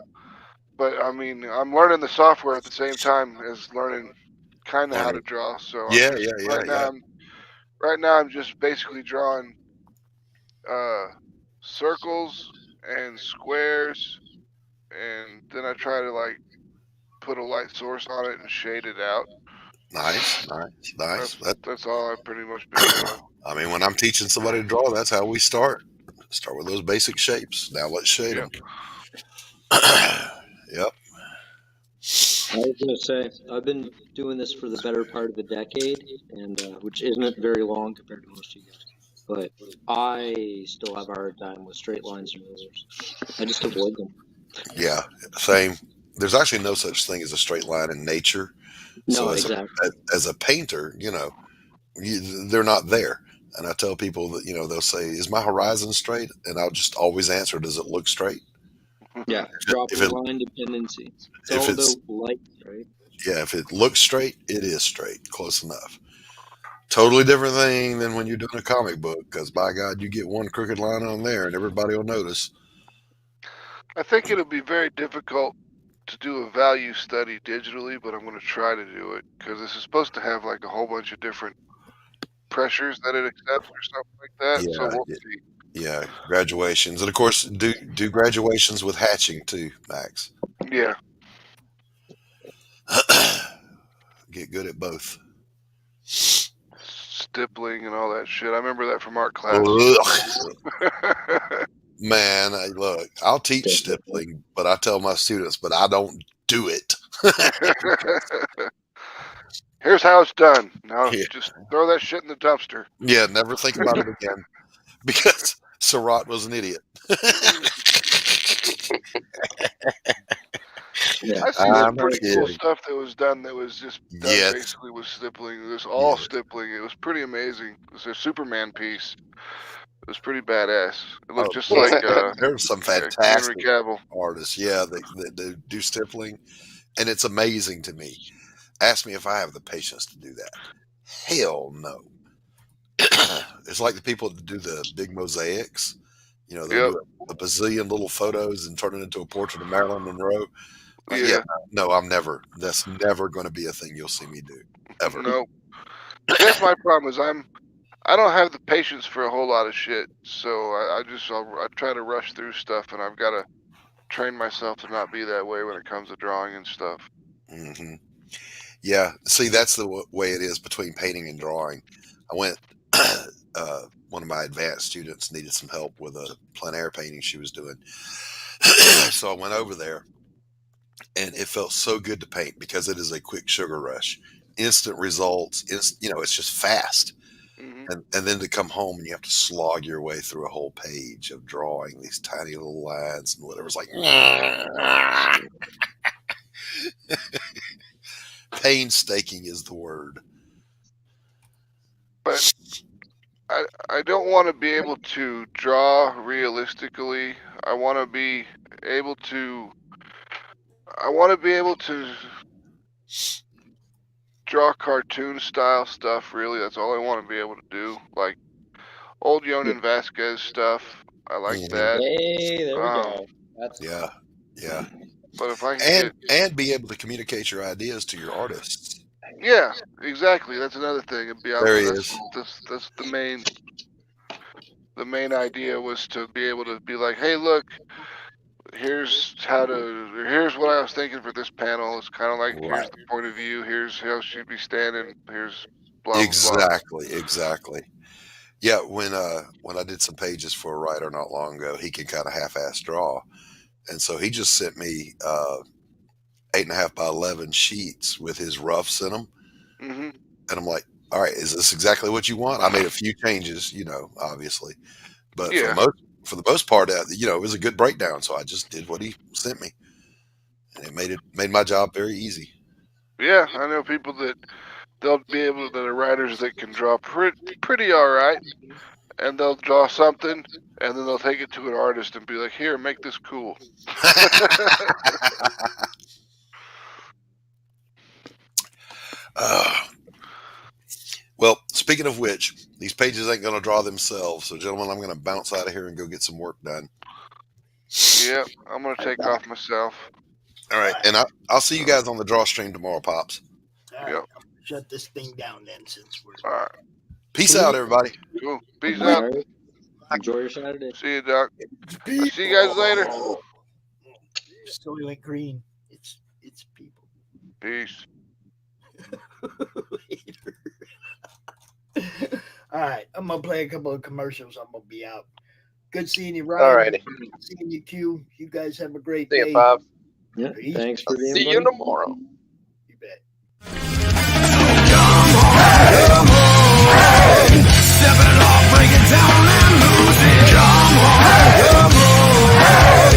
But I mean, I'm learning the software at the same time as learning kind of how to draw. So right now I'm just basically drawing circles and squares, and then I try to like put a light source on it and shade it out. Nice. That's all I've pretty much been doing. I mean, when I'm teaching somebody to draw, that's how we start. Start with those basic shapes. Now let's shade them. Yep. I was going to say, I've been doing this for the better part of a decade, and which isn't very long compared to most of you guys. But I still have a hard time with straight lines and rulers. I just avoid them. Yeah, same. There's actually no such thing as a straight line in nature. No, So exactly. as a painter, they're not there. And I tell people that, they'll say, "Is my horizon straight?" And I'll just always answer, "Does it look straight?" Yeah, drop the line dependency. It's all about light, right? Yeah, if it looks straight, it is straight. Close enough. Totally different thing than when you're doing a comic book, because by God, you get one crooked line on there and everybody will notice. I think it'll be very difficult to do a value study digitally, but I'm going to try to do it because this is supposed to have like a whole bunch of different pressures that it accepts or something like that. Yeah, So we'll see. Yeah, graduations, and of course, do graduations with hatching too, Max. Yeah. Get good at both. Stippling and all that shit. I remember that from art class. Man, look, I'll teach stippling, but I tell my students, but I don't do it. Here's how it's done. Now just throw that shit in the dumpster. Yeah, never think about it again, because Surratt was an idiot. I've seen some pretty cool stuff that was done that was just done basically with stippling. It was all stippling. It was pretty amazing. It was a Superman piece. It was pretty badass. It looked just like there's some fantastic Henry Cavill artists, that do stippling, and it's amazing to me. Ask me if I have the patience to do that. Hell no. It's like the people that do the big mosaics. They'll do a bazillion little photos and turn it into a portrait of Marilyn Monroe. No, that's never going to be a thing you'll see me do, ever. No. That's my problem is I don't have the patience for a whole lot of shit. So I try to rush through stuff, and I've got to train myself to not be that way when it comes to drawing and stuff. Mm-hmm. Yeah, see, that's the way it is between painting and drawing. I went, one of my advanced students needed some help with a plein air painting she was doing. So I went over there, and it felt so good to paint because it is a quick sugar rush. instant results. It's just fast. Mhm. And then to come home and you have to slog your way through a whole page of drawing these tiny little lines and whatever. It's like painstaking is the word. But I don't want to be able to draw realistically. I want to be able to draw cartoon style stuff. Really, that's all I want to be able to do. Like old Yonan Vasquez stuff. I like that. Hey, there we go. That's Yeah. But if I can and be able to communicate your ideas to your artists. yeah, exactly. That's another thing. It'd be There he that's the main idea was to be able to be like, hey, look, here's what I was thinking for this panel. It's kind of like here's the point of view. Here's how she'd be standing. Here's blah Exactly. blah. Exactly. Yeah, when I did some pages for a writer not long ago, he can kind of half-ass draw, and so he just sent me 8.5 by 11 sheets with his roughs in them, Mm-hmm. and I'm like, all right, is this exactly what you want? I made a few changes, obviously, but for the most part, it was a good breakdown, so I just did what he sent me, and it made my job very easy. Yeah, I know people that that are writers that can draw pretty all right, and they'll draw something, and then they'll take it to an artist and be like, here, make this cool. Well, speaking of which, these pages ain't going to draw themselves. So, gentlemen, I'm going to bounce out of here and go get some work done. Yep, I'm going to take off myself. All right, and I'll see you guys on the draw stream tomorrow, Pops. All right, shut this thing down then, since we're. All right. Peace out, everybody. Cool. Peace out. Enjoy your Saturday. See you, Doc. I'll see you guys later. Soylent Green. It's people. Peace. All right, I'm gonna play a couple of commercials. I'm gonna be out. Good seeing you, Ryan. All righty. Seeing you, Q. You guys have a great See day. you, Bob. Yeah, thanks for being. See you tomorrow. You bet. Step it off, break it down and lose it. Come on,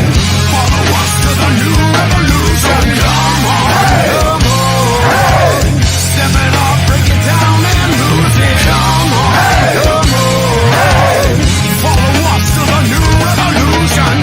follow us to the new revolution. Come on, step it off, break it down and lose it. Come on, follow us to the new revolution.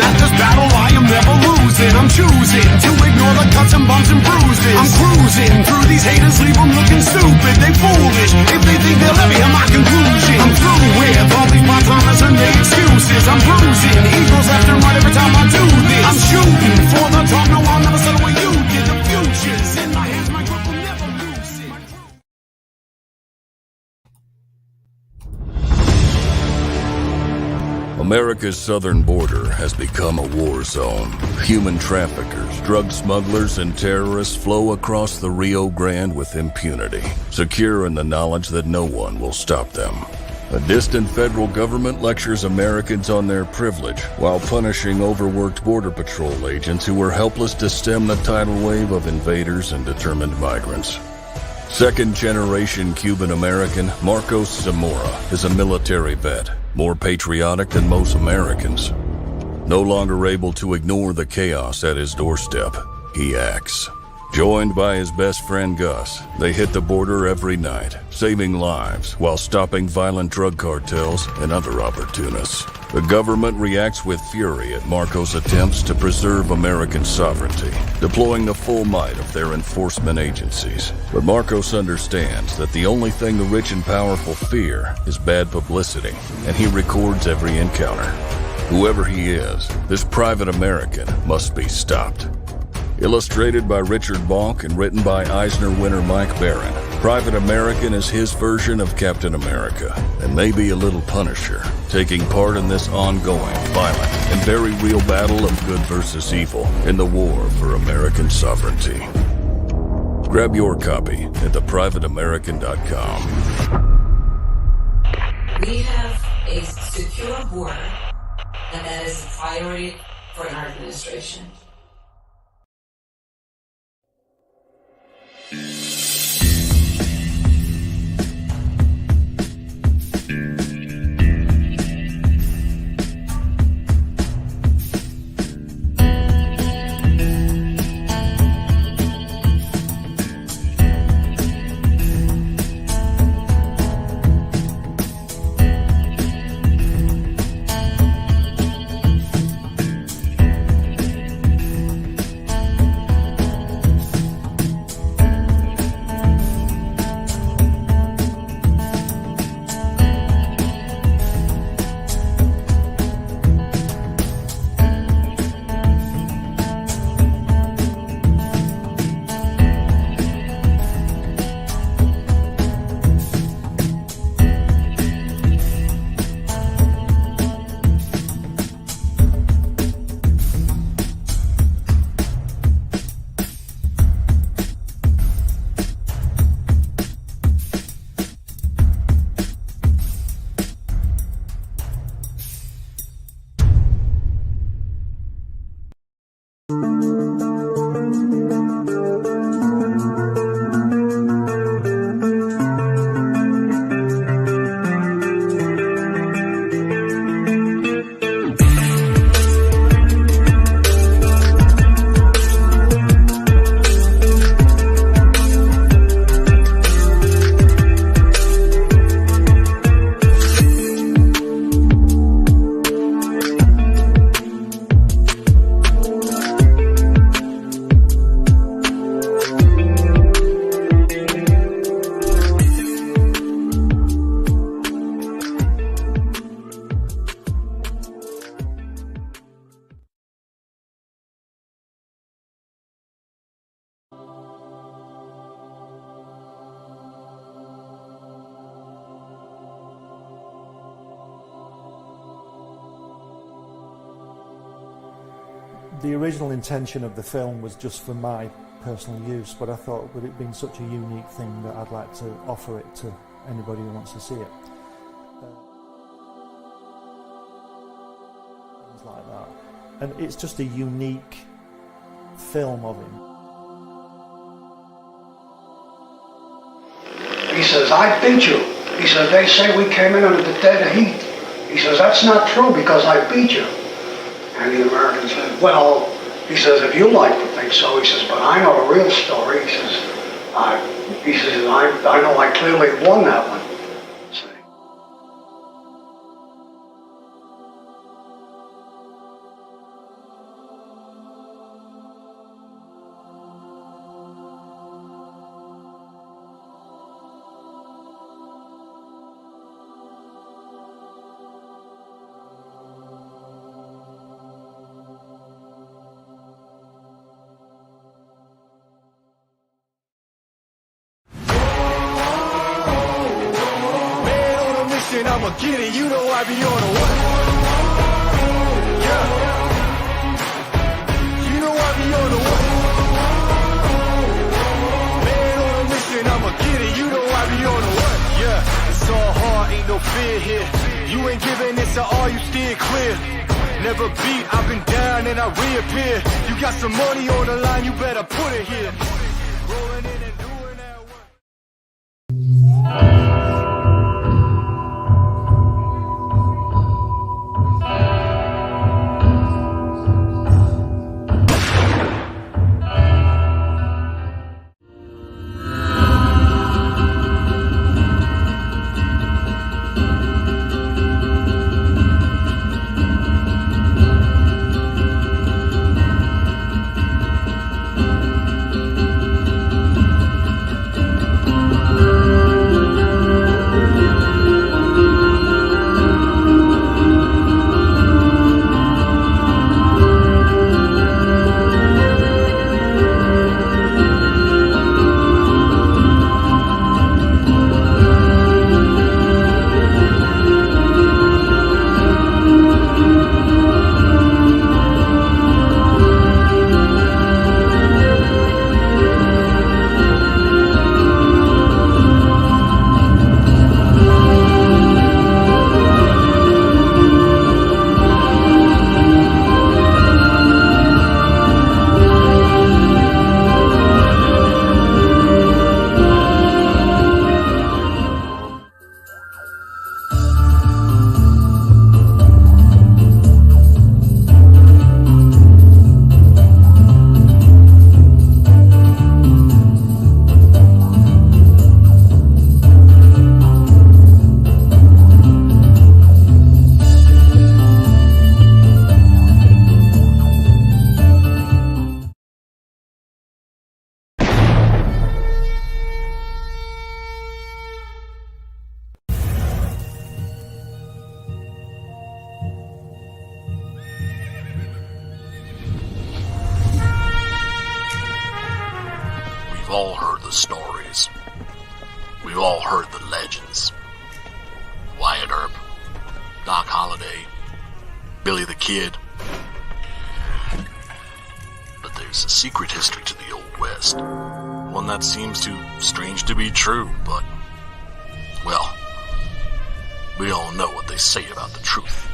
That this battle I am never losing. I'm choosing to ignore the cuts and bumps and bruises. I'm cruising through these haters, leave them looking stupid. They foolish if they think they'll ever hear my conclusion. I'm through with all these part-timers and their excuses. I'm bruising egos left and right every time I do this. I'm shooting for the top, no I'll never settle where you did. The future's in my hands, my grip will never lose it. America's southern border has become a war zone. Human traffickers, drug smugglers, and terrorists flow across the Rio Grande with impunity, secure in the knowledge that no one will stop them. A distant federal government lectures Americans on their privilege while punishing overworked Border Patrol agents who were helpless to stem the tidal wave of invaders and determined migrants. Second-generation Cuban-American Marcos Zamora is a military vet, more patriotic than most Americans. No longer able to ignore the chaos at his doorstep, he acts. Joined by his best friend Gus, they hit the border every night, saving lives while stopping violent drug cartels and other opportunists. The government reacts with fury at Marcos' attempts to preserve American sovereignty, deploying the full might of their enforcement agencies. But Marcos understands that the only thing the rich and powerful fear is bad publicity, and he records every encounter. Whoever he is, this private American must be stopped. Illustrated by Richard Bonk and written by Eisner winner Mike Barron, Private American is his version of Captain America, and maybe a little Punisher, taking part in this ongoing, violent, and very real battle of good versus evil in the war for American sovereignty. Grab your copy at theprivateamerican.com. We have a secure border, and that is a priority for our administration. The original intention of the film was just for my personal use, but I thought with it being such a unique thing that I'd like to offer it to anybody who wants to see it. Things like that. And it's just a unique film of him. He says, I beat you. He says, they say we came in under the dead of heat. He says, that's not true because I beat you. And the American said, well, he says, if you like to think so, he says, but I know the real story. He says, I know I clearly won that one. I'ma get it, you know I be on a what? Yeah. You know I be on a what? Man on a mission, I'ma get it, you know I be on a what? Yeah, it's all hard, ain't no fear here. You ain't giving this to all, you steer clear. Never beat, I've been down and I reappear. You got some money on the line, you better put it here. Rolling in and doing that work. We've all heard the stories. We've all heard the legends. Wyatt Earp, Doc Holliday, Billy the Kid. But there's a secret history to the Old West. One that seems too strange to be true, but, well, we all know what they say about the truth.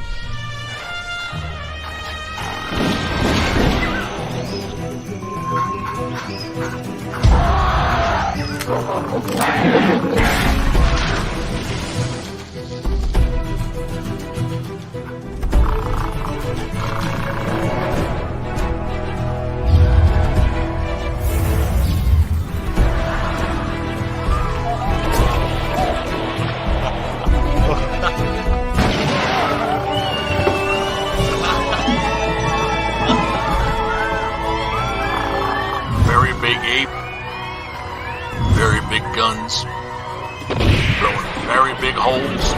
Very big ape, very big guns, blowing very big holes,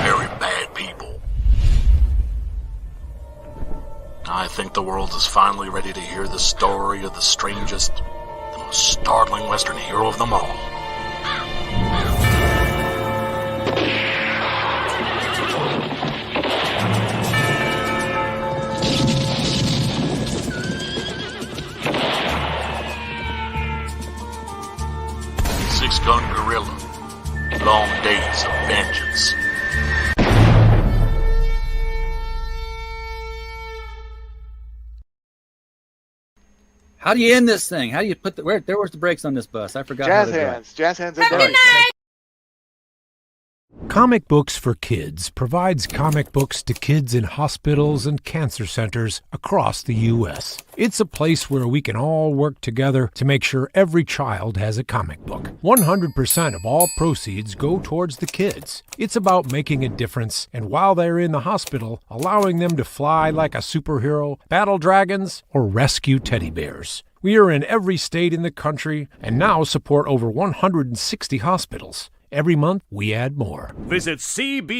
very bad people. I think the world is finally ready to hear the story of the strangest, the most startling Western hero of them all. Six-gun gorilla, long days of vengeance. How do you end this thing? How do you put the where's the brakes on this bus? I forgot. Jazz how to do it. hands. Jazz hands. Comic Books for Kids provides comic books to kids in hospitals and cancer centers across the U.S. It's a place where we can all work together to make sure every child has a comic book. 100% of all proceeds go towards the kids. It's about making a difference, and while they're in the hospital, allowing them to fly like a superhero, battle dragons, or rescue teddy bears. We are in every state in the country and now support over 160 hospitals. Every month, we add more. Visit CB